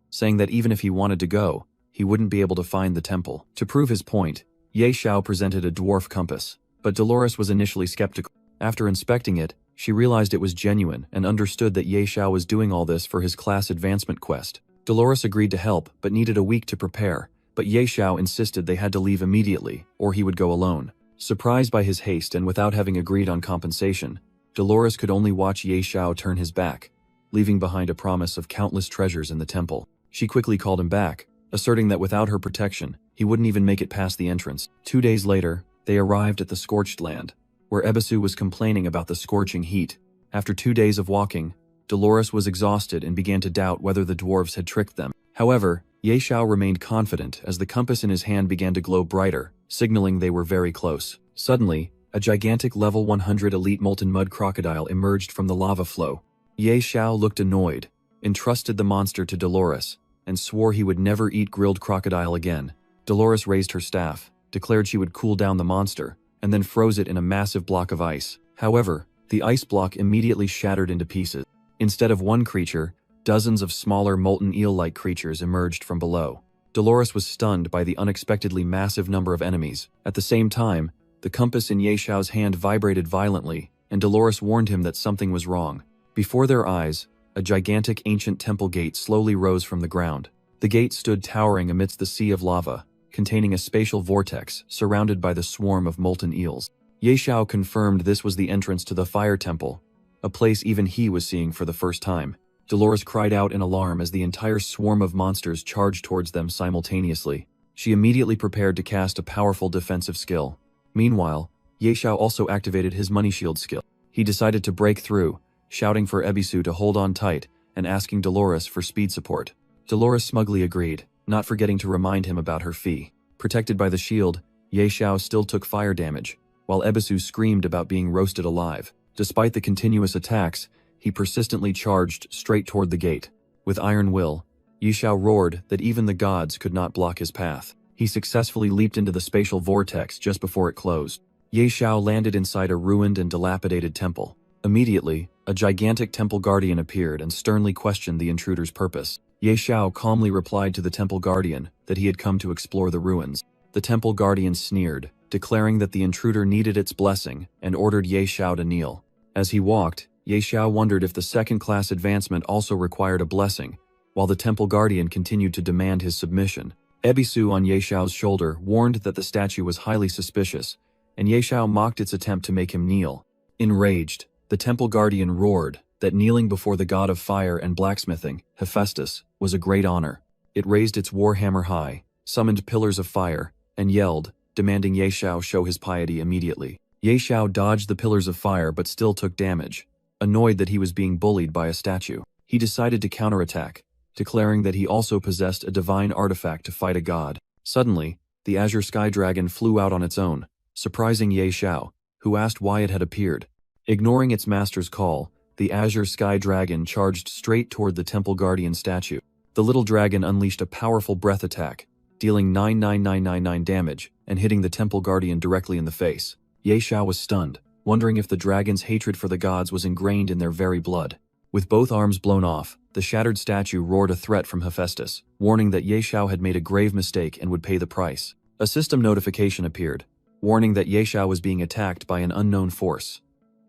saying that even if he wanted to go, he wouldn't be able to find the temple. To prove his point, Ye Xiao presented a dwarf compass, but Dolores was initially skeptical. After inspecting it, she realized it was genuine and understood that Ye Xiao was doing all this for his class advancement quest. Dolores agreed to help but needed a week to prepare, but Ye Xiao insisted they had to leave immediately, or he would go alone. Surprised by his haste and without having agreed on compensation, Dolores could only watch Ye Xiao turn his back, leaving behind a promise of countless treasures in the temple. She quickly called him back, asserting that without her protection, he wouldn't even make it past the entrance. 2 days later, they arrived at the Scorched Land, where Ebisu was complaining about the scorching heat. After 2 days of walking, Dolores was exhausted and began to doubt whether the dwarves had tricked them. However, Ye Xiao remained confident as the compass in his hand began to glow brighter, signaling they were very close. Suddenly, a gigantic level 100 elite molten mud crocodile emerged from the lava flow. Ye Xiao looked annoyed, entrusted the monster to Dolores, and swore he would never eat grilled crocodile again. Dolores raised her staff, declared she would cool down the monster, and then froze it in a massive block of ice. However, the ice block immediately shattered into pieces. Instead of one creature, dozens of smaller molten eel-like creatures emerged from below. Dolores was stunned by the unexpectedly massive number of enemies. At the same time, the compass in Ye Xiao's hand vibrated violently, and Dolores warned him that something was wrong. Before their eyes, a gigantic ancient temple gate slowly rose from the ground. The gate stood towering amidst the sea of lava, containing a spatial vortex surrounded by the swarm of molten eels. Ye Xiao confirmed this was the entrance to the fire temple, a place even he was seeing for the first time. Dolores cried out in alarm as the entire swarm of monsters charged towards them simultaneously. She immediately prepared to cast a powerful defensive skill. Meanwhile, Ye Xiao also activated his money shield skill. He decided to break through, shouting for Ebisu to hold on tight and asking Dolores for speed support. Dolores smugly agreed, not forgetting to remind him about her fee. Protected by the shield, Ye Xiao still took fire damage, while Ebisu screamed about being roasted alive. Despite the continuous attacks, he persistently charged straight toward the gate. With iron will, Ye Xiao roared that even the gods could not block his path. He successfully leaped into the spatial vortex just before it closed. Ye Xiao landed inside a ruined and dilapidated temple. Immediately, a gigantic temple guardian appeared and sternly questioned the intruder's purpose. Ye Xiao calmly replied to the temple guardian that he had come to explore the ruins. The temple guardian sneered, declaring that the intruder needed its blessing, and ordered Ye Xiao to kneel. As he walked, Ye Xiao wondered if the second-class advancement also required a blessing, while the temple guardian continued to demand his submission. Ebisu on Ye Xiao's shoulder warned that the statue was highly suspicious, and Ye Xiao mocked its attempt to make him kneel. Enraged, the temple guardian roared that kneeling before the god of fire and blacksmithing, Hephaestus, was a great honor. It raised its warhammer high, summoned pillars of fire, and yelled, demanding Ye Xiao show his piety immediately. Ye Xiao dodged the pillars of fire but still took damage. Annoyed that he was being bullied by a statue, he decided to counterattack, declaring that he also possessed a divine artifact to fight a god. Suddenly, the azure sky dragon flew out on its own, surprising Ye Xiao, who asked why it had appeared. Ignoring its master's call, the azure sky dragon charged straight toward the temple guardian statue. The little dragon unleashed a powerful breath attack, dealing 99999 damage and hitting the temple guardian directly in the face. Ye Xiao was stunned, wondering if the dragon's hatred for the gods was ingrained in their very blood. With both arms blown off, the shattered statue roared a threat from Hephaestus, warning that Ye Xiao had made a grave mistake and would pay the price. A system notification appeared, warning that Ye Xiao was being attacked by an unknown force.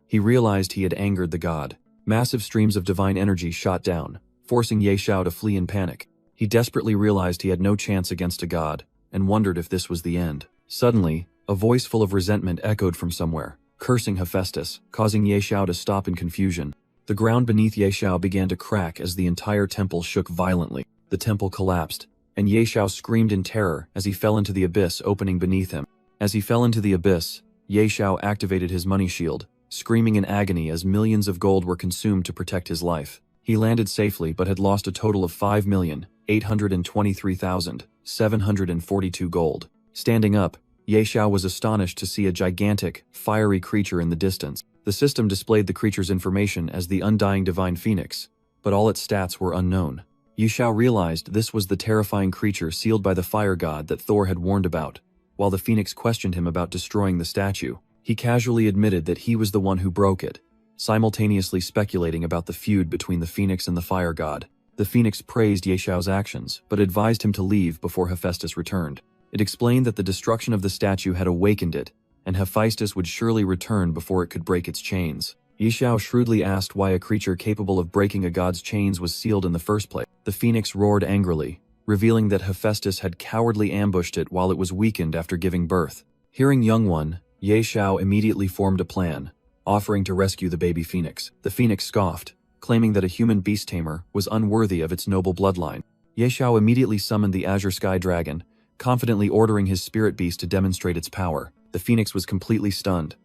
He realized he had angered the god. Massive streams of divine energy shot down, forcing Ye Xiao to flee in panic. He desperately realized he had no chance against a god, and wondered if this was the end. Suddenly, a voice full of resentment echoed from somewhere, cursing Hephaestus, causing Ye Xiao to stop in confusion. The ground beneath Ye Xiao began to crack as the entire temple shook violently. The temple collapsed, and Ye Xiao screamed in terror as he fell into the abyss opening beneath him. As he fell into the abyss, Ye Xiao activated his money shield, screaming in agony as millions of gold were consumed to protect his life. He landed safely but had lost a total of 5,823,742 gold. Standing up, Ye Xiao was astonished to see a gigantic, fiery creature in the distance. The system displayed the creature's information as the Undying Divine Phoenix, but all its stats were unknown. Ye Xiao realized this was the terrifying creature sealed by the fire god that Thor had warned about. While the Phoenix questioned him about destroying the statue, he casually admitted that he was the one who broke it, simultaneously speculating about the feud between the Phoenix and the fire god. The Phoenix praised Ye Xiao's actions, but advised him to leave before Hephaestus returned. It explained that the destruction of the statue had awakened it, and Hephaestus would surely return before it could break its chains. Ye Xiao shrewdly asked why a creature capable of breaking a god's chains was sealed in the first place. The Phoenix roared angrily, revealing that Hephaestus had cowardly ambushed it while it was weakened after giving birth. Hearing Young One, Ye Xiao immediately formed a plan, offering to rescue the baby Phoenix. The Phoenix scoffed, claiming that a human beast tamer was unworthy of its noble bloodline. Ye Xiao immediately summoned the azure sky dragon, confidently ordering his spirit beast to demonstrate its power. The Phoenix was completely stunned,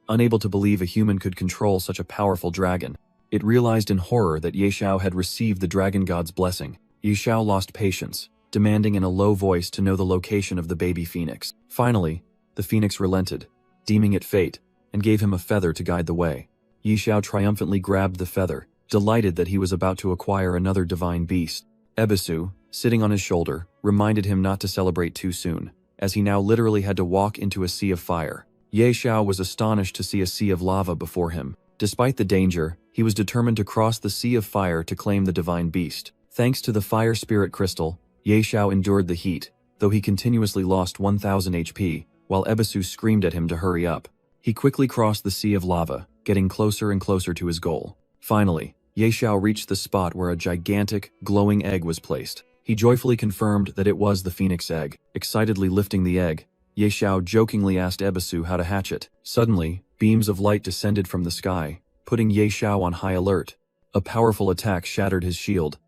unable to believe a human could control such a powerful dragon. It realized in horror that Ye Xiao had received the dragon god's blessing. Ye Xiao lost patience, demanding in a low voice to know the location of the baby Phoenix. Finally, the Phoenix relented, deeming it fate, and gave him a feather to guide the way. Ye Xiao triumphantly grabbed the feather, delighted that he was about to acquire another divine beast. Ebisu, sitting on his shoulder, reminded him not to celebrate too soon, as he now literally had to walk into a sea of fire. Ye Xiao was astonished to see a sea of lava before him. Despite the danger, he was determined to cross the sea of fire to claim the divine beast. Thanks to the fire spirit crystal, Ye Xiao endured the heat, though he continuously lost 1,000 HP, while Ebisu screamed at him to hurry up. He quickly crossed the sea of lava, getting closer and closer to his goal. Finally, Ye Xiao reached the spot where a gigantic, glowing egg was placed. He joyfully confirmed that it was the Phoenix egg. Excitedly lifting the egg, Ye Xiao jokingly asked Ebisu how to hatch it. Suddenly, beams of light descended from the sky, putting Ye Xiao on high alert. A powerful attack shattered his shield,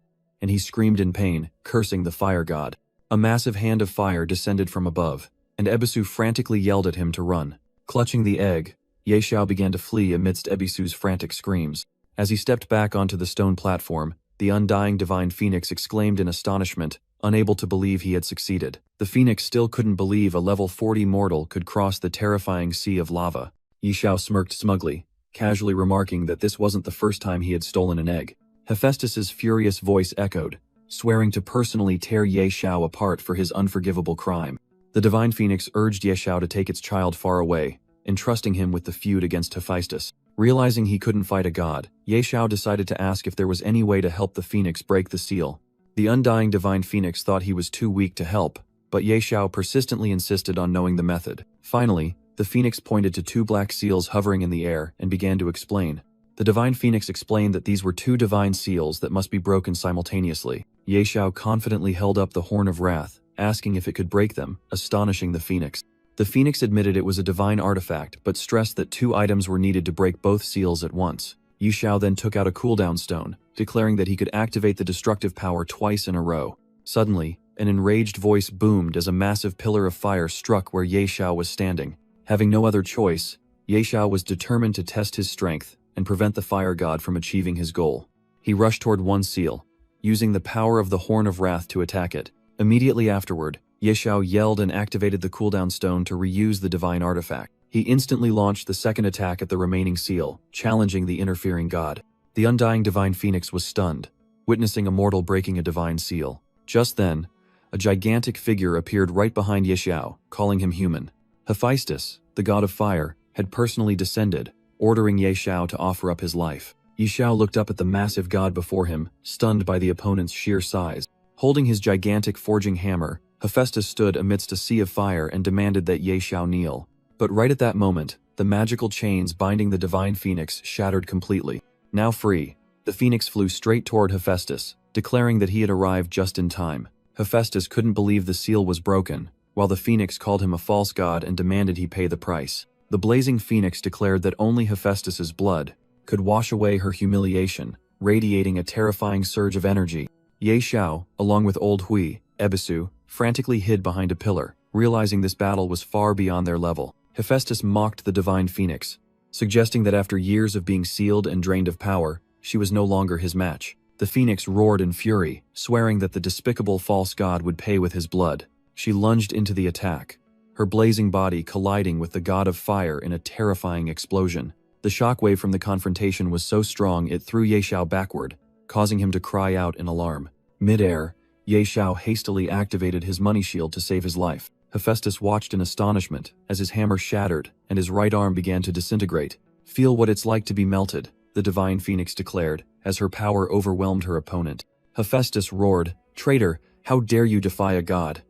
and he screamed in pain, cursing the fire god. A massive hand of fire descended from above, and Ebisu frantically yelled at him to run. Clutching the egg, Ye Xiao began to flee amidst Ebisu's frantic screams. As he stepped back onto the stone platform, the undying divine phoenix exclaimed in astonishment, unable to believe he had succeeded. The phoenix still couldn't believe a level 40 mortal could cross the terrifying sea of lava. Ye Xiao smirked smugly, casually remarking that this wasn't the first time he had stolen an egg. Hephaestus's furious voice echoed, swearing to personally tear Ye Xiao apart for his unforgivable crime. The divine phoenix urged Ye Xiao to take its child far away, entrusting him with the feud against Hephaestus. Realizing he couldn't fight a god, Ye Xiao decided to ask if there was any way to help the phoenix break the seal. The undying divine phoenix thought he was too weak to help, but Ye Xiao persistently insisted on knowing the method. Finally, the phoenix pointed to two black seals hovering in the air and began to explain. The divine phoenix explained that these were two divine seals that must be broken simultaneously. Ye Xiao confidently held up the Horn of Wrath, asking if it could break them, astonishing the phoenix. The phoenix admitted it was a divine artifact, but stressed that two items were needed to break both seals at once. Ye Xiao then took out a cooldown stone, declaring that he could activate the destructive power twice in a row. Suddenly, an enraged voice boomed as a massive pillar of fire struck where Ye Xiao was standing. Having no other choice, Ye Xiao was determined to test his strength and prevent the fire god from achieving his goal. He rushed toward one seal, using the power of the Horn of Wrath to attack it. Immediately afterward, Ye Xiao yelled and activated the cooldown stone to reuse the divine artifact. He instantly launched the second attack at the remaining seal, challenging the interfering god. The undying divine phoenix was stunned, witnessing a mortal breaking a divine seal. Just then, a gigantic figure appeared right behind Ye Xiao, calling him human. Hephaestus, the god of fire, had personally descended, ordering Ye Xiao to offer up his life. Ye Xiao looked up at the massive god before him, stunned by the opponent's sheer size. Holding his gigantic forging hammer, Hephaestus stood amidst a sea of fire and demanded that Ye Xiao kneel. But right at that moment, the magical chains binding the divine phoenix shattered completely. Now free, the phoenix flew straight toward Hephaestus, declaring that he had arrived just in time. Hephaestus couldn't believe the seal was broken, while the phoenix called him a false god and demanded he pay the price. The blazing phoenix declared that only Hephaestus's blood could wash away her humiliation, radiating a terrifying surge of energy. Ye Xiao, along with old Hui, Ebisu, frantically hid behind a pillar, realizing this battle was far beyond their level. Hephaestus mocked the divine phoenix, suggesting that after years of being sealed and drained of power, she was no longer his match. The phoenix roared in fury, swearing that the despicable false god would pay with his blood. She lunged into the attack, her blazing body colliding with the god of fire in a terrifying explosion. The shockwave from the confrontation was so strong it threw Ye Xiao backward, causing him to cry out in alarm. Mid-air, Ye Xiao hastily activated his money shield to save his life. Hephaestus watched in astonishment as his hammer shattered and his right arm began to disintegrate. "Feel what it's like to be melted," the divine phoenix declared, as her power overwhelmed her opponent. Hephaestus roared, "Traitor, how dare you defy a god?"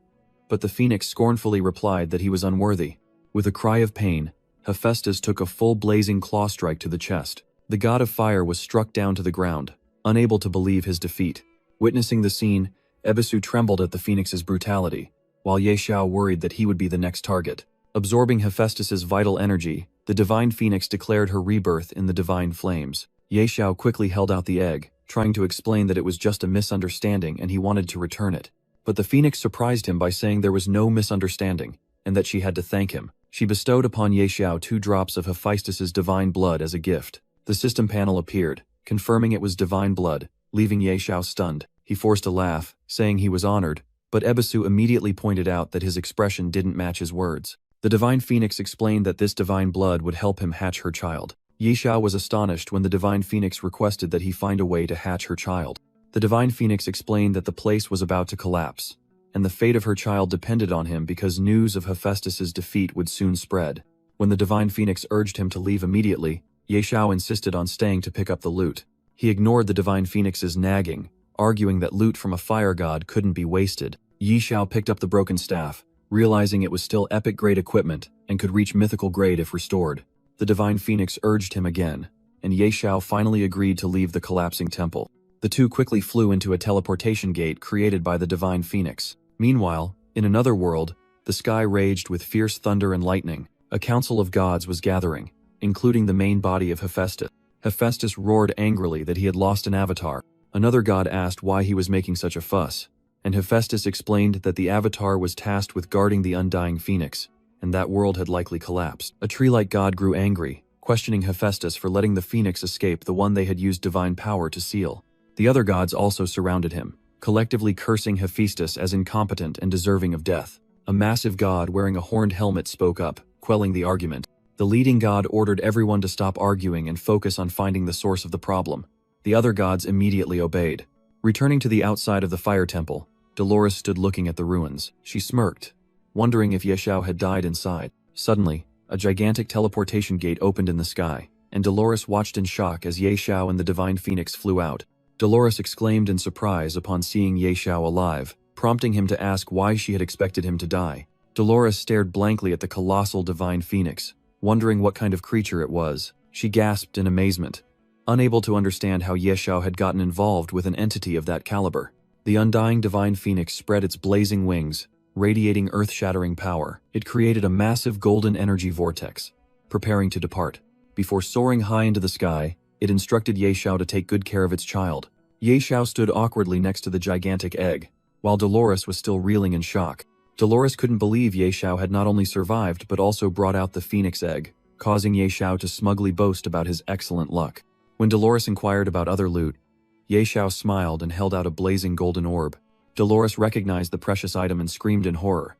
But the phoenix scornfully replied that he was unworthy. With a cry of pain, Hephaestus took a full blazing claw strike to the chest. The god of fire was struck down to the ground, unable to believe his defeat. Witnessing the scene, Ebisu trembled at the phoenix's brutality, while Ye Xiao worried that he would be the next target. Absorbing Hephaestus's vital energy, the divine phoenix declared her rebirth in the divine flames. Ye Xiao quickly held out the egg, trying to explain that it was just a misunderstanding and he wanted to return it. But the phoenix surprised him by saying there was no misunderstanding, and that she had to thank him. She bestowed upon Ye Xiao 2 drops of Hephaestus's divine blood as a gift. The system panel appeared, confirming it was divine blood, leaving Ye Xiao stunned. He forced a laugh, saying he was honored, but Ebisu immediately pointed out that his expression didn't match his words. The divine phoenix explained that this divine blood would help him hatch her child. Ye Xiao was astonished when the divine phoenix requested that he find a way to hatch her child. The divine phoenix explained that the place was about to collapse, and the fate of her child depended on him because news of Hephaestus's defeat would soon spread. When the divine phoenix urged him to leave immediately, Ye Xiao insisted on staying to pick up the loot. He ignored the divine phoenix's nagging, arguing that loot from a fire god couldn't be wasted. Ye Xiao picked up the broken staff, realizing it was still epic-grade equipment and could reach mythical grade if restored. The divine phoenix urged him again, and Ye Xiao finally agreed to leave the collapsing temple. The two quickly flew into a teleportation gate created by the divine phoenix. Meanwhile, in another world, the sky raged with fierce thunder and lightning. A council of gods was gathering, including the main body of Hephaestus. Hephaestus roared angrily that he had lost an avatar. Another god asked why he was making such a fuss, and Hephaestus explained that the avatar was tasked with guarding the undying phoenix. and that world had likely collapsed. A tree-like god grew angry, questioning Hephaestus for letting the phoenix escape, the one they had used divine power to seal. The other gods also surrounded him, collectively cursing Hephaestus as incompetent and deserving of death. A massive god wearing a horned helmet spoke up, quelling the argument. The leading god ordered everyone to stop arguing and focus on finding the source of the problem. The other gods immediately obeyed. Returning to the outside of the fire temple, Dolores stood looking at the ruins. She smirked, wondering if Yeshao had died inside. Suddenly, a gigantic teleportation gate opened in the sky, and Dolores watched in shock as Yeshao and the divine phoenix flew out. Dolores exclaimed in surprise upon seeing Yeshao alive, prompting him to ask why she had expected him to die. Dolores stared blankly at the colossal divine phoenix, wondering what kind of creature it was. She gasped in amazement, unable to understand how Yeshao had gotten involved with an entity of that caliber. The undying divine phoenix spread its blazing wings, radiating earth-shattering power. It created a massive golden energy vortex, preparing to depart. Before soaring high into the sky, it instructed Yeshao to take good care of its child. Yeshao stood awkwardly next to the gigantic egg, while Dolores was still reeling in shock. Dolores couldn't believe Yeshao had not only survived but also brought out the phoenix egg, causing Yeshao to smugly boast about his excellent luck. When Dolores inquired about other loot, Yeshao smiled and held out a blazing golden orb. Dolores recognized the precious item and screamed in horror.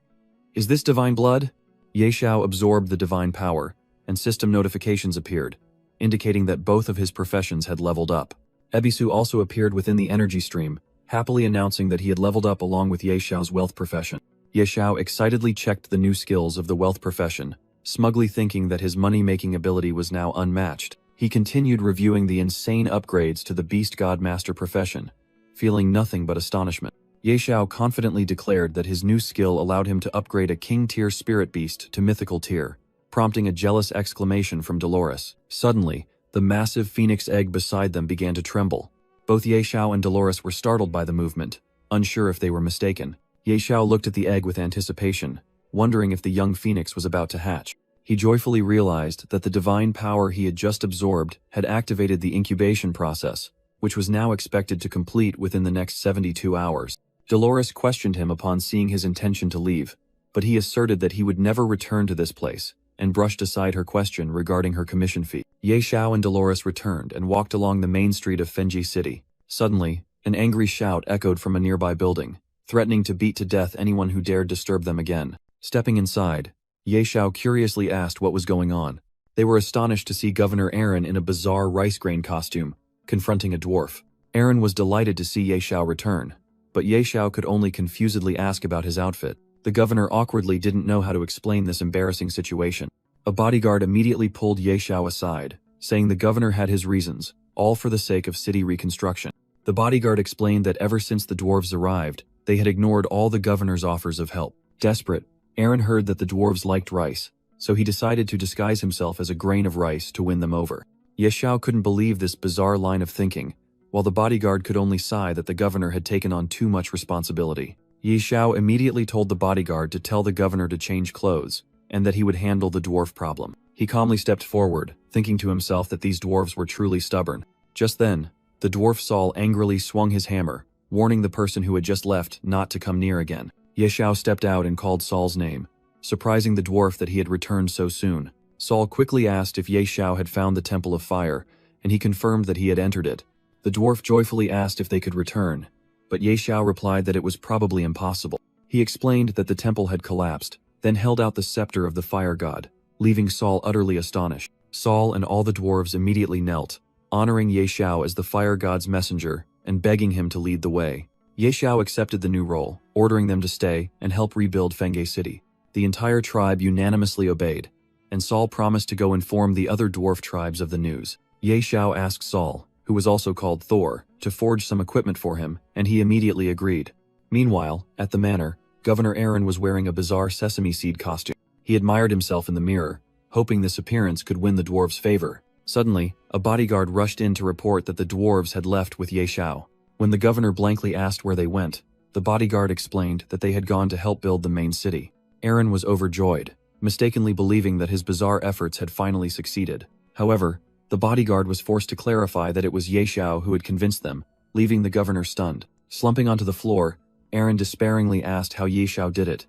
"Is this divine blood?" Yeshao absorbed the divine power, and system notifications appeared, indicating that both of his professions had leveled up. Ebisu also appeared within the energy stream, happily announcing that he had leveled up along with Yeshao's wealth profession. Yeshao excitedly checked the new skills of the wealth profession, smugly thinking that his money-making ability was now unmatched. He continued reviewing the insane upgrades to the Beast God Master profession, feeling nothing but astonishment. Yeshao confidently declared that his new skill allowed him to upgrade a king-tier spirit beast to mythical tier, prompting a jealous exclamation from Dolores. Suddenly, the massive phoenix egg beside them began to tremble. Both Yeshao and Dolores were startled by the movement, unsure if they were mistaken. Yeshao looked at the egg with anticipation, wondering if the young phoenix was about to hatch. He joyfully realized that the divine power he had just absorbed had activated the incubation process, which was now expected to complete within the next 72 hours. Dolores questioned him upon seeing his intention to leave, but he asserted that he would never return to this place, and brushed aside her question regarding her commission fee. Yeshao and Dolores returned and walked along the main street of Fenji City. Suddenly, an angry shout echoed from a nearby building, threatening to beat to death anyone who dared disturb them again. Stepping inside, Yeshao curiously asked what was going on. They were astonished to see Governor Aaron in a bizarre rice grain costume, confronting a dwarf. Aaron was delighted to see Yeshao return, but Yeshao could only confusedly ask about his outfit. The governor awkwardly didn't know how to explain this embarrassing situation. A bodyguard immediately pulled Yeshao aside, saying the governor had his reasons, all for the sake of city reconstruction. The bodyguard explained that ever since the dwarves arrived, they had ignored all the governor's offers of help. Desperate, Aaron heard that the dwarves liked rice, so he decided to disguise himself as a grain of rice to win them over. Yeshao couldn't believe this bizarre line of thinking, while the bodyguard could only sigh that the governor had taken on too much responsibility. Yeshao immediately told the bodyguard to tell the governor to change clothes, and that he would handle the dwarf problem. He calmly stepped forward, thinking to himself that these dwarves were truly stubborn. Just then, the dwarf Saul angrily swung his hammer, warning the person who had just left not to come near again. Yeshao stepped out and called Saul's name, surprising the dwarf that he had returned so soon. Saul quickly asked if Yeshao had found the Temple of Fire, and he confirmed that he had entered it. The dwarf joyfully asked if they could return, but Yeshao replied that it was probably impossible. He explained that the temple had collapsed, then held out the scepter of the fire god, leaving Saul utterly astonished. Saul and all the dwarves immediately knelt, honoring Yeshao as the fire god's messenger and begging him to lead the way. Yeshao accepted the new role, ordering them to stay and help rebuild Fenge City. The entire tribe unanimously obeyed, and Saul promised to go inform the other dwarf tribes of the news. Yeshao asked Saul, who was also called Thor, to forge some equipment for him, and he immediately agreed. Meanwhile, at the manor, Governor Aaron was wearing a bizarre sesame seed costume. He admired himself in the mirror, hoping this appearance could win the dwarves' favor. Suddenly, a bodyguard rushed in to report that the dwarves had left with Yeshao. When the governor blankly asked where they went, the bodyguard explained that they had gone to help build the main city. Aaron was overjoyed, mistakenly believing that his bizarre efforts had finally succeeded. However, the bodyguard was forced to clarify that it was Yeshao who had convinced them, leaving the governor stunned. Slumping onto the floor, Aaron despairingly asked how Yeshao did it.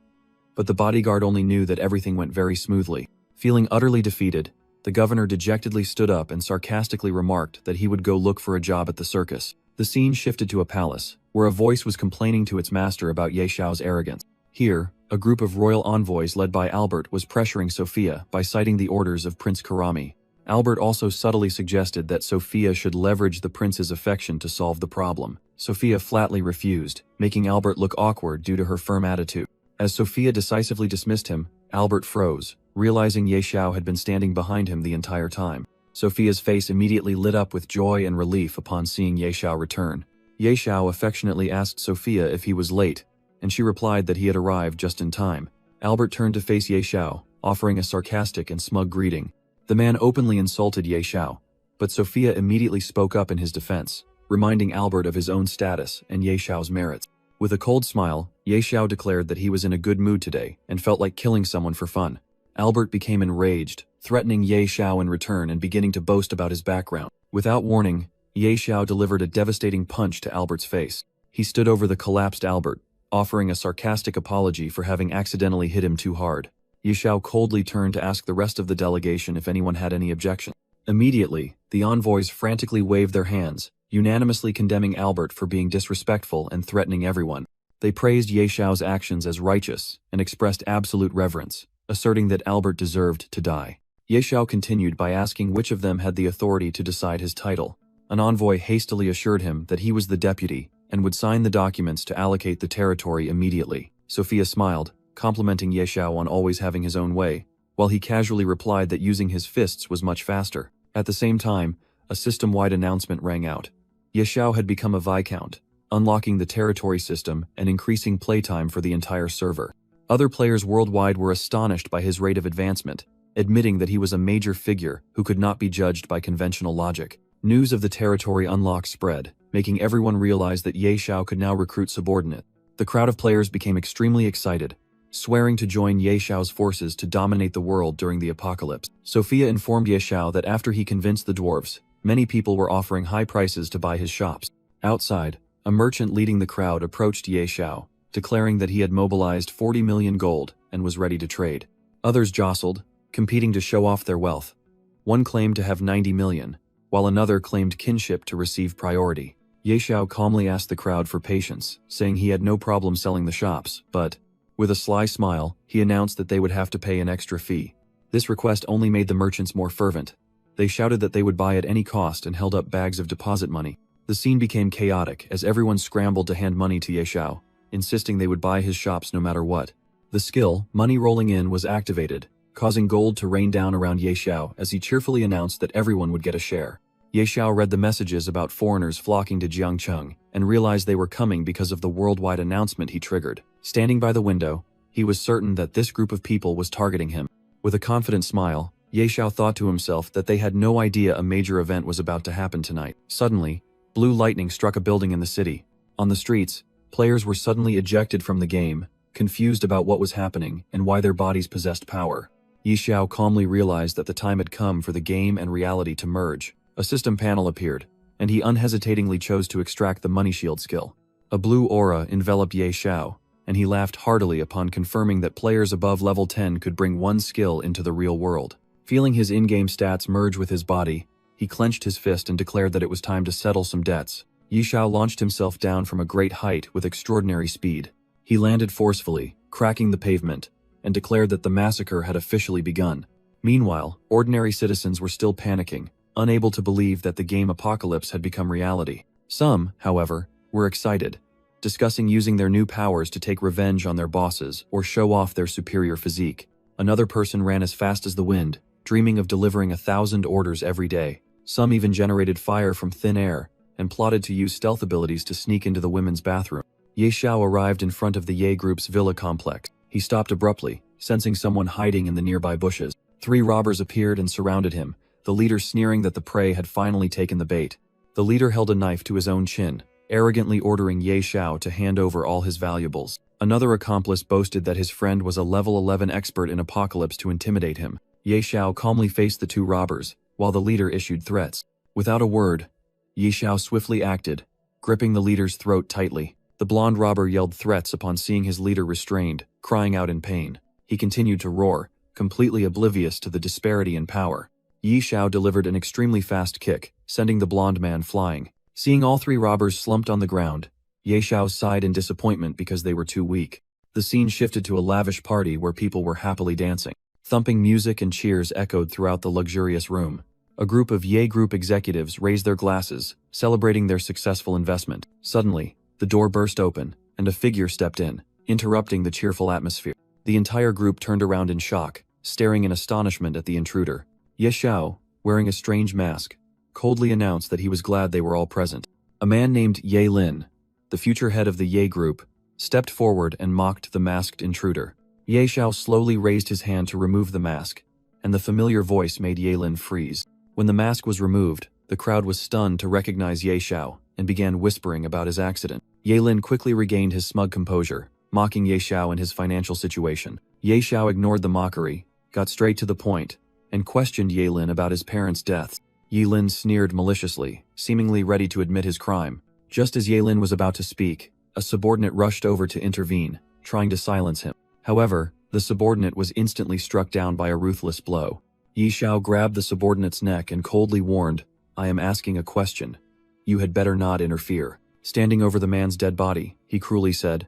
but the bodyguard only knew that everything went very smoothly. Feeling utterly defeated, the governor dejectedly stood up and sarcastically remarked that he would go look for a job at the circus. The scene shifted to a palace, where a voice was complaining to its master about Ye Xiao's arrogance. Here, a group of royal envoys led by Albert was pressuring Sophia by citing the orders of Prince Karami. Albert also subtly suggested that Sophia should leverage the prince's affection to solve the problem. Sophia flatly refused, making Albert look awkward due to her firm attitude. As Sophia decisively dismissed him, Albert froze, realizing Ye Xiao had been standing behind him the entire time. Sophia's face immediately lit up with joy and relief upon seeing Ye Xiao return. Ye Xiao affectionately asked Sophia if he was late, and she replied that he had arrived just in time. Albert turned to face Ye Xiao, offering a sarcastic and smug greeting. The man openly insulted Ye Xiao, but Sophia immediately spoke up in his defense, reminding Albert of his own status and Ye Xiao's merits. With a cold smile, Ye Xiao declared that he was in a good mood today and felt like killing someone for fun. Albert became enraged, threatening Ye Xiao in return and beginning to boast about his background. Without warning, Ye Xiao delivered a devastating punch to Albert's face. He stood over the collapsed Albert, offering a sarcastic apology for having accidentally hit him too hard. Ye Xiao coldly turned to ask the rest of the delegation if anyone had any objection. Immediately, the envoys frantically waved their hands, unanimously condemning Albert for being disrespectful and threatening everyone. They praised Ye Xiao's actions as righteous and expressed absolute reverence, asserting that Albert deserved to die. Ye Xiao continued by asking which of them had the authority to decide his title. An envoy hastily assured him that he was the deputy and would sign the documents to allocate the territory immediately. Sophia smiled, complimenting Ye Xiao on always having his own way, while he casually replied that using his fists was much faster. At the same time, a system-wide announcement rang out. Ye Xiao had become a viscount, unlocking the territory system and increasing playtime for the entire server. Other players worldwide were astonished by his rate of advancement, admitting that he was a major figure who could not be judged by conventional logic. News of the territory unlock spread, making everyone realize that Ye Xiao could now recruit subordinates. The crowd of players became extremely excited, swearing to join Ye Xiao's forces to dominate the world during the apocalypse. Sophia informed Ye Xiao that after he convinced the dwarves, many people were offering high prices to buy his shops. Outside, a merchant leading the crowd approached Ye Xiao, declaring that he had mobilized 40 million gold and was ready to trade. Others jostled, competing to show off their wealth. One claimed to have 90 million, while another claimed kinship to receive priority. Ye Xiao calmly asked the crowd for patience, saying he had no problem selling the shops, but, with a sly smile, he announced that they would have to pay an extra fee. This request only made the merchants more fervent. They shouted that they would buy at any cost and held up bags of deposit money. The scene became chaotic as everyone scrambled to hand money to Ye Xiao, insisting they would buy his shops no matter what. The skill, money rolling in, was activated, causing gold to rain down around Ye Xiao as he cheerfully announced that everyone would get a share. Ye Xiao read the messages about foreigners flocking to Jiangcheng and realized they were coming because of the worldwide announcement he triggered. Standing by the window, he was certain that this group of people was targeting him. With a confident smile, Ye Xiao thought to himself that they had no idea a major event was about to happen tonight. Suddenly, blue lightning struck a building in the city. On the streets, players were suddenly ejected from the game, confused about what was happening and why their bodies possessed power. Ye Xiao calmly realized that the time had come for the game and reality to merge. A system panel appeared, and he unhesitatingly chose to extract the money shield skill. A blue aura enveloped Ye Xiao, and he laughed heartily upon confirming that players above level 10 could bring one skill into the real world. Feeling his in-game stats merge with his body, he clenched his fist and declared that it was time to settle some debts. Ye Xiao launched himself down from a great height with extraordinary speed. He landed forcefully, cracking the pavement, and declared that the massacre had officially begun. Meanwhile, ordinary citizens were still panicking, unable to believe that the game apocalypse had become reality. Some, however, were excited, discussing using their new powers to take revenge on their bosses or show off their superior physique. Another person ran as fast as the wind, dreaming of delivering 1,000 orders every day. Some even generated fire from thin air and plotted to use stealth abilities to sneak into the women's bathroom. Ye Xiao arrived in front of the Ye group's villa complex. He stopped abruptly, sensing someone hiding in the nearby bushes. 3 robbers appeared and surrounded him, the leader sneering that the prey had finally taken the bait. The leader held a knife to his own chin, arrogantly ordering Ye Xiao to hand over all his valuables. Another accomplice boasted that his friend was a level 11 expert in apocalypse to intimidate him. Ye Xiao calmly faced the 2 robbers, while the leader issued threats. Without a word, Ye Xiao swiftly acted, gripping the leader's throat tightly. The blonde robber yelled threats upon seeing his leader restrained, crying out in pain. He continued to roar, completely oblivious to the disparity in power. Yi Xiao delivered an extremely fast kick, sending the blonde man flying. Seeing all three robbers slumped on the ground, Ye Xiao sighed in disappointment because they were too weak. The scene shifted to a lavish party where people were happily dancing. Thumping music and cheers echoed throughout the luxurious room. A group of Ye Group executives raised their glasses, celebrating their successful investment. Suddenly, the door burst open, and a figure stepped in, interrupting the cheerful atmosphere. The entire group turned around in shock, staring in astonishment at the intruder. Ye Xiao, wearing a strange mask, coldly announced that he was glad they were all present. A man named Ye Lin, the future head of the Ye Group, stepped forward and mocked the masked intruder. Ye Xiao slowly raised his hand to remove the mask, and the familiar voice made Ye Lin freeze. When the mask was removed, the crowd was stunned to recognize Ye Xiao and began whispering about his accident. Ye Lin quickly regained his smug composure, mocking Ye Xiao and his financial situation. Ye Xiao ignored the mockery, got straight to the point, and questioned Ye Lin about his parents' deaths. Ye Lin sneered maliciously, seemingly ready to admit his crime. Just as Ye Lin was about to speak, a subordinate rushed over to intervene, trying to silence him. However, the subordinate was instantly struck down by a ruthless blow. Ye Xiao grabbed the subordinate's neck and coldly warned, "I am asking a question. You had better not interfere." Standing over the man's dead body, he cruelly said,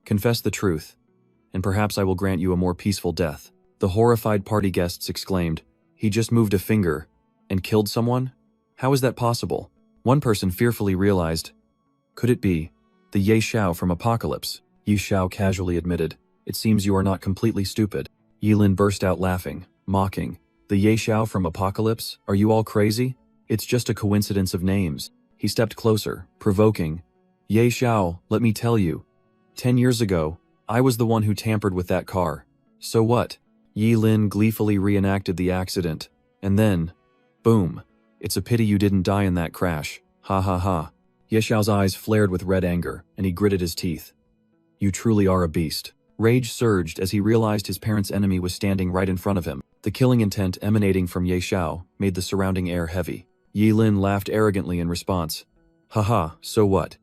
"Confess the truth, and perhaps I will grant you a more peaceful death." The horrified party guests exclaimed, "He just moved a finger and killed someone? How is that possible?" One person fearfully realized, "Could it be the Ye Xiao from Apocalypse?" Ye Xiao casually admitted, "It seems you are not completely stupid." Yi Lin burst out laughing, mocking, "The Ye Xiao from Apocalypse? Are you all crazy? It's just a coincidence of names." He stepped closer, provoking, "Ye Xiao, let me tell you. 10 years ago, I was the one who tampered with that car. So what?" Yi Lin gleefully reenacted the accident, and then, boom. "It's a pity you didn't die in that crash. Ha ha ha." Ye Xiao's eyes flared with red anger, and he gritted his teeth. "You truly are a beast." Rage surged as he realized his parents' enemy was standing right in front of him. The killing intent emanating from Ye Xiao made the surrounding air heavy. Yi Lin laughed arrogantly in response. "Haha, so what?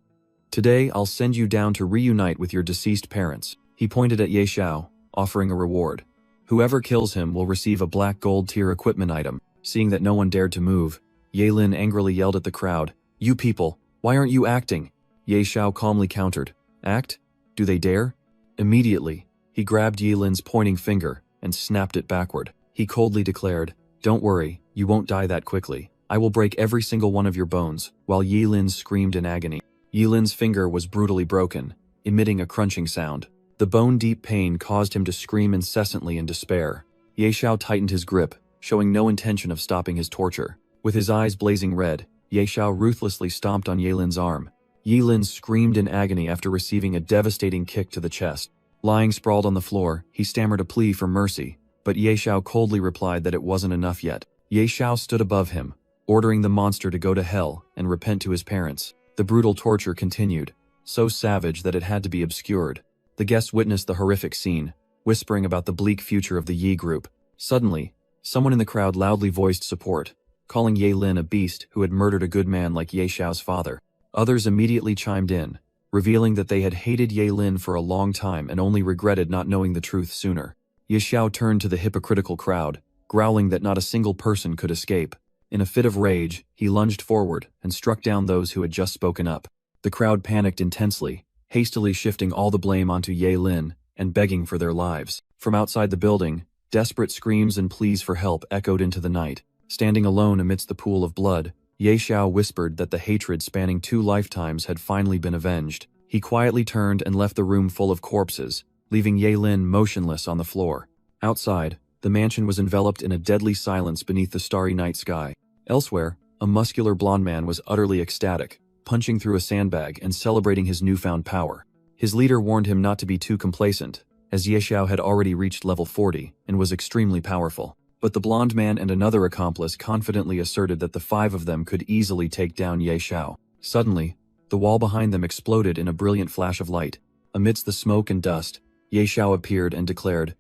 Today I'll send you down to reunite with your deceased parents." He pointed at Ye Xiao, offering a reward. Whoever kills him will receive a black gold tier equipment item. Seeing that no one dared to move, Ye Lin angrily yelled at the crowd, "You people, why aren't you acting?" Ye Xiao calmly countered, "Act? Do they dare?" Immediately, he grabbed Yi Lin's pointing finger and snapped it backward. He coldly declared, "Don't worry, you won't die that quickly. I will break every single one of your bones," while Yi Lin screamed in agony. Yi Lin's finger was brutally broken, emitting a crunching sound. The bone-deep pain caused him to scream incessantly in despair. Ye Xiao tightened his grip, showing no intention of stopping his torture. With his eyes blazing red, Ye Xiao ruthlessly stomped on Yi Lin's arm. Yi Lin screamed in agony after receiving a devastating kick to the chest. Lying sprawled on the floor, he stammered a plea for mercy, but Ye Xiao coldly replied that it wasn't enough yet. Ye Xiao stood above him, ordering the monster to go to hell and repent to his parents. The brutal torture continued, so savage that it had to be obscured. The guests witnessed the horrific scene, whispering about the bleak future of the Yi Group. Suddenly, someone in the crowd loudly voiced support, calling Ye Lin a beast who had murdered a good man like Ye Xiao's father. Others immediately chimed in, revealing that they had hated Ye Lin for a long time and only regretted not knowing the truth sooner. Ye Xiao turned to the hypocritical crowd, growling that not a single person could escape. In a fit of rage, he lunged forward and struck down those who had just spoken up. The crowd panicked intensely, hastily shifting all the blame onto Ye Lin and begging for their lives. From outside the building, desperate screams and pleas for help echoed into the night. Standing alone amidst the pool of blood, Ye Xiao whispered that the hatred spanning 2 lifetimes had finally been avenged. He quietly turned and left the room full of corpses, leaving Ye Lin motionless on the floor. Outside, the mansion was enveloped in a deadly silence beneath the starry night sky. Elsewhere, a muscular blonde man was utterly ecstatic, punching through a sandbag and celebrating his newfound power. His leader warned him not to be too complacent, as Ye Xiao had already reached level 40 and was extremely powerful. But the blonde man and another accomplice confidently asserted that the 5 of them could easily take down Ye Xiao. Suddenly, the wall behind them exploded in a brilliant flash of light. Amidst the smoke and dust, Ye Xiao appeared and declared,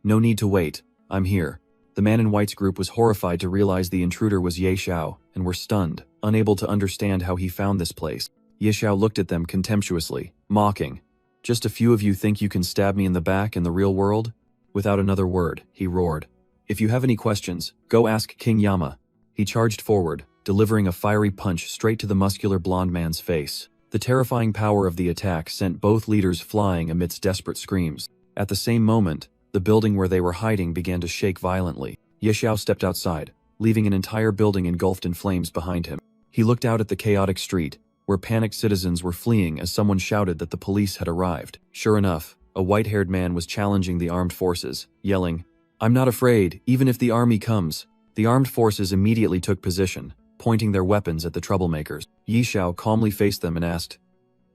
"No need to wait, I'm here." The man in white's group was horrified to realize the intruder was Ye Xiao, and were stunned, unable to understand how he found this place. Ye Xiao looked at them contemptuously, mocking, Just a few of you think you can stab me in the back in the real world? Without another word, he roared. If you have any questions, go ask King Yama. He charged forward, delivering a fiery punch straight to the muscular blonde man's face. The terrifying power of the attack sent both leaders flying amidst desperate screams. At the same moment, the building where they were hiding began to shake violently. Ye Xiao stepped outside, leaving an entire building engulfed in flames behind him. He looked out at the chaotic street, where panicked citizens were fleeing as someone shouted that the police had arrived. Sure enough, a white-haired man was challenging the armed forces, yelling, "I'm not afraid, even if the army comes." The armed forces immediately took position, pointing their weapons at the troublemakers. Ye Xiao calmly faced them and asked,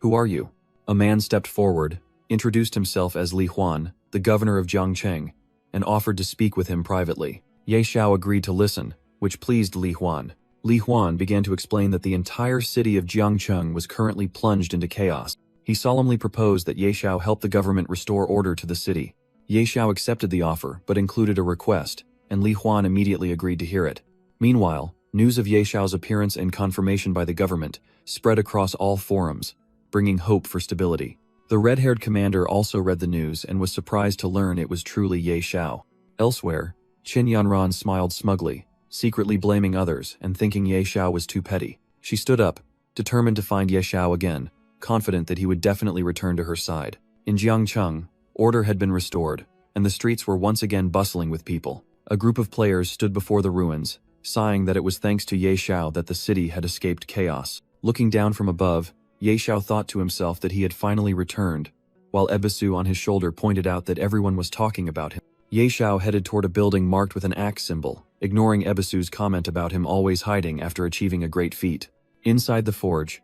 "Who are you?" A man stepped forward, introduced himself as Li Huan, the governor of Jiangcheng, and offered to speak with him privately. Ye Xiao agreed to listen, which pleased Li Huan. Li Huan began to explain that the entire city of Jiangcheng was currently plunged into chaos. He solemnly proposed that Ye Xiao help the government restore order to the city. Ye Xiao accepted the offer but included a request, and Li Huan immediately agreed to hear it. Meanwhile, news of Ye Xiao's appearance and confirmation by the government spread across all forums, bringing hope for stability. The red-haired commander also read the news and was surprised to learn it was truly Ye Xiao. Elsewhere, Qin Yanran smiled smugly, secretly blaming others and thinking Ye Xiao was too petty. She stood up, determined to find Ye Xiao again, confident that he would definitely return to her side. In Jiangcheng, order had been restored, and the streets were once again bustling with people. A group of players stood before the ruins, sighing that it was thanks to Ye Xiao that the city had escaped chaos. Looking down from above, Ye Xiao thought to himself that he had finally returned, while Ebisu on his shoulder pointed out that everyone was talking about him. Ye Xiao headed toward a building marked with an axe symbol, ignoring Ebisu's comment about him always hiding after achieving a great feat. Inside the forge,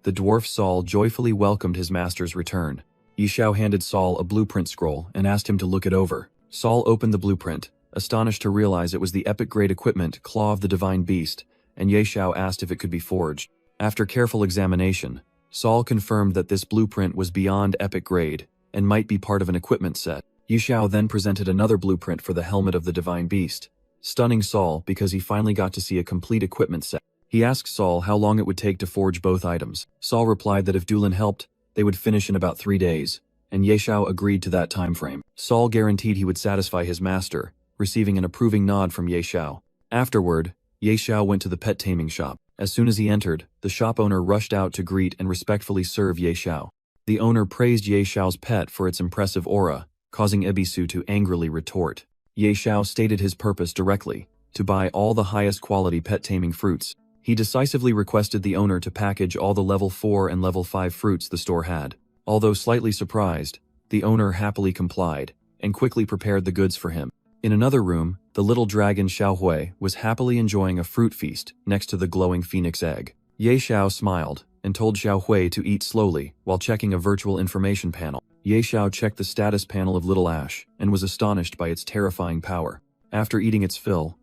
the dwarf Saul joyfully welcomed his master's return. Ye Xiao handed Saul a blueprint scroll and asked him to look it over. Saul opened the blueprint, astonished to realize it was the epic-grade equipment Claw of the Divine Beast, and Ye Xiao asked if it could be forged. After careful examination, Saul confirmed that this blueprint was beyond epic grade and might be part of an equipment set. Ye Xiao then presented another blueprint for the helmet of the Divine Beast, stunning Saul because he finally got to see a complete equipment set. He asked Saul how long it would take to forge both items. Saul replied that if Dulan helped, they would finish in about 3 days, and Ye Xiao agreed to that time frame. Saul guaranteed he would satisfy his master, receiving an approving nod from Ye Xiao. Afterward, Ye Xiao went to the pet taming shop. As soon as he entered, the shop owner rushed out to greet and respectfully serve Ye Xiao. The owner praised Ye Xiao's pet for its impressive aura, causing Ebisu to angrily retort. Ye Xiao stated his purpose directly, to buy all the highest quality pet taming fruits. He decisively requested the owner to package all the level 4 and level 5 fruits the store had. Although slightly surprised, the owner happily complied, and quickly prepared the goods for him. In another room, the little dragon Xiaohui was happily enjoying a fruit feast next to the glowing phoenix egg. Ye Xiao smiled and told Xiaohui to eat slowly while checking a virtual information panel. Ye Xiao checked the status panel of Little Ash and was astonished by its terrifying power. After eating its fill,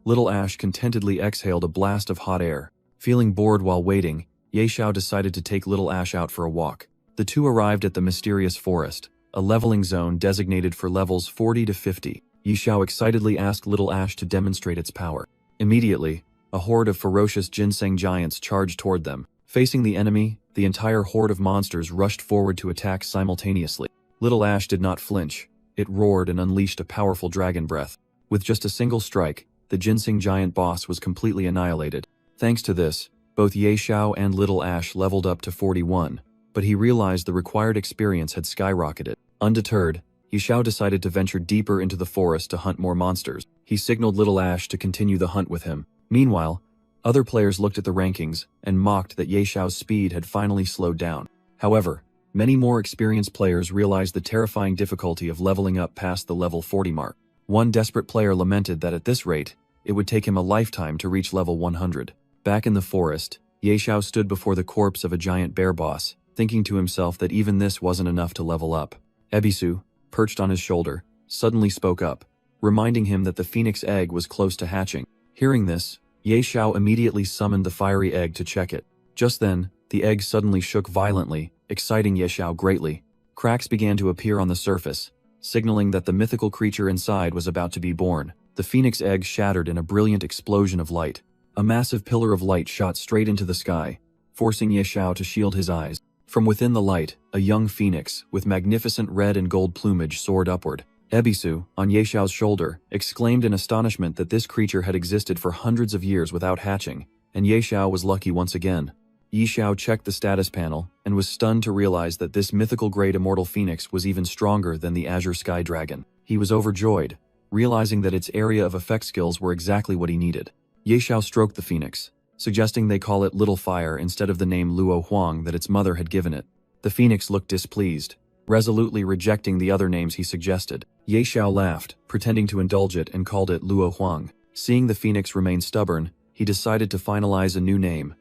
Little Ash contentedly exhaled a blast of hot air. Feeling bored while waiting, Ye Xiao decided to take Little Ash out for a walk. The two arrived at the mysterious forest, a leveling zone designated for levels 40 to 50. Ye Xiao excitedly asked Little Ash to demonstrate its power. Immediately, a horde of ferocious ginseng giants charged toward them. Facing the enemy, the entire horde of monsters rushed forward to attack simultaneously. Little Ash did not flinch. It roared and unleashed a powerful dragon breath. With just a single strike, the ginseng giant boss was completely annihilated. Thanks to this, both Ye Xiao and Little Ash leveled up to 41, but he realized the required experience had skyrocketed. Undeterred, Ye Xiao decided to venture deeper into the forest to hunt more monsters. He signaled Little Ash to continue the hunt with him. Meanwhile, other players looked at the rankings and mocked that Ye Xiao's speed had finally slowed down. However, many more experienced players realized the terrifying difficulty of leveling up past the level 40 mark. One desperate player lamented that at this rate, it would take him a lifetime to reach level 100. Back in the forest, Ye Xiao stood before the corpse of a giant bear boss, thinking to himself that even this wasn't enough to level up. Ebisu, perched on his shoulder, suddenly spoke up, reminding him that the phoenix egg was close to hatching. Hearing this, Ye Xiao immediately summoned the fiery egg to check it. Just then, the egg suddenly shook violently, exciting Ye Xiao greatly. Cracks began to appear on the surface, signaling that the mythical creature inside was about to be born. The phoenix egg shattered in a brilliant explosion of light. A massive pillar of light shot straight into the sky, forcing Ye Xiao to shield his eyes. From within the light, a young phoenix, with magnificent red and gold plumage soared upward. Ebisu, on Ye Xiao's shoulder, exclaimed in astonishment that this creature had existed for hundreds of years without hatching, and Ye Xiao was lucky once again. Ye Xiao checked the status panel, and was stunned to realize that this mythical great immortal phoenix was even stronger than the Azure Sky Dragon. He was overjoyed, realizing that its area of effect skills were exactly what he needed. Ye Xiao stroked the phoenix, suggesting they call it Little Fire instead of the name Luo Huang that its mother had given it. The phoenix looked displeased, resolutely rejecting the other names he suggested. Ye Xiao laughed, pretending to indulge it, and called it Luo Huang. Seeing the phoenix remain stubborn, he decided to finalize a new name,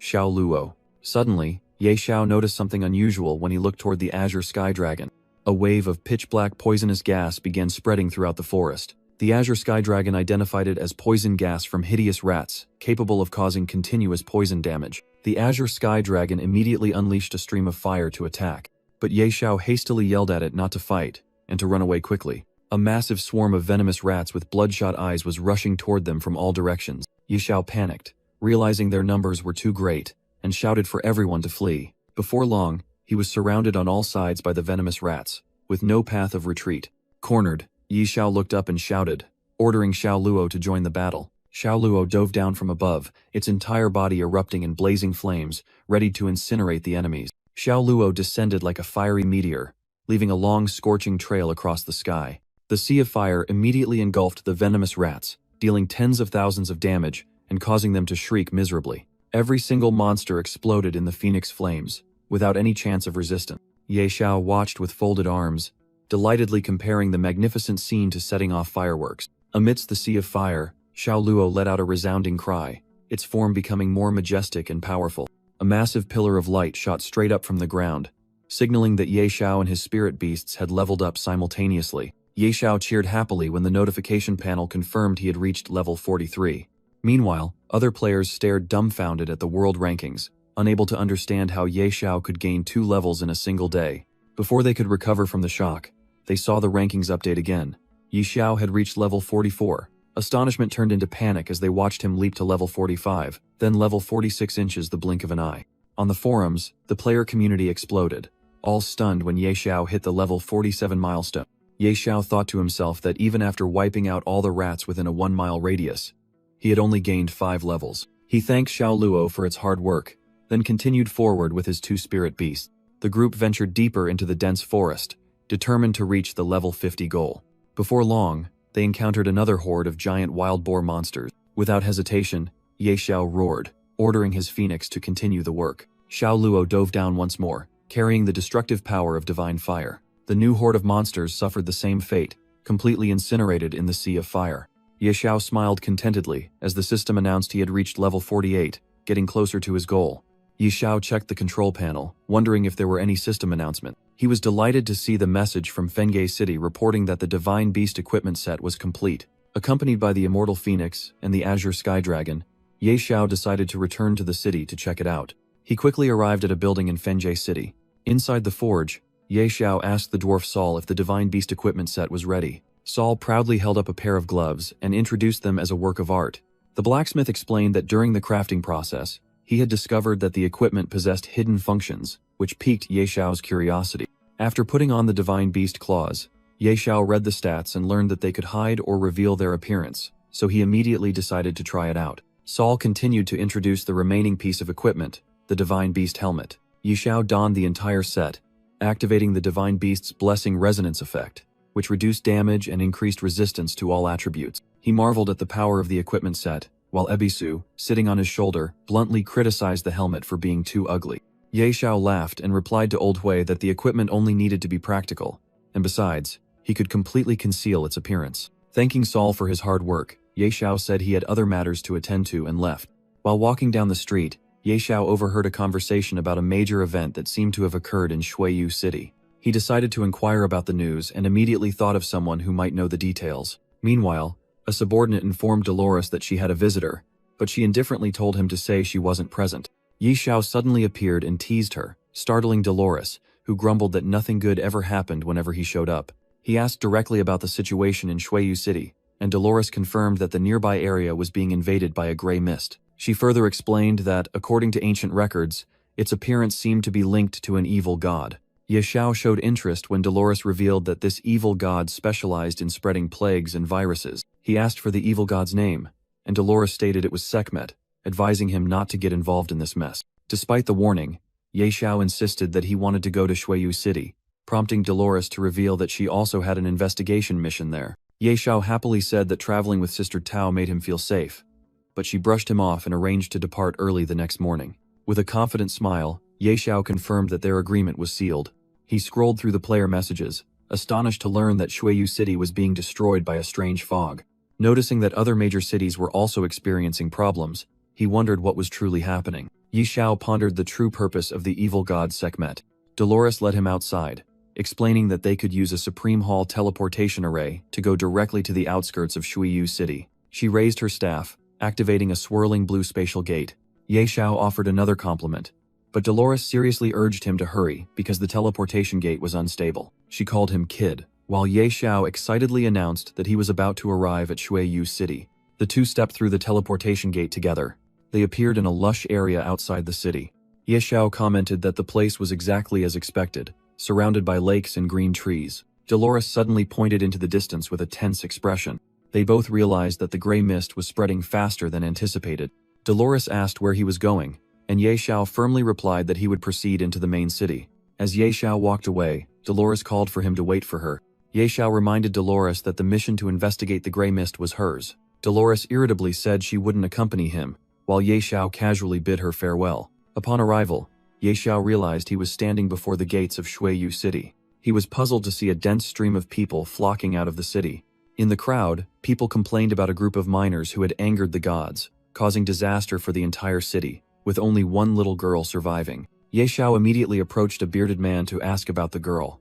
Xiao Luo. Suddenly, Ye Xiao noticed something unusual when he looked toward the Azure Sky Dragon. A wave of pitch-black poisonous gas began spreading throughout the forest. The Azure Sky Dragon identified it as poison gas from hideous rats, capable of causing continuous poison damage. The Azure Sky Dragon immediately unleashed a stream of fire to attack, but Ye Xiao hastily yelled at it not to fight, and to run away quickly. A massive swarm of venomous rats with bloodshot eyes was rushing toward them from all directions. Ye Xiao panicked, realizing their numbers were too great, and shouted for everyone to flee. Before long, he was surrounded on all sides by the venomous rats, with no path of retreat. Cornered, Ye Xiao looked up and shouted, ordering Xiao Luo to join the battle. Xiao Luo dove down from above, its entire body erupting in blazing flames, ready to incinerate the enemies. Xiao Luo descended like a fiery meteor, leaving a long scorching trail across the sky. The sea of fire immediately engulfed the venomous rats, dealing tens of thousands of damage and causing them to shriek miserably. Every single monster exploded in the phoenix flames, without any chance of resistance. Ye Xiao watched with folded arms, delightedly comparing the magnificent scene to setting off fireworks. Amidst the sea of fire, Xiao Luo let out a resounding cry, its form becoming more majestic and powerful. A massive pillar of light shot straight up from the ground, signaling that Ye Xiao and his spirit beasts had leveled up simultaneously. Ye Xiao cheered happily when the notification panel confirmed he had reached level 43. Meanwhile, other players stared dumbfounded at the world rankings, unable to understand how Ye Xiao could gain 2 levels in a single day. Before they could recover from the shock, they saw the rankings update again. Ye Xiao had reached level 44. Astonishment turned into panic as they watched him leap to level 45, then level 46 inches the blink of an eye. On the forums, the player community exploded, all stunned when Ye Xiao hit the level 47 milestone. Ye Xiao thought to himself that even after wiping out all the rats within a 1-mile radius, he had only gained 5 levels. He thanked Xiao Luo for its hard work, then continued forward with his 2 spirit beasts. The group ventured deeper into the dense forest, determined to reach the level 50 goal. Before long, they encountered another horde of giant wild boar monsters. Without hesitation, Ye Xiao roared, ordering his phoenix to continue the work. Xiao Luo dove down once more, carrying the destructive power of divine fire. The new horde of monsters suffered the same fate, completely incinerated in the sea of fire. Ye Xiao smiled contentedly as the system announced he had reached level 48, getting closer to his goal. Ye Xiao checked the control panel, wondering if there were any system announcement. He was delighted to see the message from Fenghe City reporting that the Divine Beast equipment set was complete. Accompanied by the Immortal Phoenix and the Azure Sky Dragon, Ye Xiao decided to return to the city to check it out. He quickly arrived at a building in Fenghe City. Inside the forge, Ye Xiao asked the dwarf Saul if the Divine Beast equipment set was ready. Saul proudly held up a pair of gloves and introduced them as a work of art. The blacksmith explained that during the crafting process, he had discovered that the equipment possessed hidden functions, which piqued Ye Xiao's curiosity. After putting on the Divine Beast claws, Ye Xiao read the stats and learned that they could hide or reveal their appearance, so he immediately decided to try it out. Saul continued to introduce the remaining piece of equipment, the Divine Beast helmet. Ye Xiao donned the entire set, activating the Divine Beast's Blessing Resonance effect, which reduced damage and increased resistance to all attributes. He marveled at the power of the equipment set, while Ebisu, sitting on his shoulder, bluntly criticized the helmet for being too ugly. Ye Xiao laughed and replied to Old Hui that the equipment only needed to be practical, and besides, he could completely conceal its appearance. Thanking Saul for his hard work, Ye Xiao said he had other matters to attend to and left. While walking down the street, Ye Xiao overheard a conversation about a major event that seemed to have occurred in Shuiyu City. He decided to inquire about the news and immediately thought of someone who might know the details. Meanwhile, a subordinate informed Dolores that she had a visitor, but she indifferently told him to say she wasn't present. Ye Xiao suddenly appeared and teased her, startling Dolores, who grumbled that nothing good ever happened whenever he showed up. He asked directly about the situation in Shuiyu City, and Dolores confirmed that the nearby area was being invaded by a gray mist. She further explained that, according to ancient records, Its appearance seemed to be linked to an evil god. Ye Xiao showed interest when Dolores revealed that this evil god specialized in spreading plagues and viruses. He asked for the evil god's name, and Dolores stated it was Sekhmet, advising him not to get involved in this mess. Despite the warning, Ye Xiao insisted that he wanted to go to Shuiyu City, prompting Dolores to reveal that she also had an investigation mission there. Ye Xiao happily said that traveling with Sister Tao made him feel safe, but she brushed him off and arranged to depart early the next morning. With a confident smile, Ye Xiao confirmed that their agreement was sealed. He scrolled through the player messages, astonished to learn that Shuiyu City was being destroyed by a strange fog. Noticing that other major cities were also experiencing problems, he wondered what was truly happening. Ye Xiao pondered the true purpose of the evil god Sekhmet. Dolores led him outside, explaining that they could use a Supreme Hall teleportation array to go directly to the outskirts of Shuiyu City. She raised her staff, activating a swirling blue spatial gate. Ye Xiao offered another compliment, but Dolores seriously urged him to hurry because the teleportation gate was unstable. She called him Kid, while Ye Xiao excitedly announced that he was about to arrive at Shuiyu City. The two stepped through the teleportation gate together. They appeared in a lush area outside the city. Ye Xiao commented that the place was exactly as expected, surrounded by lakes and green trees. Dolores suddenly pointed into the distance with a tense expression. They both realized that the gray mist was spreading faster than anticipated. Dolores asked where he was going, and Ye Xiao firmly replied that he would proceed into the main city. As Ye Xiao walked away, Dolores called for him to wait for her. Ye Xiao reminded Dolores that the mission to investigate the gray mist was hers. Dolores irritably said she wouldn't accompany him, while Ye Xiao casually bid her farewell. Upon arrival, Ye Xiao realized he was standing before the gates of Shuiyu City. He was puzzled to see a dense stream of people flocking out of the city. In the crowd, people complained about a group of miners who had angered the gods, causing disaster for the entire city, with only one little girl surviving. Ye Xiao immediately approached a bearded man to ask about the girl,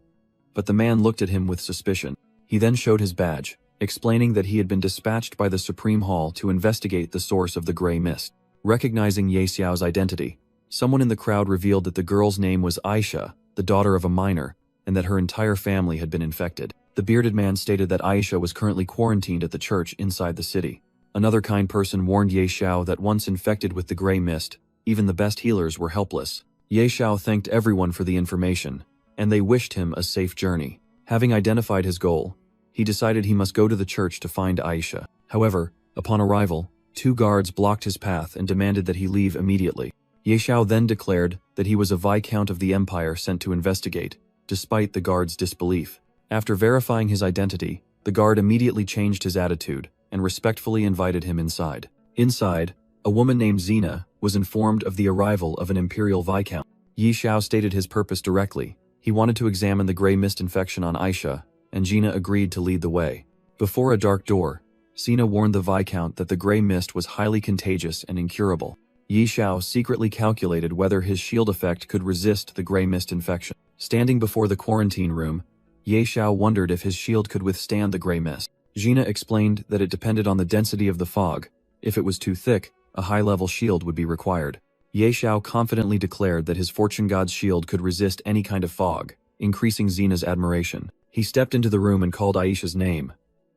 but the man looked at him with suspicion. He then showed his badge, explaining that he had been dispatched by the Supreme Hall to investigate the source of the gray mist. Recognizing Ye Xiao's identity, someone in the crowd revealed that the girl's name was Aisha, the daughter of a miner, and that her entire family had been infected. The bearded man stated that Aisha was currently quarantined at the church inside the city. Another kind person warned Ye Xiao that once infected with the gray mist, even the best healers were helpless. Ye Xiao thanked everyone for the information, and they wished him a safe journey. Having identified his goal, he decided he must go to the church to find Aisha. However, upon arrival, 2 guards blocked his path and demanded that he leave immediately. Ye Xiao then declared that he was a viscount of the empire sent to investigate, despite the guard's disbelief. After verifying his identity, the guard immediately changed his attitude and respectfully invited him inside. Inside, a woman named Xena was informed of the arrival of an imperial viscount. Ye Xiao stated his purpose directly. He wanted to examine the gray mist infection on Aisha, and Xena agreed to lead the way. Before a dark door, Xena warned the viscount that the gray mist was highly contagious and incurable. Ye Xiao secretly calculated whether his shield effect could resist the gray mist infection. Standing before the quarantine room, Ye Xiao wondered if his shield could withstand the gray mist. Xena explained that it depended on the density of the fog. If it was too thick, a high-level shield would be required. Ye Xiao confidently declared that his fortune god's shield could resist any kind of fog, increasing Xena's admiration. He stepped into the room and called Aisha's name,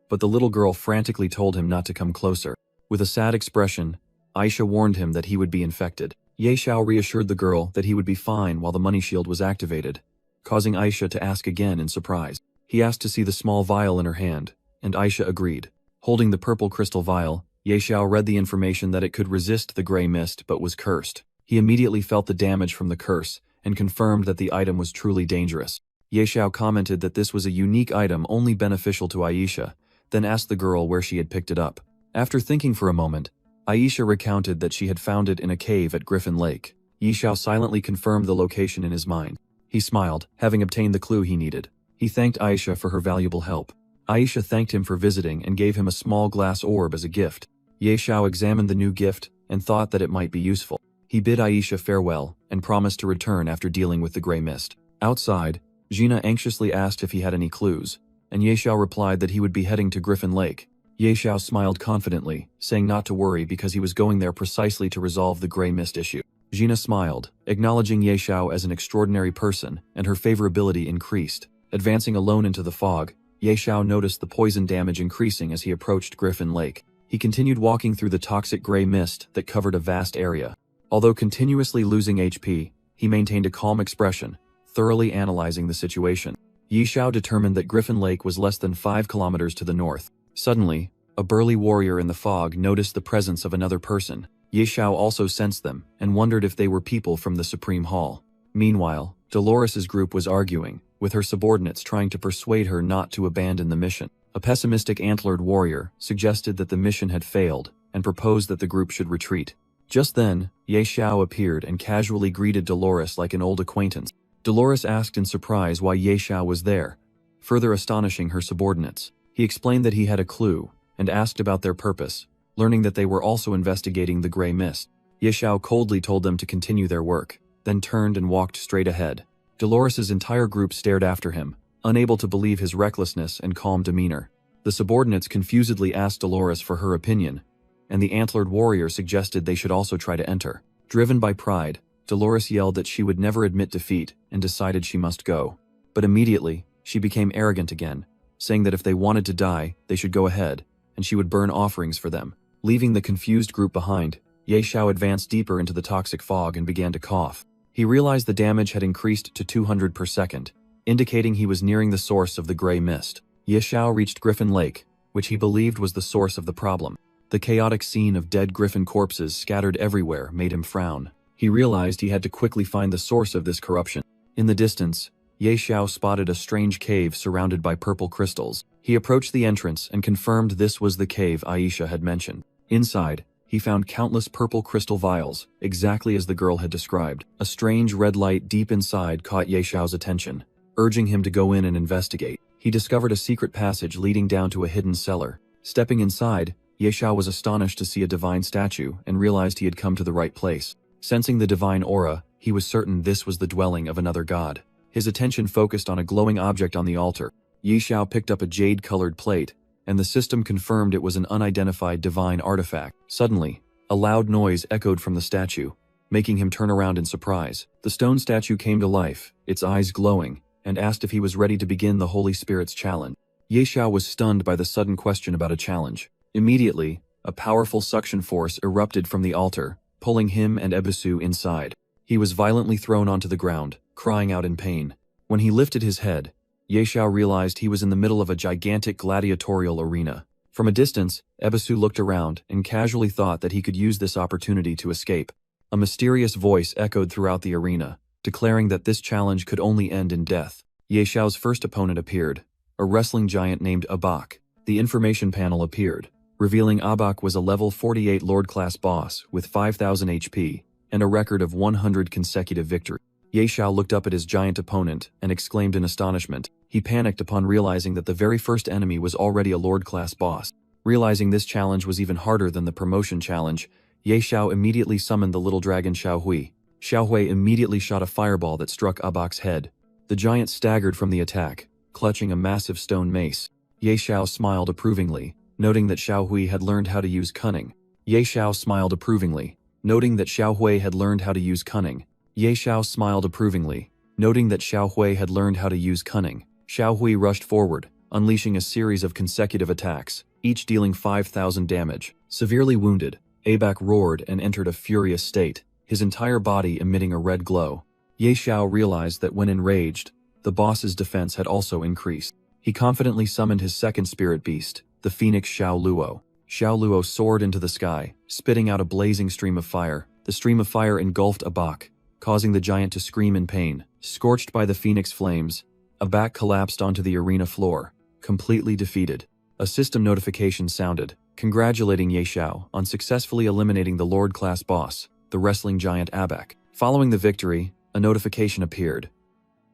but the little girl frantically told him not to come closer. With a sad expression, Aisha warned him that he would be infected. Ye Xiao reassured the girl that he would be fine while the money shield was activated, causing Aisha to ask again in surprise. He asked to see the small vial in her hand, and Aisha agreed. Holding the purple crystal vial, Ye Xiao read the information that it could resist the gray mist but was cursed. He immediately felt the damage from the curse and confirmed that the item was truly dangerous. Ye Xiao commented that this was a unique item only beneficial to Aisha, then asked the girl where she had picked it up. After thinking for a moment, Aisha recounted that she had found it in a cave at Griffin Lake. Ye Xiao silently confirmed the location in his mind. He smiled, having obtained the clue he needed. He thanked Aisha for her valuable help. Aisha thanked him for visiting and gave him a small glass orb as a gift. Ye Xiao examined the new gift and thought that it might be useful. He bid Aisha farewell and promised to return after dealing with the gray mist. Outside, Xena anxiously asked if he had any clues, and Ye Xiao replied that he would be heading to Griffin Lake. Ye Xiao smiled confidently, saying not to worry because he was going there precisely to resolve the gray mist issue. Xena smiled, acknowledging Ye Xiao as an extraordinary person, and her favorability increased. Advancing alone into the fog, Ye Xiao noticed the poison damage increasing as he approached Griffin Lake. He continued walking through the toxic gray mist that covered a vast area. Although continuously losing HP, He maintained a calm expression, thoroughly analyzing the situation. Ye Xiao determined that Griffin Lake was less than 5 kilometers to the north. Suddenly, a burly warrior in the fog noticed the presence of another person. Ye Xiao also sensed them and wondered if they were people from the Supreme Hall. Meanwhile, Dolores's group was arguing, with her subordinates trying to persuade her not to abandon the mission. A pessimistic antlered warrior suggested that the mission had failed and proposed that the group should retreat. Just then, Ye Xiao appeared and casually greeted Dolores like an old acquaintance. Dolores asked in surprise why Ye Xiao was there, further astonishing her subordinates. He explained that he had a clue and asked about their purpose, learning that they were also investigating the gray mist. Ye Xiao coldly told them to continue their work, then turned and walked straight ahead. Dolores's entire group stared after him, unable to believe his recklessness and calm demeanor. The subordinates confusedly asked Dolores for her opinion, and the antlered warrior suggested they should also try to enter. Driven by pride, Dolores yelled that she would never admit defeat and decided she must go. But immediately, she became arrogant again, saying that if they wanted to die, they should go ahead, and she would burn offerings for them. Leaving the confused group behind, Ye Xiao advanced deeper into the toxic fog and began to cough. He realized the damage had increased to 200 per second, indicating he was nearing the source of the gray mist. Ye Xiao reached Griffin Lake, which he believed was the source of the problem. The chaotic scene of dead griffin corpses scattered everywhere made him frown. He realized he had to quickly find the source of this corruption. In the distance, Ye Xiao spotted a strange cave surrounded by purple crystals. He approached the entrance and confirmed this was the cave Aisha had mentioned. Inside, he found countless purple crystal vials, exactly as the girl had described. A strange red light deep inside caught Ye Xiao's attention, urging him to go in and investigate. He discovered a secret passage leading down to a hidden cellar. Stepping inside, Ye Xiao was astonished to see a divine statue and realized he had come to the right place. Sensing the divine aura, he was certain this was the dwelling of another god. His attention focused on a glowing object on the altar. Ye Xiao picked up a jade-colored plate, and the system confirmed it was an unidentified divine artifact. Suddenly, a loud noise echoed from the statue, making him turn around in surprise. The stone statue came to life, its eyes glowing, and asked if he was ready to begin the Holy Spirit's challenge. Ye Xiao was stunned by the sudden question about a challenge. Immediately, a powerful suction force erupted from the altar, pulling him and Ebisu inside. He was violently thrown onto the ground, crying out in pain. When he lifted his head, Ye Xiao realized he was in the middle of a gigantic gladiatorial arena. From a distance, Ebisu looked around and casually thought that he could use this opportunity to escape. A mysterious voice echoed throughout the arena, declaring that this challenge could only end in death. Ye Xiao's first opponent appeared, a wrestling giant named Abak. The information panel appeared, revealing Abak was a level 48 Lord-class boss with 5,000 HP and a record of 100 consecutive victories. Ye Xiao looked up at his giant opponent and exclaimed in astonishment. He panicked upon realizing that the very first enemy was already a Lord-class boss. Realizing this challenge was even harder than the promotion challenge, Ye Xiao immediately summoned the little dragon Xiaohui. Xiaohui immediately shot a fireball that struck Abak's head. The giant staggered from the attack, clutching a massive stone mace. Ye Xiao smiled approvingly, noting that Xiaohui had learned how to use cunning. Ye Xiao smiled approvingly, noting that Xiaohui had learned how to use cunning. Ye Xiao smiled approvingly, noting that Xiaohui had learned how to use cunning. Xiaohui rushed forward, unleashing a series of consecutive attacks, each dealing 5,000 damage. Severely wounded, Abak roared and entered a furious state, his entire body emitting a red glow. Ye Xiao realized that when enraged, the boss's defense had also increased. He confidently summoned his second spirit beast, the phoenix Xiao Luo. Xiao Luo soared into the sky, spitting out a blazing stream of fire. The stream of fire engulfed Abak, causing the giant to scream in pain. Scorched by the phoenix flames, Abak collapsed onto the arena floor, completely defeated. A system notification sounded, congratulating Ye Xiao on successfully eliminating the Lord-class boss, the wrestling giant Abak. Following the victory, a notification appeared.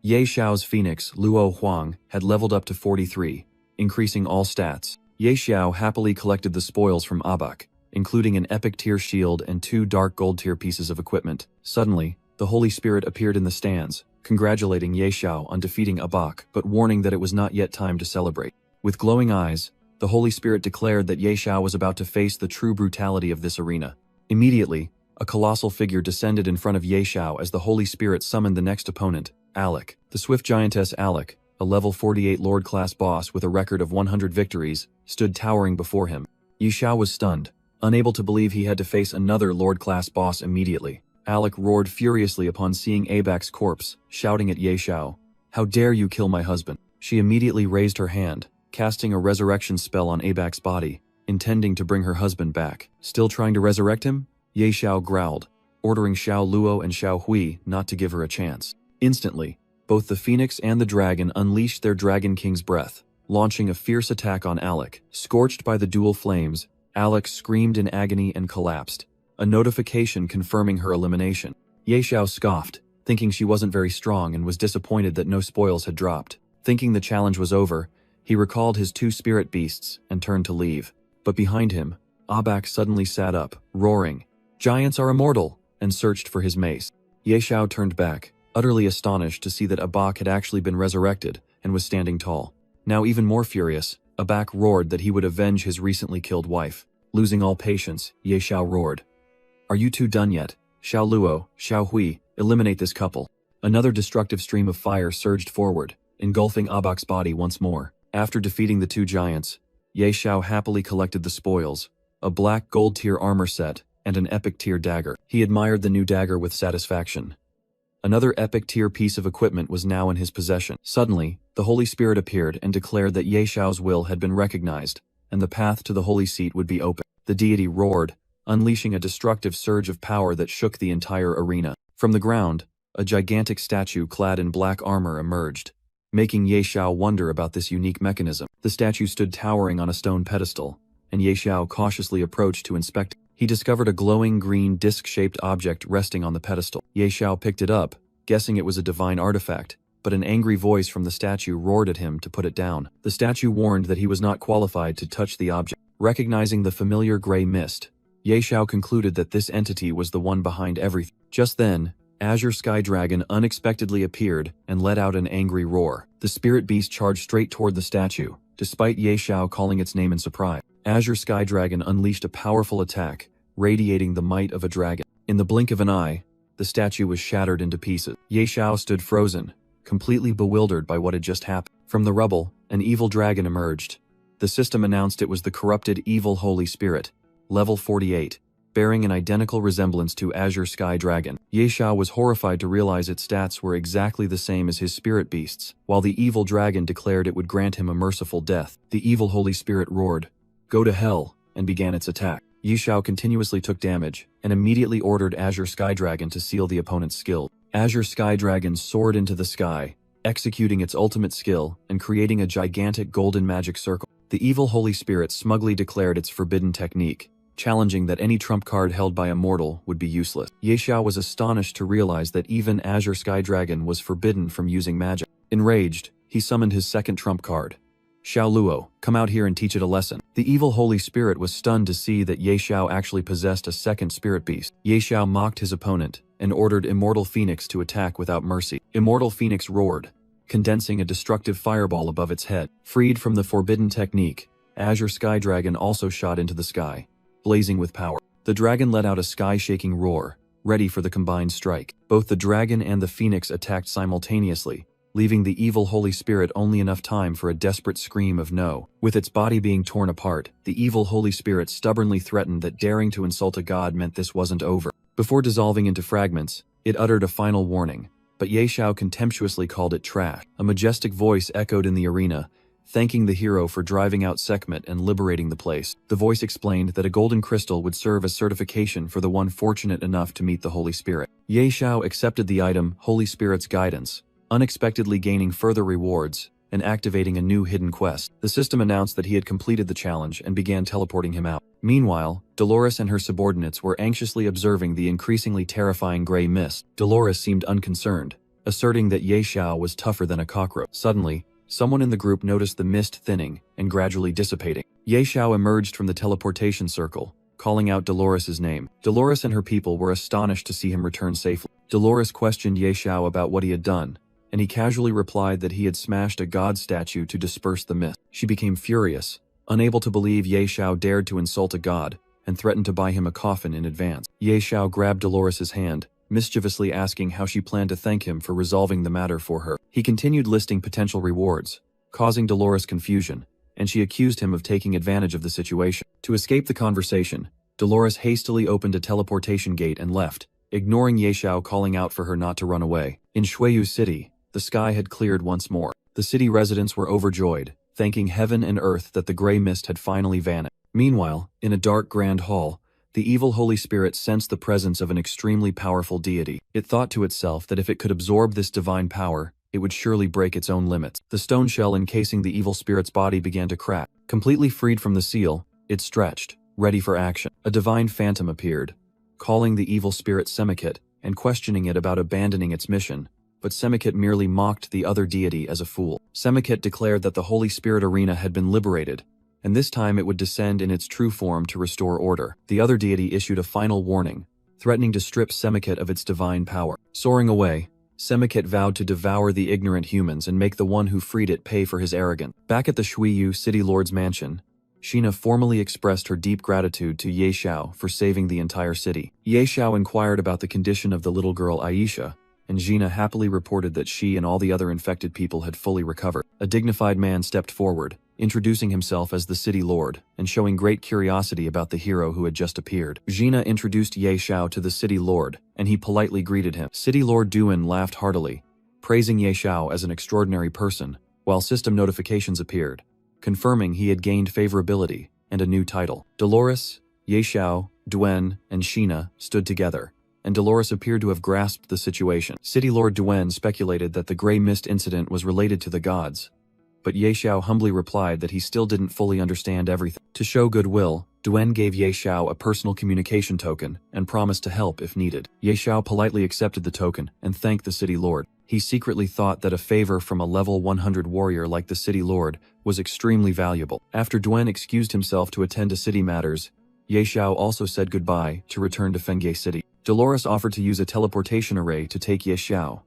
Ye Xiao's phoenix, Luo Huang, had leveled up to 43, increasing all stats. Ye Xiao happily collected the spoils from Abak, including an epic tier shield and 2 dark gold tier pieces of equipment. Suddenly, the Holy Spirit appeared in the stands, congratulating Ye Xiao on defeating Abak, but warning that it was not yet time to celebrate. With glowing eyes, the Holy Spirit declared that Ye Xiao was about to face the true brutality of this arena. Immediately, a colossal figure descended in front of Ye Xiao as the Holy Spirit summoned the next opponent, Alec. The swift giantess Alec, a level 48 Lord-class boss with a record of 100 victories, stood towering before him. Ye Xiao was stunned, unable to believe he had to face another Lord-class boss immediately. Alec roared furiously upon seeing Abak's corpse, shouting at Ye Xiao, "How dare you kill my husband?" She immediately raised her hand, casting a resurrection spell on Abak's body, intending to bring her husband back. Still trying to resurrect him? Ye Xiao growled, ordering Xiao Luo and Xiao Hui not to give her a chance. Instantly, both the phoenix and the dragon unleashed their Dragon King's breath, launching a fierce attack on Alec. Scorched by the dual flames, Alec screamed in agony and collapsed, a notification confirming her elimination. Ye Xiao scoffed, thinking she wasn't very strong and was disappointed that no spoils had dropped. Thinking the challenge was over, he recalled his 2 spirit beasts and turned to leave. But behind him, Abak suddenly sat up, roaring, "Giants are immortal!" and searched for his mace. Ye Xiao turned back, utterly astonished to see that Abak had actually been resurrected and was standing tall. Now even more furious, Abak roared that he would avenge his recently killed wife. Losing all patience, Ye Xiao roared, "Are you two done yet? Xiao Luo, Xiao Hui, eliminate this couple." Another destructive stream of fire surged forward, engulfing Abak's body once more. After defeating the 2 giants, Ye Xiao happily collected the spoils, a black gold tier armor set, and an epic tier dagger. He admired the new dagger with satisfaction. Another epic tier piece of equipment was now in his possession. Suddenly, the Holy Spirit appeared and declared that Ye Xiao's will had been recognized, and the path to the holy seat would be open. The deity roared, unleashing a destructive surge of power that shook the entire arena. From the ground, a gigantic statue clad in black armor emerged, making Ye Xiao wonder about this unique mechanism. The statue stood towering on a stone pedestal, and Ye Xiao cautiously approached to inspect it. He discovered a glowing green disc-shaped object resting on the pedestal. Ye Xiao picked it up, guessing it was a divine artifact, but an angry voice from the statue roared at him to put it down. The statue warned that he was not qualified to touch the object. Recognizing the familiar gray mist, Ye Xiao concluded that this entity was the one behind everything. Just then, Azure Sky Dragon unexpectedly appeared and let out an angry roar. The spirit beast charged straight toward the statue, despite Ye Xiao calling its name in surprise. Azure Sky Dragon unleashed a powerful attack, radiating the might of a dragon. In the blink of an eye, the statue was shattered into pieces. Ye Xiao stood frozen, completely bewildered by what had just happened. From the rubble, an evil dragon emerged. The system announced it was the corrupted evil Holy Spirit, level 48, bearing an identical resemblance to Azure Sky Dragon. Ye Xiao was horrified to realize its stats were exactly the same as his spirit beasts. While the evil dragon declared it would grant him a merciful death, the evil Holy Spirit roared, "Go to hell," and began its attack. Ye Xiao continuously took damage, and immediately ordered Azure Sky Dragon to seal the opponent's skill. Azure Sky Dragon soared into the sky, executing its ultimate skill and creating a gigantic golden magic circle. The evil Holy Spirit smugly declared its forbidden technique, challenging that any trump card held by a mortal would be useless. Ye Xiao was astonished to realize that even Azure Sky Dragon was forbidden from using magic. Enraged, he summoned his second trump card. "Xiao Luo, come out here and teach it a lesson." The evil Holy Spirit was stunned to see that Ye Xiao actually possessed a second spirit beast. Ye Xiao mocked his opponent and ordered Immortal Phoenix to attack without mercy. Immortal Phoenix roared, condensing a destructive fireball above its head. Freed from the forbidden technique, Azure Sky Dragon also shot into the sky, blazing with power. The dragon let out a sky-shaking roar, ready for the combined strike. Both the dragon and the phoenix attacked simultaneously, leaving the evil Holy Spirit only enough time for a desperate scream of no. With its body being torn apart, the evil Holy Spirit stubbornly threatened that daring to insult a god meant this wasn't over. Before dissolving into fragments, it uttered a final warning, but Ye Xiao contemptuously called it trash. A majestic voice echoed in the arena, thanking the hero for driving out Sekhmet and liberating the place. The voice explained that a golden crystal would serve as certification for the one fortunate enough to meet the Holy Spirit. Ye Xiao accepted the item Holy Spirit's guidance, unexpectedly gaining further rewards and activating a new hidden quest. The system announced that he had completed the challenge and began teleporting him out. Meanwhile, Dolores and her subordinates were anxiously observing the increasingly terrifying gray mist. Dolores seemed unconcerned, asserting that Ye Xiao was tougher than a cockroach. Suddenly, someone in the group noticed the mist thinning and gradually dissipating. Ye Xiao emerged from the teleportation circle, calling out Dolores' name. Dolores and her people were astonished to see him return safely. Dolores questioned Ye Xiao about what he had done, and he casually replied that he had smashed a god statue to disperse the mist. She became furious, unable to believe Ye Xiao dared to insult a god, and threatened to buy him a coffin in advance. Ye Xiao grabbed Dolores' hand, mischievously asking how she planned to thank him for resolving the matter for her. He continued listing potential rewards, causing Dolores confusion, and she accused him of taking advantage of the situation. To escape the conversation, Dolores hastily opened a teleportation gate and left, ignoring Ye Xiao calling out for her not to run away. In Shuiyu City, the sky had cleared once more. The city residents were overjoyed, thanking heaven and earth that the gray mist had finally vanished. Meanwhile, in a dark grand hall, the evil Holy Spirit sensed the presence of an extremely powerful deity. It thought to itself that if it could absorb this divine power, it would surely break its own limits. The stone shell encasing the evil spirit's body began to crack. Completely freed from the seal, it stretched, ready for action. A divine phantom appeared, calling the evil spirit Semikit and questioning it about abandoning its mission, but Semikit merely mocked the other deity as a fool. Semikit declared that the Holy Spirit arena had been liberated, and this time it would descend in its true form to restore order. The other deity issued a final warning, threatening to strip Semikit of its divine power. Soaring away, Semikit vowed to devour the ignorant humans and make the one who freed it pay for his arrogance. Back at the Shuiyu City Lord's mansion, Sheena formally expressed her deep gratitude to Ye Xiao for saving the entire city. Ye Xiao inquired about the condition of the little girl Aisha, and Gina happily reported that she and all the other infected people had fully recovered. A dignified man stepped forward, introducing himself as the city lord, and showing great curiosity about the hero who had just appeared. Gina introduced Ye Xiao to the city lord, and he politely greeted him. City Lord Duan laughed heartily, praising Ye Xiao as an extraordinary person, while system notifications appeared, confirming he had gained favorability and a new title. Dolores, Ye Xiao, Duan, and Sheena stood together, and Dolores appeared to have grasped the situation. City Lord Duan speculated that the Grey Mist incident was related to the gods, but Ye Xiao humbly replied that he still didn't fully understand everything. To show goodwill, Duan gave Ye Xiao a personal communication token and promised to help if needed. Ye Xiao politely accepted the token and thanked the city lord. He secretly thought that a favor from a level 100 warrior like the city lord was extremely valuable. After Duan excused himself to attend to city matters, Ye Xiao also said goodbye to return to Fengye City. Dolores offered to use a teleportation array to take Ye Xiao,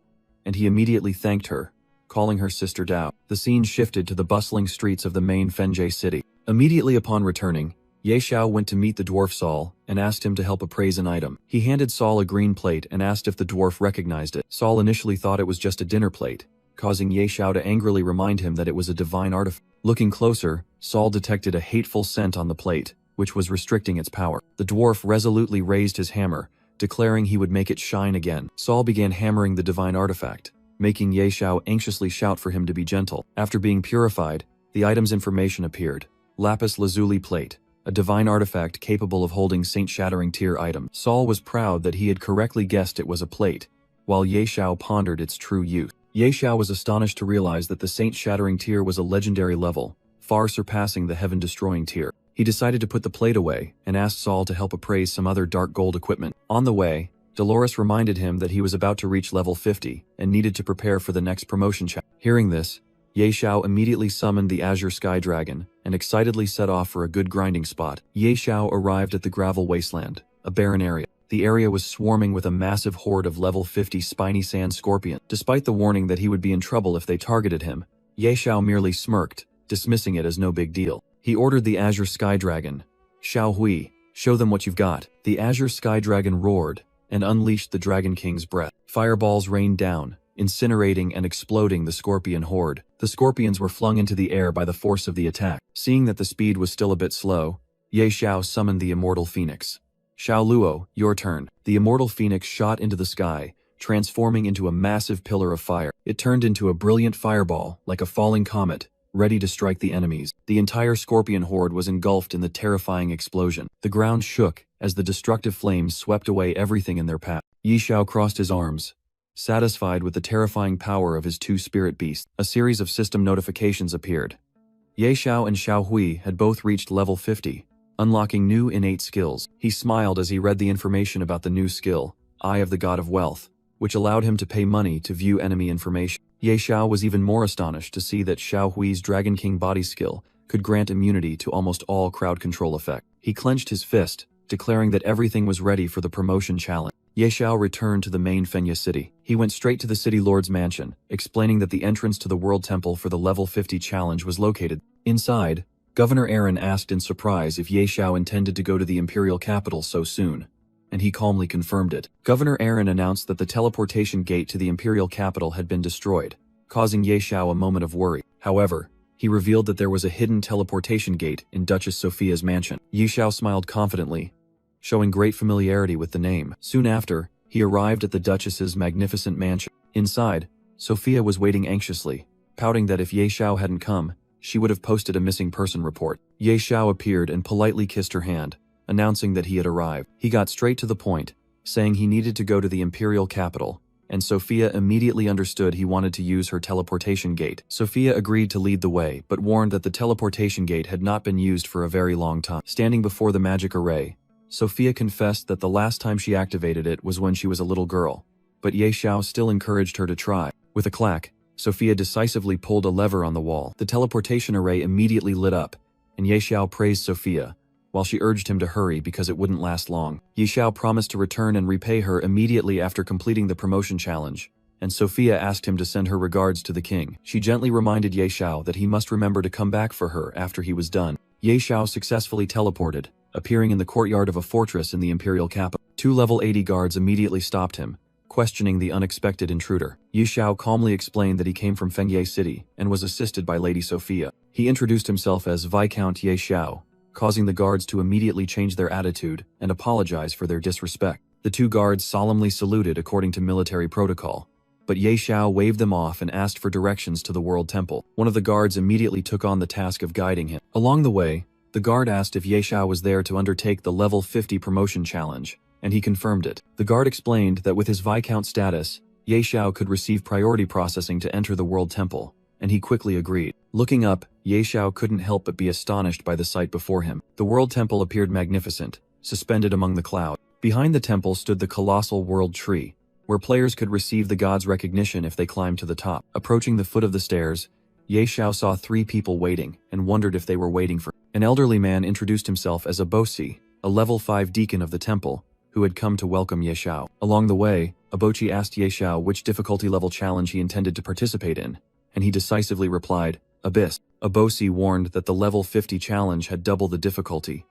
and he immediately thanked her, calling her Sister Dao. The scene shifted to the bustling streets of the main Fengye City. Immediately upon returning, Ye Xiao went to meet the dwarf Saul and asked him to help appraise an item. He handed Saul a green plate and asked if the dwarf recognized it. Saul initially thought it was just a dinner plate, causing Ye Xiao to angrily remind him that it was a divine artifact. Looking closer, Saul detected a hateful scent on the plate, which was restricting its power. The dwarf resolutely raised his hammer, declaring he would make it shine again. Saul began hammering the divine artifact, making Ye Xiao anxiously shout for him to be gentle. After being purified, the item's information appeared. Lapis lazuli plate, a divine artifact capable of holding saint-shattering tier items. Saul was proud that he had correctly guessed it was a plate, while Ye Xiao pondered its true use. Ye Xiao was astonished to realize that the saint-shattering tier was a legendary level, far surpassing the heaven-destroying tier. He decided to put the plate away and asked Saul to help appraise some other dark gold equipment. On the way, Dolores reminded him that he was about to reach level 50 and needed to prepare for the next promotion challenge. Hearing this, Ye Xiao immediately summoned the Azure Sky Dragon and excitedly set off for a good grinding spot. Ye Xiao arrived at the gravel wasteland, a barren area. The area was swarming with a massive horde of level 50 spiny sand scorpions. Despite the warning that he would be in trouble if they targeted him, Ye Xiao merely smirked, dismissing it as no big deal. He ordered the Azure Sky Dragon, "Xiao Hui, show them what you've got." The Azure Sky Dragon roared and unleashed the Dragon King's breath. Fireballs rained down, incinerating and exploding the scorpion horde. The scorpions were flung into the air by the force of the attack. Seeing that the speed was still a bit slow, Ye Xiao summoned the Immortal Phoenix. "Xiao Luo, your turn." The Immortal Phoenix shot into the sky, transforming into a massive pillar of fire. It turned into a brilliant fireball, like a falling comet, ready to strike the enemies. The entire scorpion horde was engulfed in the terrifying explosion. The ground shook as the destructive flames swept away everything in their path. Ye Xiao crossed his arms, satisfied with the terrifying power of his two spirit beasts. A series of system notifications appeared. Ye Xiao and Xiao Hui had both reached level 50, unlocking new innate skills. He smiled as he read the information about the new skill, Eye of the God of Wealth, which allowed him to pay money to view enemy information. Ye Xiao was even more astonished to see that Xiao Hui's Dragon King body skill could grant immunity to almost all crowd control effect. He clenched his fist, declaring that everything was ready for the promotion challenge. Ye Xiao returned to the main Fengye city. He went straight to the city lord's mansion, explaining that the entrance to the World Temple for the level 50 challenge was located. Inside, Governor Aaron asked in surprise if Ye Xiao intended to go to the imperial capital so soon, and he calmly confirmed it. Governor Aaron announced that the teleportation gate to the imperial capital had been destroyed, causing Ye Xiao a moment of worry. However, he revealed that there was a hidden teleportation gate in Duchess Sophia's mansion. Ye Xiao smiled confidently, showing great familiarity with the name. Soon after, He arrived at the Duchess's magnificent mansion. Inside, Sophia was waiting anxiously, pouting that if Ye Xiao hadn't come, she would have posted a missing person report. Ye Xiao appeared and politely kissed her hand, announcing that he had arrived. He got straight to the point, saying he needed to go to the imperial capital, and Sophia immediately understood he wanted to use her teleportation gate. Sophia agreed to lead the way, but warned that the teleportation gate had not been used for a very long time. Standing before the magic array, Sophia confessed that the last time she activated it was when she was a little girl, but Ye Xiao still encouraged her to try. With a clack, Sophia decisively pulled a lever on the wall. The teleportation array immediately lit up, and Ye Xiao praised Sophia, while she urged him to hurry because it wouldn't last long. Ye Xiao promised to return and repay her immediately after completing the promotion challenge, and Sophia asked him to send her regards to the king. She gently reminded Ye Xiao that he must remember to come back for her after he was done. Ye Xiao successfully teleported, appearing in the courtyard of a fortress in the imperial capital. 2 level 80 guards immediately stopped him, questioning the unexpected intruder. Ye Xiao calmly explained that he came from Fengye City and was assisted by Lady Sophia. He introduced himself as Viscount Ye Xiao, causing the guards to immediately change their attitude and apologize for their disrespect. The 2 guards solemnly saluted according to military protocol, but Ye Xiao waved them off and asked for directions to the World Temple. One of the guards immediately took on the task of guiding him. Along the way, the guard asked if Ye Xiao was there to undertake the level 50 promotion challenge, and he confirmed it. The guard explained that with his Viscount status, Ye Xiao could receive priority processing to enter the World Temple, and he quickly agreed. Looking up, Ye Xiao couldn't help but be astonished by the sight before him. The World Temple appeared magnificent, suspended among the clouds. Behind the temple stood the colossal World Tree, where players could receive the god's recognition if they climbed to the top. Approaching the foot of the stairs, Ye Xiao saw 3 people waiting and wondered if they were waiting for. An elderly man introduced himself as a Bosi, a level 5 deacon of the temple, who had come to welcome Ye Xiao. Along the way, Abochi asked Ye Xiao which difficulty level challenge he intended to participate in, and he decisively replied, Abyss. Abosi warned that the level 50 challenge had double the difficulty,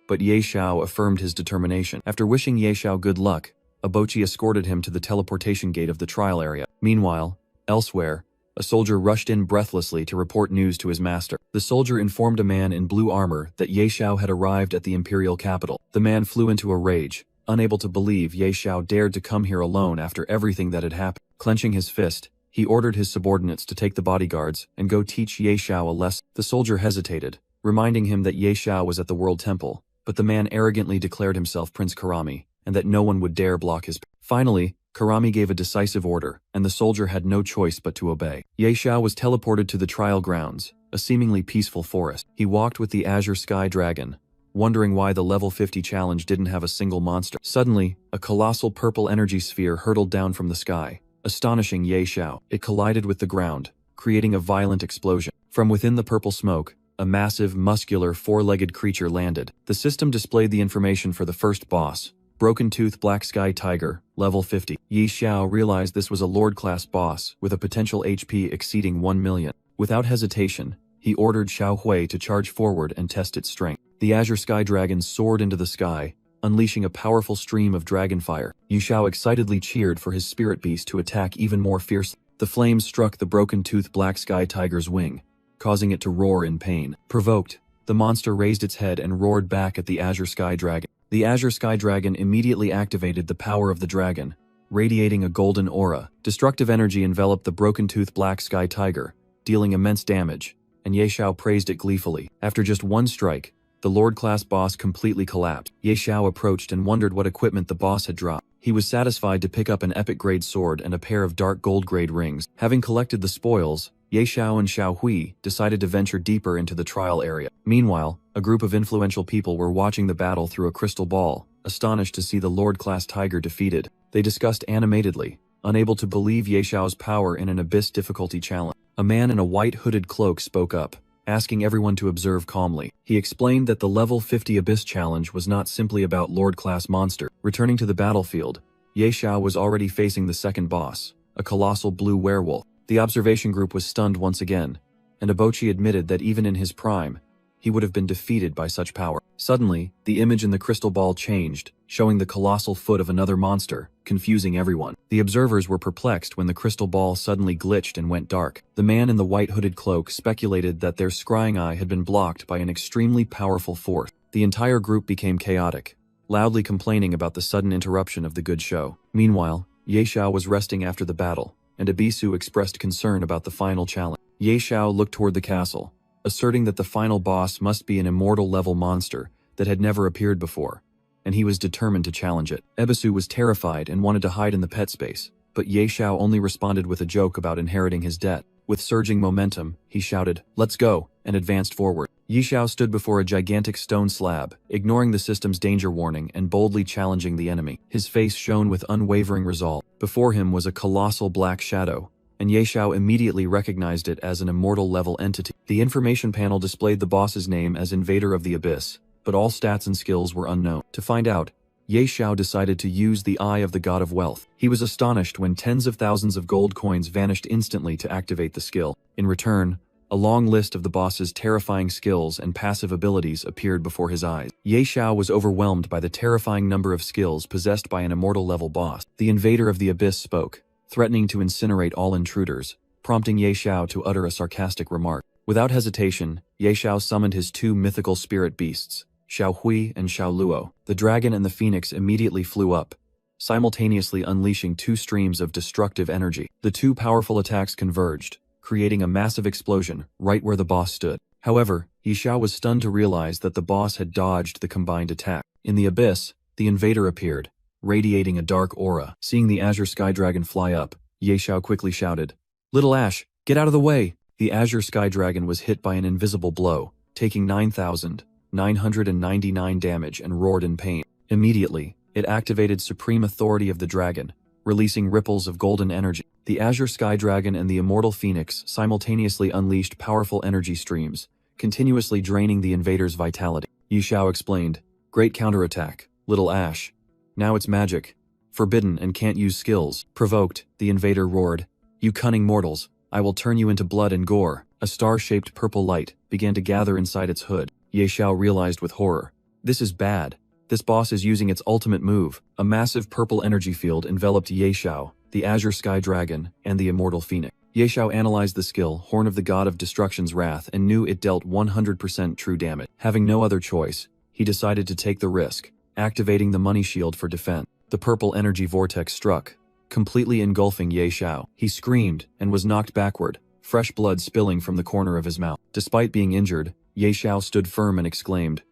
but Ye Xiao affirmed his determination. After wishing Ye Xiao good luck, Abochi escorted him to the teleportation gate of the trial area. Meanwhile, elsewhere, a soldier rushed in breathlessly to report news to his master. The soldier informed a man in blue armor that Ye Xiao had arrived at the imperial capital. The man flew into a rage, unable to believe Ye Xiao dared to come here alone after everything that had happened. Clenching his fist, he ordered his subordinates to take the bodyguards and go teach Ye Xiao a lesson. The soldier hesitated, reminding him that Ye Xiao was at the World Temple, but the man arrogantly declared himself Prince Karami, and that no one would dare block his path. Finally, Karami gave a decisive order, and the soldier had no choice but to obey. Ye Xiao was teleported to the trial grounds, a seemingly peaceful forest. He walked with the Azure Sky Dragon, wondering why the level 50 challenge didn't have a single monster. Suddenly, a colossal purple energy sphere hurtled down from the sky, astonishing Ye Xiao. It collided with the ground, creating a violent explosion. From within the purple smoke, a massive, muscular, 4-legged creature landed. The system displayed the information for the first boss, Broken Tooth Black Sky Tiger, level 50. Ye Xiao realized this was a Lord-class boss with a potential HP exceeding 1 million. Without hesitation, he ordered Xiao Hui to charge forward and test its strength. The Azure Sky Dragon soared into the sky, unleashing a powerful stream of dragon fire. Ye Xiao excitedly cheered for his spirit beast to attack even more fiercely. The flames struck the Broken Tooth Black Sky Tiger's wing, causing it to roar in pain. Provoked, the monster raised its head and roared back at the Azure Sky Dragon. The Azure Sky Dragon immediately activated the power of the dragon, radiating a golden aura. Destructive energy enveloped the Broken Tooth Black Sky Tiger, dealing immense damage, and Ye Xiao praised it gleefully. After just one strike, the Lord-class boss completely collapsed. Ye Xiao approached and wondered what equipment the boss had dropped. He was satisfied to pick up an epic-grade sword and a pair of dark gold-grade rings. Having collected the spoils, Ye Xiao and Xiao Hui decided to venture deeper into the trial area. Meanwhile, a group of influential people were watching the battle through a crystal ball, astonished to see the Lord-class tiger defeated. They discussed animatedly, unable to believe Ye Xiao's power in an abyss difficulty challenge. A man in a white hooded cloak spoke up, asking everyone to observe calmly. He explained that the level 50 abyss challenge was not simply about Lord-class monster. Returning to the battlefield, Ye Xiao was already facing the second boss, a colossal blue werewolf. The observation group was stunned once again, and Abochi admitted that even in his prime, he would have been defeated by such power. Suddenly, the image in the crystal ball changed, showing the colossal foot of another monster, confusing everyone. The observers were perplexed when the crystal ball suddenly glitched and went dark. The man in the white hooded cloak speculated that their scrying eye had been blocked by an extremely powerful force. The entire group became chaotic, loudly complaining about the sudden interruption of the good show. Meanwhile, Ye Xiao was resting after the battle, and Abisu expressed concern about the final challenge. Ye Xiao looked toward the castle, asserting that the final boss must be an immortal-level monster that had never appeared before, and he was determined to challenge it. Ebisu was terrified and wanted to hide in the pet space, but Ye Xiao only responded with a joke about inheriting his debt. With surging momentum, he shouted, "Let's go," and advanced forward. Ye Xiao stood before a gigantic stone slab, ignoring the system's danger warning and boldly challenging the enemy. His face shone with unwavering resolve. Before him was a colossal black shadow, and Ye Xiao immediately recognized it as an immortal-level entity. The information panel displayed the boss's name as Invader of the Abyss, but all stats and skills were unknown. To find out, Ye Xiao decided to use the Eye of the God of Wealth. He was astonished when tens of thousands of gold coins vanished instantly to activate the skill. In return, a long list of the boss's terrifying skills and passive abilities appeared before his eyes. Ye Xiao was overwhelmed by the terrifying number of skills possessed by an immortal-level boss. The Invader of the Abyss spoke, threatening to incinerate all intruders, prompting Ye Xiao to utter a sarcastic remark. Without hesitation, Ye Xiao summoned his two mythical spirit beasts, Xiao Hui and Xiao Luo. The dragon and the phoenix immediately flew up, simultaneously unleashing two streams of destructive energy. The two powerful attacks converged, creating a massive explosion right where the boss stood. However, Ye Xiao was stunned to realize that the boss had dodged the combined attack. In the abyss, the invader appeared, radiating a dark aura. Seeing the Azure Sky Dragon fly up, Ye Xiao quickly shouted, "Little Ash, get out of the way!" The Azure Sky Dragon was hit by an invisible blow, taking 9,999 damage and roared in pain. Immediately, it activated Supreme Authority of the Dragon, releasing ripples of golden energy. The Azure Sky Dragon and the Immortal Phoenix simultaneously unleashed powerful energy streams, continuously draining the invader's vitality. Ye Xiao explained, "Great counterattack, Little Ash. Now it's magic. Forbidden and can't use skills." Provoked, the invader roared, "You cunning mortals, I will turn you into blood and gore." A star-shaped purple light began to gather inside its hood. Ye Xiao realized with horror, "This is bad. This boss is using its ultimate move." A massive purple energy field enveloped Ye Xiao, the Azure Sky Dragon, and the Immortal Phoenix. Ye Xiao analyzed the skill, Horn of the God of Destruction's Wrath, and knew it dealt 100% true damage. Having no other choice, he decided to take the risk, activating the money shield for defense. The purple energy vortex struck, completely engulfing Ye Xiao. He screamed and was knocked backward, fresh blood spilling from the corner of his mouth. Despite being injured, Ye Xiao stood firm and exclaimed,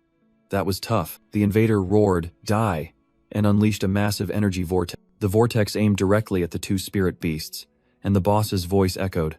"That was tough." The invader roared, "Die," and unleashed a massive energy vortex. The vortex aimed directly at the two spirit beasts, and the boss's voice echoed,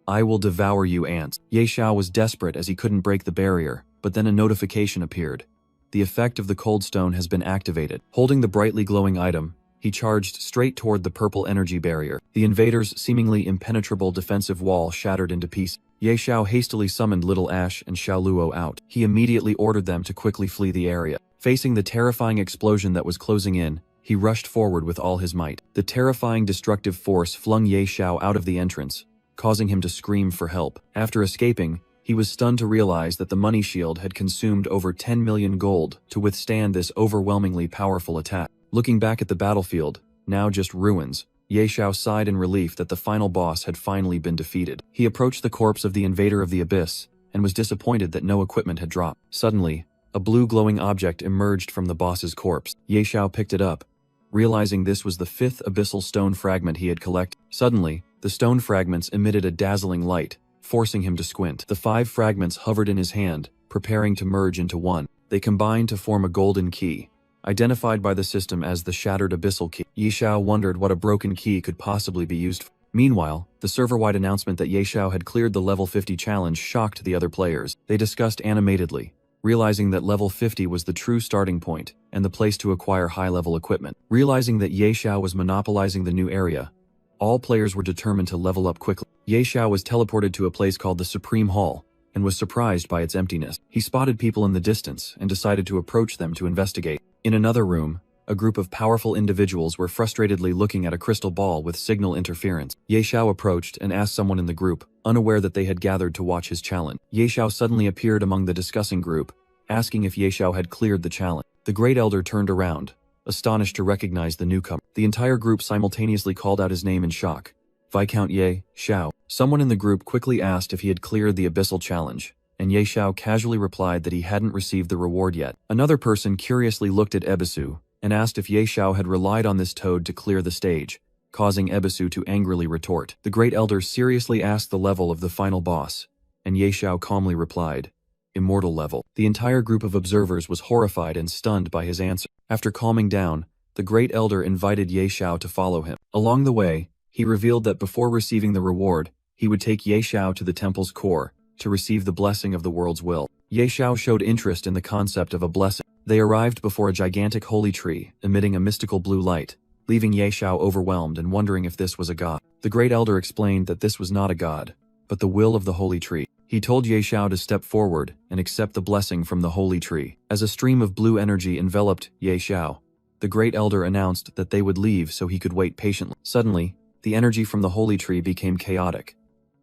"I will devour you, ants." Ye Xiao was desperate as he couldn't break the barrier, but then a notification appeared. The effect of the cold stone has been activated. Holding the brightly glowing item, he charged straight toward the purple energy barrier. The invader's seemingly impenetrable defensive wall shattered into pieces. Ye Xiao hastily summoned Little Ash and Xiao Luo out. He immediately ordered them to quickly flee the area. Facing the terrifying explosion that was closing in, he rushed forward with all his might. The terrifying destructive force flung Ye Xiao out of the entrance, causing him to scream for help. After escaping, he was stunned to realize that the money shield had consumed over 10 million gold to withstand this overwhelmingly powerful attack. Looking back at the battlefield, now just ruins, Ye Xiao sighed in relief that the final boss had finally been defeated. He approached the corpse of the Invader of the Abyss, and was disappointed that no equipment had dropped. Suddenly, a blue glowing object emerged from the boss's corpse. Ye Xiao picked it up, realizing this was the 5th abyssal stone fragment he had collected. Suddenly, the stone fragments emitted a dazzling light, forcing him to squint. The 5 fragments hovered in his hand, preparing to merge into one. They combined to form a golden key, identified by the system as the Shattered Abyssal Key. Ye Xiao wondered what a broken key could possibly be used for. Meanwhile, the server-wide announcement that Ye Xiao had cleared the level 50 challenge shocked the other players. They discussed animatedly, realizing that level 50 was the true starting point and the place to acquire high-level equipment. Realizing that Ye Xiao was monopolizing the new area, all players were determined to level up quickly. Ye Xiao was teleported to a place called the Supreme Hall, and was surprised by its emptiness. He spotted people in the distance and decided to approach them to investigate. In another room, a group of powerful individuals were frustratedly looking at a crystal ball with signal interference. Ye Xiao approached and asked someone in the group, unaware that they had gathered to watch his challenge. Ye Xiao suddenly appeared among the discussing group, asking if Ye Xiao had cleared the challenge. The Great Elder turned around, astonished to recognize the newcomer. The entire group simultaneously called out his name in shock. Viscount Ye Xiao. Someone in the group quickly asked if he had cleared the abyssal challenge, and Ye Xiao casually replied that he hadn't received the reward yet. Another person curiously looked at Ebisu and asked if Ye Xiao had relied on this toad to clear the stage, causing Ebisu to angrily retort. The Great Elder seriously asked the level of the final boss, and Ye Xiao calmly replied, "Immortal level." The entire group of observers was horrified and stunned by his answer. After calming down, the Great Elder invited Ye Xiao to follow him. Along the way, he revealed that before receiving the reward, he would take Ye Xiao to the temple's core to receive the blessing of the world's will. Ye Xiao showed interest in the concept of a blessing. They arrived before a gigantic holy tree, emitting a mystical blue light, leaving Ye Xiao overwhelmed and wondering if this was a god. The Great Elder explained that this was not a god, but the will of the holy tree. He told Ye Xiao to step forward and accept the blessing from the holy tree. As a stream of blue energy enveloped Ye Xiao, the Great Elder announced that they would leave so he could wait patiently. Suddenly, the energy from the holy tree became chaotic,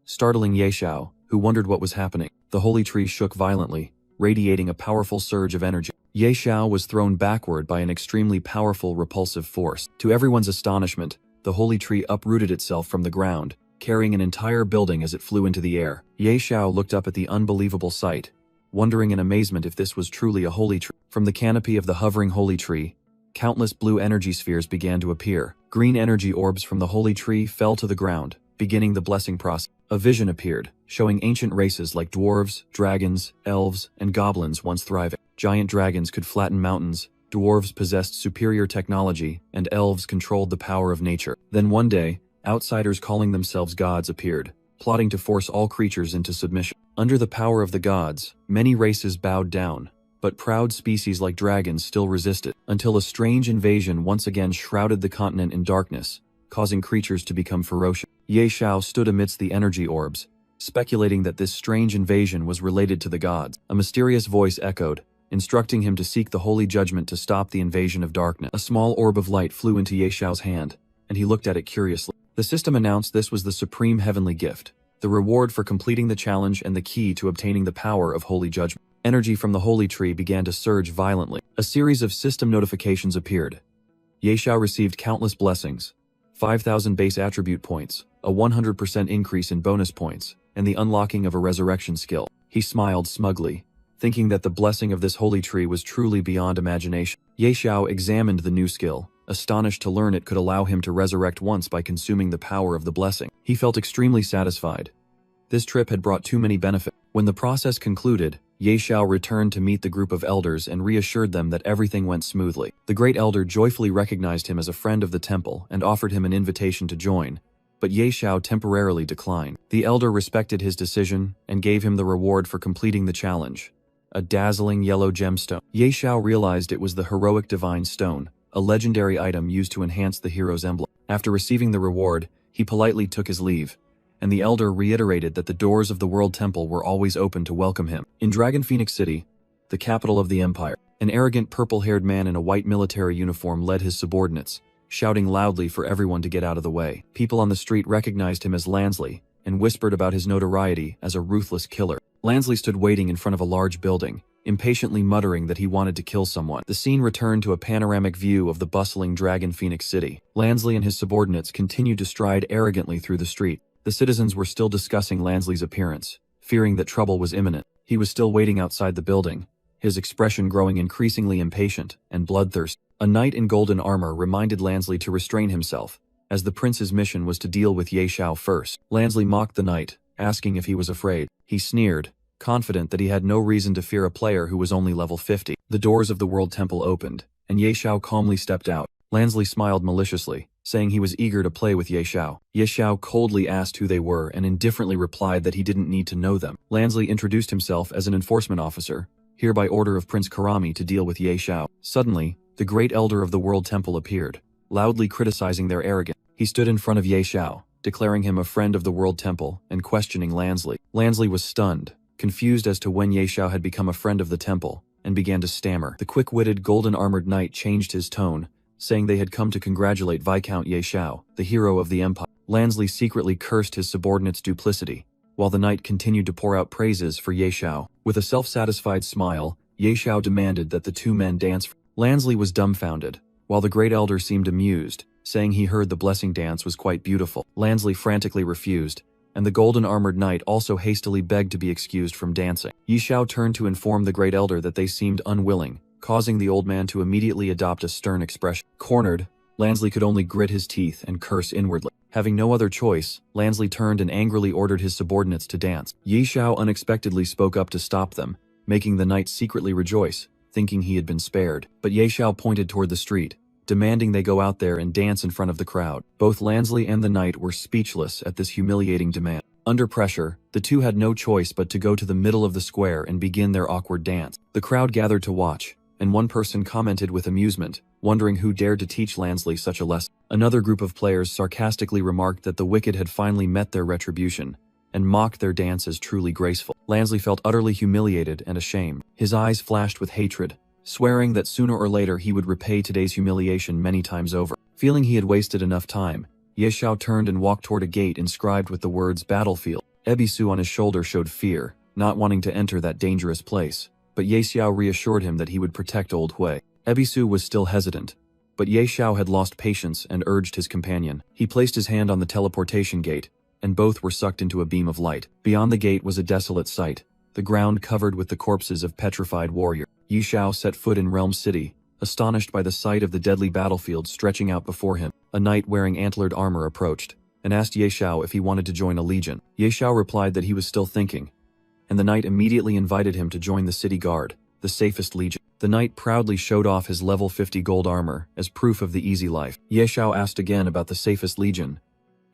startling Ye Xiao, who wondered what was happening. The holy tree shook violently, radiating a powerful surge of energy. Ye Xiao was thrown backward by an extremely powerful repulsive force. To everyone's astonishment, the holy tree uprooted itself from the ground, carrying an entire building as it flew into the air. Ye Xiao looked up at the unbelievable sight, wondering in amazement if this was truly a holy tree. From the canopy of the hovering holy tree, countless blue energy spheres began to appear. Green energy orbs from the holy tree fell to the ground, beginning the blessing process. A vision appeared, showing ancient races like dwarves, dragons, elves, and goblins once thriving. Giant dragons could flatten mountains, dwarves possessed superior technology, and elves controlled the power of nature. Then one day, outsiders calling themselves gods appeared, plotting to force all creatures into submission. Under the power of the gods, many races bowed down, but proud species like dragons still resisted, until a strange invasion once again shrouded the continent in darkness, causing creatures to become ferocious. Ye Xiao stood amidst the energy orbs, speculating that this strange invasion was related to the gods. A mysterious voice echoed, instructing him to seek the holy judgment to stop the invasion of darkness. A small orb of light flew into Ye Xiao's hand, and he looked at it curiously. The system announced this was the supreme heavenly gift, the reward for completing the challenge and the key to obtaining the power of holy judgment. Energy from the holy tree began to surge violently. A series of system notifications appeared. Ye Xiao received countless blessings, 5,000 base attribute points, a 100% increase in bonus points, and the unlocking of a resurrection skill. He smiled smugly, thinking that the blessing of this holy tree was truly beyond imagination. Ye Xiao examined the new skill, astonished to learn it could allow him to resurrect once by consuming the power of the blessing. He felt extremely satisfied. This trip had brought too many benefits. When the process concluded, Ye Xiao returned to meet the group of elders and reassured them that everything went smoothly. The Great Elder joyfully recognized him as a friend of the temple and offered him an invitation to join, but Ye Xiao temporarily declined. The elder respected his decision and gave him the reward for completing the challenge, a dazzling yellow gemstone. Ye Xiao realized it was the heroic divine stone, a legendary item used to enhance the hero's emblem. After receiving the reward, he politely took his leave, and the elder reiterated that the doors of the World Temple were always open to welcome him. In Dragon Phoenix City, the capital of the empire, an arrogant purple-haired man in a white military uniform led his subordinates, shouting loudly for everyone to get out of the way. People on the street recognized him as Lansley and whispered about his notoriety as a ruthless killer. Lansley stood waiting in front of a large building, impatiently muttering that he wanted to kill someone. The scene returned to a panoramic view of the bustling Dragon Phoenix City. Lansley and his subordinates continued to stride arrogantly through the street. The citizens were still discussing Lansley's appearance, fearing that trouble was imminent. He was still waiting outside the building, his expression growing increasingly impatient and bloodthirsty. A knight in golden armor reminded Lansley to restrain himself, as the prince's mission was to deal with Ye Xiao first. Lansley mocked the knight, asking if he was afraid. He sneered, confident that he had no reason to fear a player who was only level 50. The doors of the World Temple opened, and Ye Xiao calmly stepped out. Lansley smiled maliciously, saying he was eager to play with Ye Xiao. Ye Xiao coldly asked who they were and indifferently replied that he didn't need to know them. Lansley introduced himself as an enforcement officer, here by order of Prince Karami to deal with Ye Xiao. Suddenly, the Great Elder of the World Temple appeared, loudly criticizing their arrogance. He stood in front of Ye Xiao, declaring him a friend of the World Temple and questioning Lansley. Lansley was stunned, confused as to when Ye Xiao had become a friend of the temple, and began to stammer. The quick-witted golden-armored knight changed his tone, saying they had come to congratulate Viscount Ye Xiao, the hero of the empire. Lansley secretly cursed his subordinates' duplicity, while the knight continued to pour out praises for Ye Xiao. With a self-satisfied smile, Ye Xiao demanded that the two men dance. Lansley was dumbfounded, while the Great Elder seemed amused, saying he heard the blessing dance was quite beautiful. Lansley frantically refused, and the golden-armored knight also hastily begged to be excused from dancing. Yi Xiao turned to inform the great elder that they seemed unwilling, causing the old man to immediately adopt a stern expression. Cornered, Lansley could only grit his teeth and curse inwardly. Having no other choice, Lansley turned and angrily ordered his subordinates to dance. Yi Xiao unexpectedly spoke up to stop them, making the knight secretly rejoice, thinking he had been spared. But Yi Xiao pointed toward the street, demanding they go out there and dance in front of the crowd. Both Lansley and the knight were speechless at this humiliating demand. Under pressure, the two had no choice but to go to the middle of the square and begin their awkward dance. The crowd gathered to watch, and one person commented with amusement, wondering who dared to teach Lansley such a lesson. Another group of players sarcastically remarked that the wicked had finally met their retribution, and mocked their dance as truly graceful. Lansley felt utterly humiliated and ashamed. His eyes flashed with hatred, swearing that sooner or later he would repay today's humiliation many times over. Feeling he had wasted enough time, Ye Xiao turned and walked toward a gate inscribed with the words "Battlefield." Ebisu on his shoulder showed fear, not wanting to enter that dangerous place, but Ye Xiao reassured him that he would protect Old Hui. Ebisu was still hesitant, but Ye Xiao had lost patience and urged his companion. He placed his hand on the teleportation gate, and both were sucked into a beam of light. Beyond the gate was a desolate sight, the ground covered with the corpses of petrified warriors. Yi Xiao set foot in Realm City, astonished by the sight of the deadly battlefield stretching out before him. A knight wearing antlered armor approached, and asked Ye Xiao if he wanted to join a legion. Ye Xiao replied that he was still thinking, and the knight immediately invited him to join the city guard, the safest legion. The knight proudly showed off his level 50 gold armor as proof of the easy life. Ye Xiao asked again about the safest legion,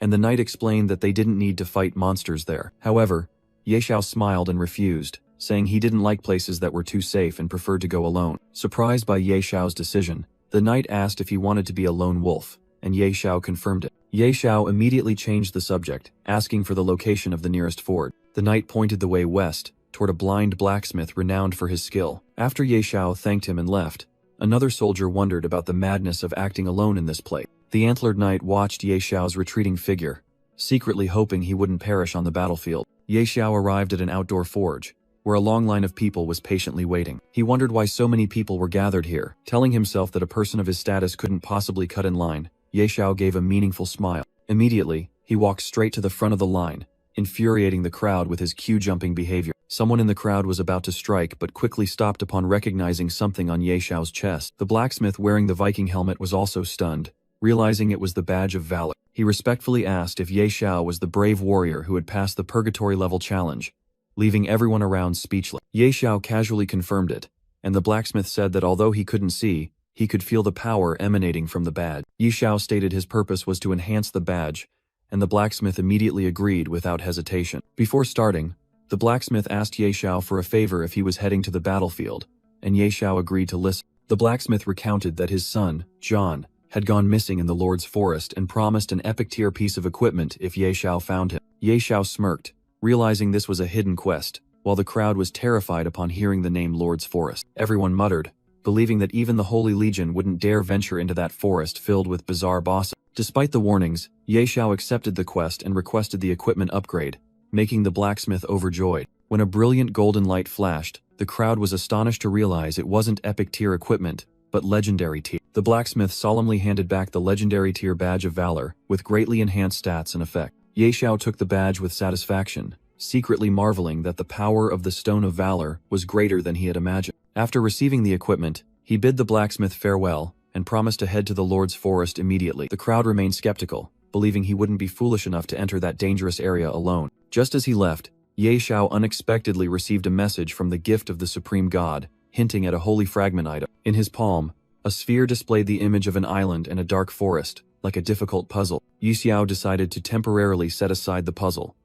and the knight explained that they didn't need to fight monsters there. However, Ye Xiao smiled and refused, saying he didn't like places that were too safe and preferred to go alone. Surprised by Ye Xiao's decision, the knight asked if he wanted to be a lone wolf, and Ye Xiao confirmed it. Ye Xiao immediately changed the subject, asking for the location of the nearest ford. The knight pointed the way west, toward a blind blacksmith renowned for his skill. After Ye Xiao thanked him and left, another soldier wondered about the madness of acting alone in this place. The antlered knight watched Ye Xiao's retreating figure, secretly hoping he wouldn't perish on the battlefield. Ye Xiao arrived at an outdoor forge, where a long line of people was patiently waiting. He wondered why so many people were gathered here. Telling himself that a person of his status couldn't possibly cut in line, Ye Xiao gave a meaningful smile. Immediately, he walked straight to the front of the line, infuriating the crowd with his queue-jumping behavior. Someone in the crowd was about to strike but quickly stopped upon recognizing something on Ye Xiao's chest. The blacksmith wearing the Viking helmet was also stunned, realizing it was the badge of valor. He respectfully asked if Ye Xiao was the brave warrior who had passed the purgatory level challenge, leaving everyone around speechless. Ye Xiao casually confirmed it, and the blacksmith said that although he couldn't see, he could feel the power emanating from the badge. Ye Xiao stated his purpose was to enhance the badge, and the blacksmith immediately agreed without hesitation. Before starting, the blacksmith asked Ye Xiao for a favor if he was heading to the battlefield, and Ye Xiao agreed to listen. The blacksmith recounted that his son, John, had gone missing in the Lord's forest and promised an epic-tier piece of equipment if Ye Xiao found him. Ye Xiao smirked, realizing this was a hidden quest, while the crowd was terrified upon hearing the name Lord's Forest. Everyone muttered, believing that even the Holy Legion wouldn't dare venture into that forest filled with bizarre bosses. Despite the warnings, Ye Xiao accepted the quest and requested the equipment upgrade, making the blacksmith overjoyed. When a brilliant golden light flashed, the crowd was astonished to realize it wasn't epic-tier equipment, but legendary tier. The blacksmith solemnly handed back the legendary tier badge of valor, with greatly enhanced stats and effect. Ye Xiao took the badge with satisfaction, secretly marveling that the power of the Stone of Valor was greater than he had imagined. After receiving the equipment, he bid the blacksmith farewell, and promised to head to the Lord's Forest immediately. The crowd remained skeptical, believing he wouldn't be foolish enough to enter that dangerous area alone. Just as he left, Ye Xiao unexpectedly received a message from the gift of the Supreme God, hinting at a holy fragment item. In his palm, a sphere displayed the image of an island and a dark forest, like a difficult puzzle. Ye Xiao decided to temporarily set aside the puzzle,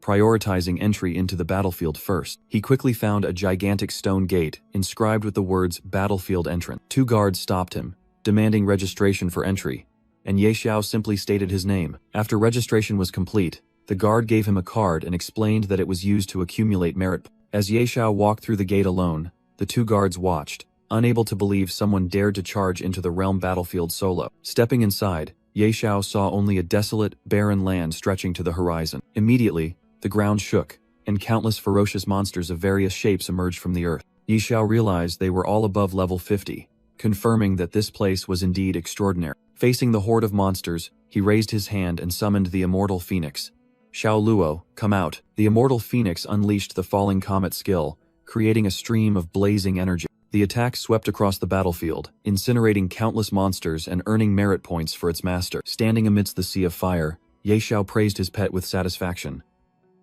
prioritizing entry into the battlefield first. He quickly found a gigantic stone gate inscribed with the words "Battlefield Entrance." Two guards stopped him, demanding registration for entry, and Ye Xiao simply stated his name. After registration was complete, the guard gave him a card and explained that it was used to accumulate merit. As Ye Xiao walked through the gate alone, the two guards watched, unable to believe someone dared to charge into the realm battlefield solo. Stepping inside, Ye Xiao saw only a desolate, barren land stretching to the horizon. Immediately, the ground shook, and countless ferocious monsters of various shapes emerged from the earth. Ye Xiao realized they were all above level 50, confirming that this place was indeed extraordinary. Facing the horde of monsters, he raised his hand and summoned the immortal phoenix, Xiao Luo, come out. The immortal phoenix unleashed the falling comet skill, creating a stream of blazing energy. The attack swept across the battlefield, incinerating countless monsters and earning merit points for its master. Standing amidst the sea of fire, Ye Xiao praised his pet with satisfaction.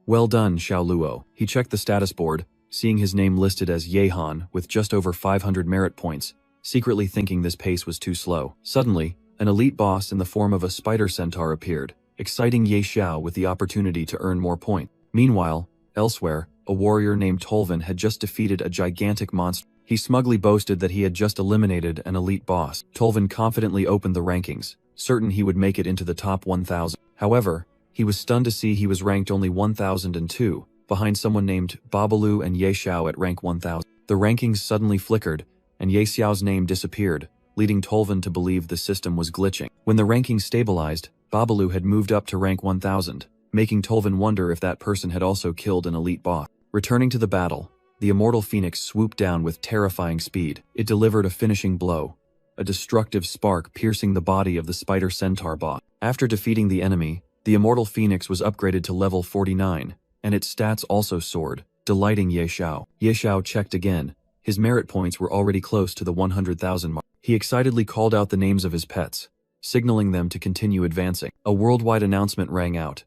Well done, Xiao Luo. He checked the status board, seeing his name listed as Yehan with just over 500 merit points, secretly thinking this pace was too slow. Suddenly, an elite boss in the form of a spider centaur appeared, exciting Ye Xiao with the opportunity to earn more points. Meanwhile, elsewhere, a warrior named Tolvin had just defeated a gigantic monster. He smugly boasted that he had just eliminated an elite boss. Tolvin confidently opened the rankings, certain he would make it into the top 1,000. However, he was stunned to see he was ranked only 1,002, behind someone named Babalu and Ye Xiao at rank 1,000. The rankings suddenly flickered, and Ye Xiao's name disappeared, leading Tolvin to believe the system was glitching. When the rankings stabilized, Babalu had moved up to rank 1,000, making Tolvin wonder if that person had also killed an elite boss. Returning to the battle, the immortal phoenix swooped down with terrifying speed. It delivered a finishing blow, a destructive spark piercing the body of the spider centaur boss. After defeating the enemy, the immortal phoenix was upgraded to level 49, and its stats also soared, delighting Ye Xiao. Ye Xiao checked again. His merit points were already close to the 100,000 mark. He excitedly called out the names of his pets, signaling them to continue advancing. A worldwide announcement rang out.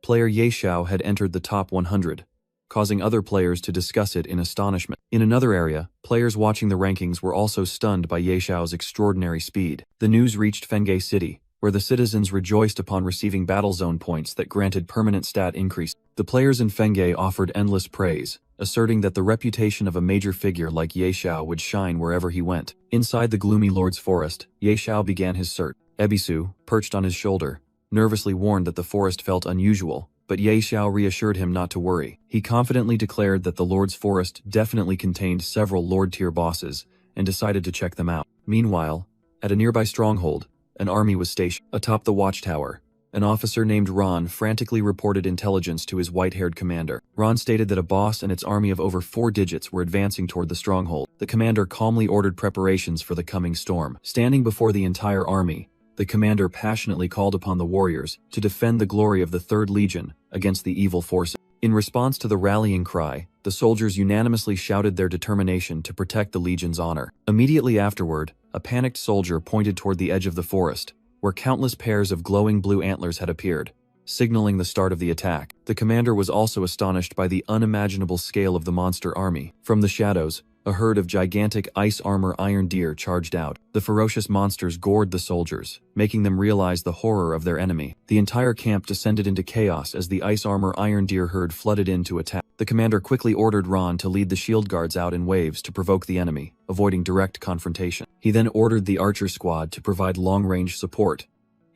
Player Ye Xiao had entered the top 100, causing other players to discuss it in astonishment. In another area, players watching the rankings were also stunned by Ye Xiao's extraordinary speed. The news reached Fenghe City, where the citizens rejoiced upon receiving battle zone points that granted permanent stat increase. The players in Fenghe offered endless praise, asserting that the reputation of a major figure like Ye Xiao would shine wherever he went. Inside the gloomy lord's forest, Ye Xiao began his search. Ebisu, perched on his shoulder, nervously warned that the forest felt unusual, but Ye Xiao reassured him not to worry. He confidently declared that the lord's forest definitely contained several lord-tier bosses, and decided to check them out. Meanwhile, at a nearby stronghold, an army was stationed. Atop the watchtower, an officer named Ron frantically reported intelligence to his white-haired commander. Ron stated that a boss and its army of over 4 digits were advancing toward the stronghold. The commander calmly ordered preparations for the coming storm. Standing before the entire army, the commander passionately called upon the warriors to defend the glory of the 3rd Legion against the evil forces. In response to the rallying cry, the soldiers unanimously shouted their determination to protect the Legion's honor. Immediately afterward, a panicked soldier pointed toward the edge of the forest, where countless pairs of glowing blue antlers had appeared, signaling the start of the attack. The commander was also astonished by the unimaginable scale of the monster army. From the shadows, a herd of gigantic ice armor iron deer charged out. The ferocious monsters gored the soldiers, making them realize the horror of their enemy. The entire camp descended into chaos as the ice armor iron deer herd flooded in to attack. The commander quickly ordered Ron to lead the shield guards out in waves to provoke the enemy, avoiding direct confrontation. He then ordered the archer squad to provide long-range support,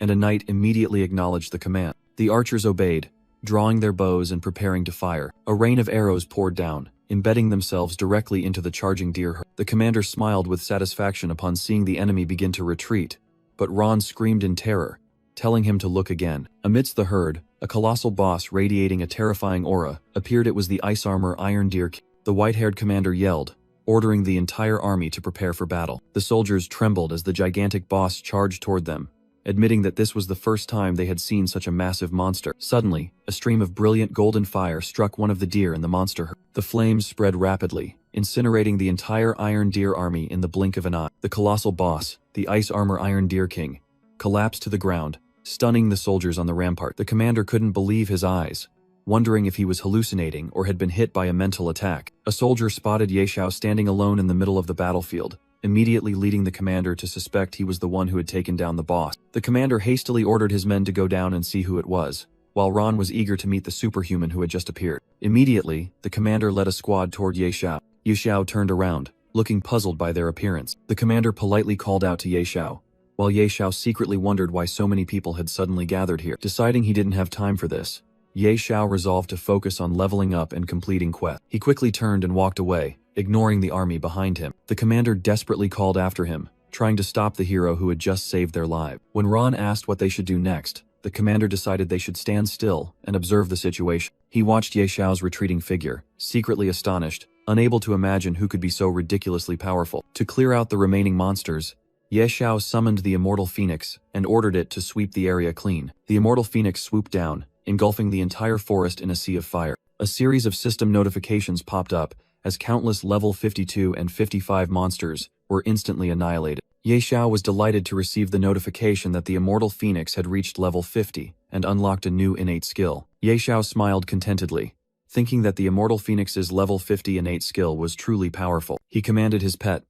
and a knight immediately acknowledged the command. The archers obeyed, drawing their bows and preparing to fire. A rain of arrows poured down, embedding themselves directly into the charging deer herd. The commander smiled with satisfaction upon seeing the enemy begin to retreat, but Ron screamed in terror, telling him to look again. Amidst the herd, a colossal boss radiating a terrifying aura appeared. It was the ice armor iron deer king. The white-haired commander yelled, ordering the entire army to prepare for battle. The soldiers trembled as the gigantic boss charged toward them, admitting that this was the first time they had seen such a massive monster. Suddenly, a stream of brilliant golden fire struck one of the deer in the monster herd. The flames spread rapidly, incinerating the entire iron deer army in the blink of an eye. The colossal boss, the ice armor iron deer king, collapsed to the ground, stunning the soldiers on the rampart. The commander couldn't believe his eyes, wondering if he was hallucinating or had been hit by a mental attack. A soldier spotted Ye Xiao standing alone in the middle of the battlefield, immediately leading the commander to suspect he was the one who had taken down the boss. The commander hastily ordered his men to go down and see who it was, while Ron was eager to meet the superhuman who had just appeared. Immediately, the commander led a squad toward Ye Xiao. Ye Xiao turned around, looking puzzled by their appearance. The commander politely called out to Ye Xiao, while Ye Xiao secretly wondered why so many people had suddenly gathered here. Deciding he didn't have time for this, Ye Xiao resolved to focus on leveling up and completing quests. He quickly turned and walked away, ignoring the army behind him. The commander desperately called after him, trying to stop the hero who had just saved their lives. When Ron asked what they should do next, the commander decided they should stand still and observe the situation. He watched Ye Xiao's retreating figure, secretly astonished, unable to imagine who could be so ridiculously powerful. To clear out the remaining monsters, Ye Xiao summoned the immortal phoenix and ordered it to sweep the area clean. The immortal phoenix swooped down, engulfing the entire forest in a sea of fire. A series of system notifications popped up as countless level 52 and 55 monsters were instantly annihilated. Ye Xiao was delighted to receive the notification that the immortal phoenix had reached level 50 and unlocked a new innate skill. Ye Xiao smiled contentedly, thinking that the immortal phoenix's level 50 innate skill was truly powerful. He commanded his pet,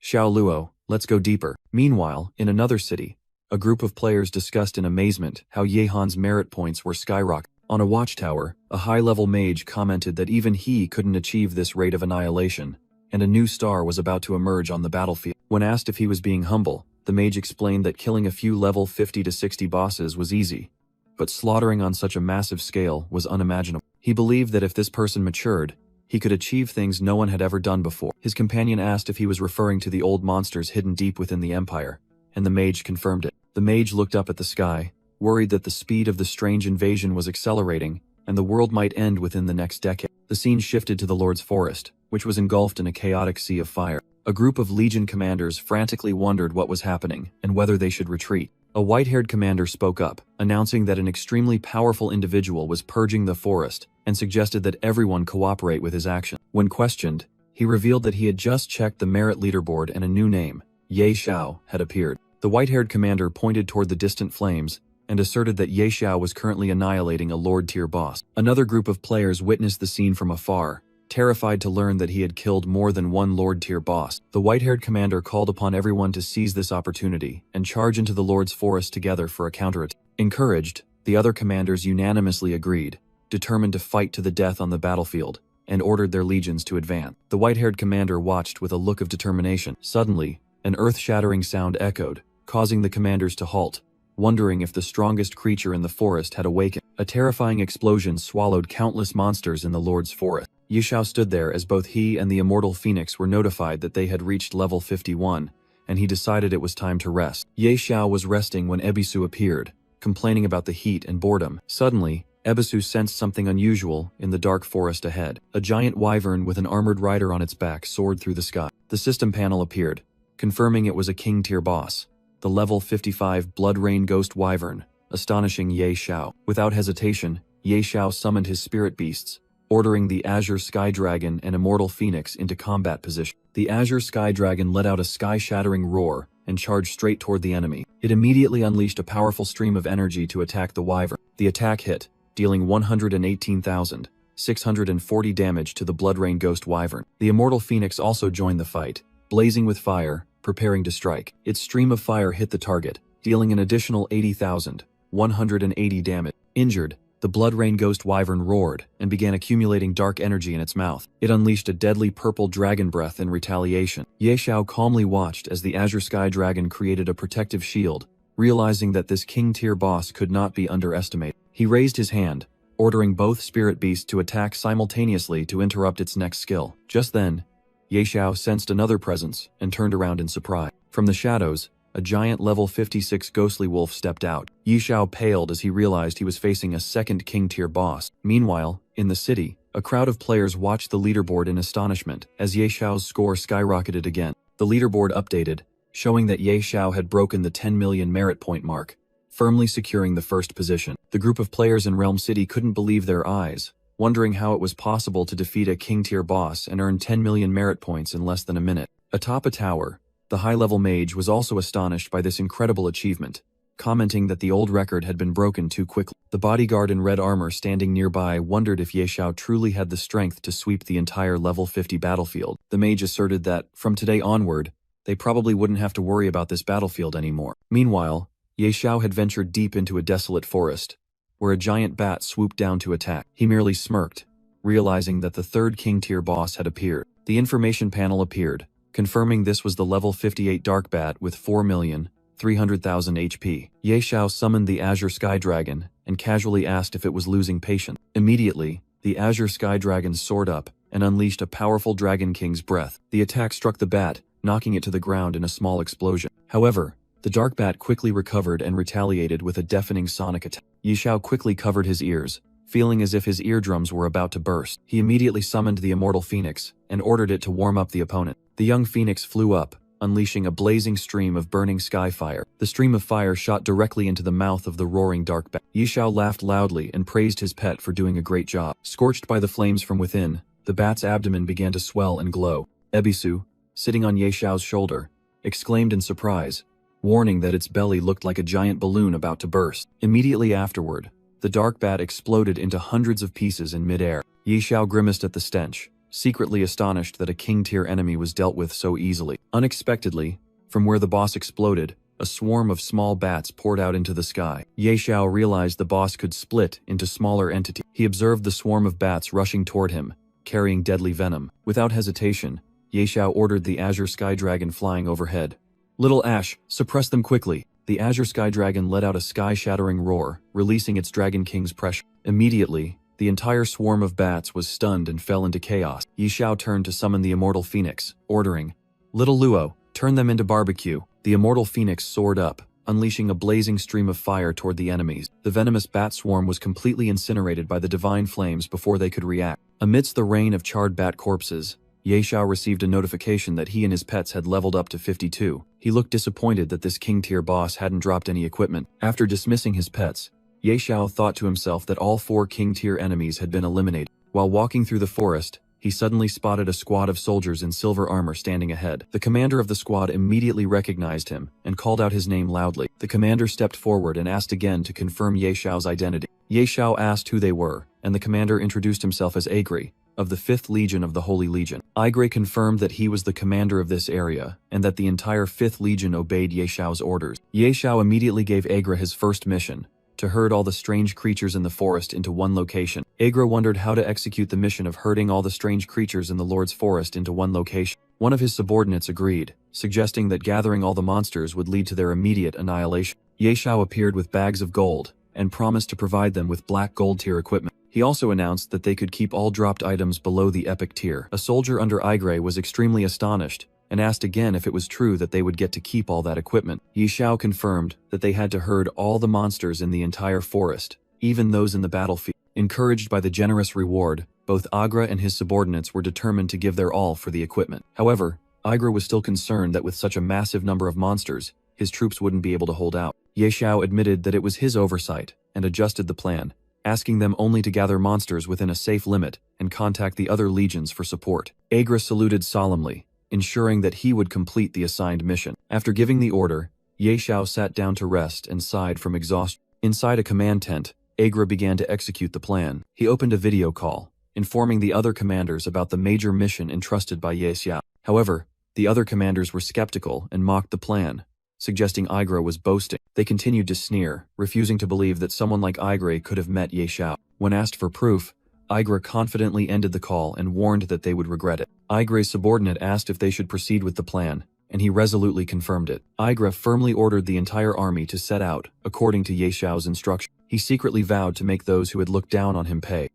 Xiao Luo, let's go deeper. Meanwhile, in another city, a group of players discussed in amazement how Ye Han's merit points were skyrocketing. On a watchtower, a high-level mage commented that even he couldn't achieve this rate of annihilation, and a new star was about to emerge on the battlefield. When asked if he was being humble, the mage explained that killing a few level 50 to 60 bosses was easy, but slaughtering on such a massive scale was unimaginable. He believed that if this person matured, he could achieve things no one had ever done before. His companion asked if he was referring to the old monsters hidden deep within the empire, and the mage confirmed it. The mage looked up at the sky, worried that the speed of the strange invasion was accelerating, and the world might end within the next decade. The scene shifted to the Lord's Forest, which was engulfed in a chaotic sea of fire. A group of Legion commanders frantically wondered what was happening and whether they should retreat. A white-haired commander spoke up, announcing that an extremely powerful individual was purging the forest and suggested that everyone cooperate with his action. When questioned, he revealed that he had just checked the merit leaderboard and a new name, Ye Xiao, had appeared. The white-haired commander pointed toward the distant flames and asserted that Ye Xiao was currently annihilating a Lord-tier boss. Another group of players witnessed the scene from afar, terrified to learn that he had killed more than one Lord-tier boss. The white-haired commander called upon everyone to seize this opportunity and charge into the Lord's Forest together for a counterattack. Encouraged, the other commanders unanimously agreed, determined to fight to the death on the battlefield, and ordered their legions to advance. The white-haired commander watched with a look of determination. Suddenly, an earth-shattering sound echoed, causing the commanders to halt, wondering if the strongest creature in the forest had awakened. A terrifying explosion swallowed countless monsters in the Lord's Forest. Ye Xiao stood there as both he and the immortal phoenix were notified that they had reached level 51, and he decided it was time to rest. Ye Xiao was resting when Ebisu appeared, complaining about the heat and boredom. Suddenly, Ebisu sensed something unusual in the dark forest ahead. A giant wyvern with an armored rider on its back soared through the sky. The system panel appeared, confirming it was a king-tier boss, the level 55 Blood Rain Ghost Wyvern, astonishing Ye Xiao. Without hesitation, Ye Xiao summoned his spirit beasts, ordering the Azure Sky Dragon and Immortal Phoenix into combat position. The Azure Sky Dragon let out a sky-shattering roar and charged straight toward the enemy. It immediately unleashed a powerful stream of energy to attack the wyvern. The attack hit, dealing 118,640 damage to the Blood Rain Ghost Wyvern. The Immortal Phoenix also joined the fight, blazing with fire, preparing to strike. Its stream of fire hit the target, dealing an additional 80,180 damage. Injured, the Blood Rain Ghost Wyvern roared and began accumulating dark energy in its mouth. It unleashed a deadly purple dragon breath in retaliation. Ye Xiao calmly watched as the Azure Sky Dragon created a protective shield, realizing that this king-tier boss could not be underestimated. He raised his hand, ordering both spirit beasts to attack simultaneously to interrupt its next skill. Just then, Ye Xiao sensed another presence and turned around in surprise. From the shadows, a giant level 56 ghostly wolf stepped out. Ye Xiao paled as he realized he was facing a second king-tier boss. Meanwhile, in the city, a crowd of players watched the leaderboard in astonishment as Ye Xiao's score skyrocketed again. The leaderboard updated, showing that Ye Xiao had broken the 10 million merit point mark, firmly securing the first position. The group of players in Realm City couldn't believe their eyes, wondering how it was possible to defeat a king-tier boss and earn 10 million merit points in less than a minute. Atop a tower, the high-level mage was also astonished by this incredible achievement, commenting that the old record had been broken too quickly. The bodyguard in red armor standing nearby wondered if Ye Xiao truly had the strength to sweep the entire level 50 battlefield. The mage asserted that, from today onward, they probably wouldn't have to worry about this battlefield anymore. Meanwhile, Ye Xiao had ventured deep into a desolate forest, where a giant bat swooped down to attack. He merely smirked, realizing that the third king-tier boss had appeared. The information panel appeared, confirming this was the level 58 Dark Bat with 4,300,000 HP. Ye Xiao summoned the Azure Sky Dragon and casually asked if it was losing patience. Immediately, the Azure Sky Dragon soared up and unleashed a powerful Dragon King's breath. The attack struck the bat, knocking it to the ground in a small explosion. However, the Dark Bat quickly recovered and retaliated with a deafening sonic attack. Ye Xiao quickly covered his ears, feeling as if his eardrums were about to burst. He immediately summoned the Immortal Phoenix and ordered it to warm up the opponent. The young phoenix flew up, unleashing a blazing stream of burning sky fire. The stream of fire shot directly into the mouth of the roaring dark bat. Ye Xiao laughed loudly and praised his pet for doing a great job. Scorched by the flames from within, the bat's abdomen began to swell and glow. Ebisu, sitting on Ye Xiao's shoulder, exclaimed in surprise, warning that its belly looked like a giant balloon about to burst. Immediately afterward, the dark bat exploded into hundreds of pieces in midair. Ye Xiao grimaced at the stench, secretly astonished that a king-tier enemy was dealt with so easily. Unexpectedly, from where the boss exploded, a swarm of small bats poured out into the sky. Ye Xiao realized the boss could split into smaller entities. He observed the swarm of bats rushing toward him, carrying deadly venom. Without hesitation, Ye Xiao ordered the Azure Sky Dragon flying overhead. "Little Ash, suppress them quickly." The Azure Sky Dragon let out a sky-shattering roar, releasing its Dragon King's pressure. Immediately, the entire swarm of bats was stunned and fell into chaos. Ye Xiao turned to summon the Immortal Phoenix, ordering, "Little Luo, turn them into barbecue." The Immortal Phoenix soared up, unleashing a blazing stream of fire toward the enemies. The venomous bat swarm was completely incinerated by the divine flames before they could react. Amidst the rain of charred bat corpses, Ye Xiao received a notification that he and his pets had leveled up to 52. He looked disappointed that this king-tier boss hadn't dropped any equipment. After dismissing his pets, Ye Xiao thought to himself that all 4 king-tier enemies had been eliminated. While walking through the forest, he suddenly spotted a squad of soldiers in silver armor standing ahead. The commander of the squad immediately recognized him and called out his name loudly. The commander stepped forward and asked again to confirm Ye Xiao's identity. Ye Xiao asked who they were, and the commander introduced himself as Agri, of the 5th Legion of the Holy Legion. Igre confirmed that he was the commander of this area, and that the entire 5th Legion obeyed Ye Xiao's orders. Ye Xiao immediately gave Agre his first mission, to herd all the strange creatures in the forest into one location. Agre wondered how to execute the mission of herding all the strange creatures in the Lord's forest into one location. One of his subordinates agreed, suggesting that gathering all the monsters would lead to their immediate annihilation. Ye Xiao appeared with bags of gold, and promised to provide them with black gold tier equipment. He also announced that they could keep all dropped items below the epic tier. A soldier under Igre was extremely astonished, and asked again if it was true that they would get to keep all that equipment. Ye Xiao confirmed that they had to herd all the monsters in the entire forest, even those in the battlefield. Encouraged by the generous reward, both Agra and his subordinates were determined to give their all for the equipment. However, Agra was still concerned that with such a massive number of monsters, his troops wouldn't be able to hold out. Ye Xiao admitted that it was his oversight, and adjusted the plan, asking them only to gather monsters within a safe limit and contact the other legions for support. Agra saluted solemnly, ensuring that he would complete the assigned mission. After giving the order, Ye Xiao sat down to rest and sighed from exhaustion. Inside a command tent, Agra began to execute the plan. He opened a video call, informing the other commanders about the major mission entrusted by Ye Xiao. However, the other commanders were skeptical and mocked the plan, suggesting Igre was boasting. They continued to sneer, refusing to believe that someone like Igre could have met Ye Xiao. When asked for proof, Igre confidently ended the call and warned that they would regret it. Igre's subordinate asked if they should proceed with the plan, and he resolutely confirmed it. Igre firmly ordered the entire army to set out, according to Ye Xiao's instruction. He secretly vowed to make those who had looked down on him pay.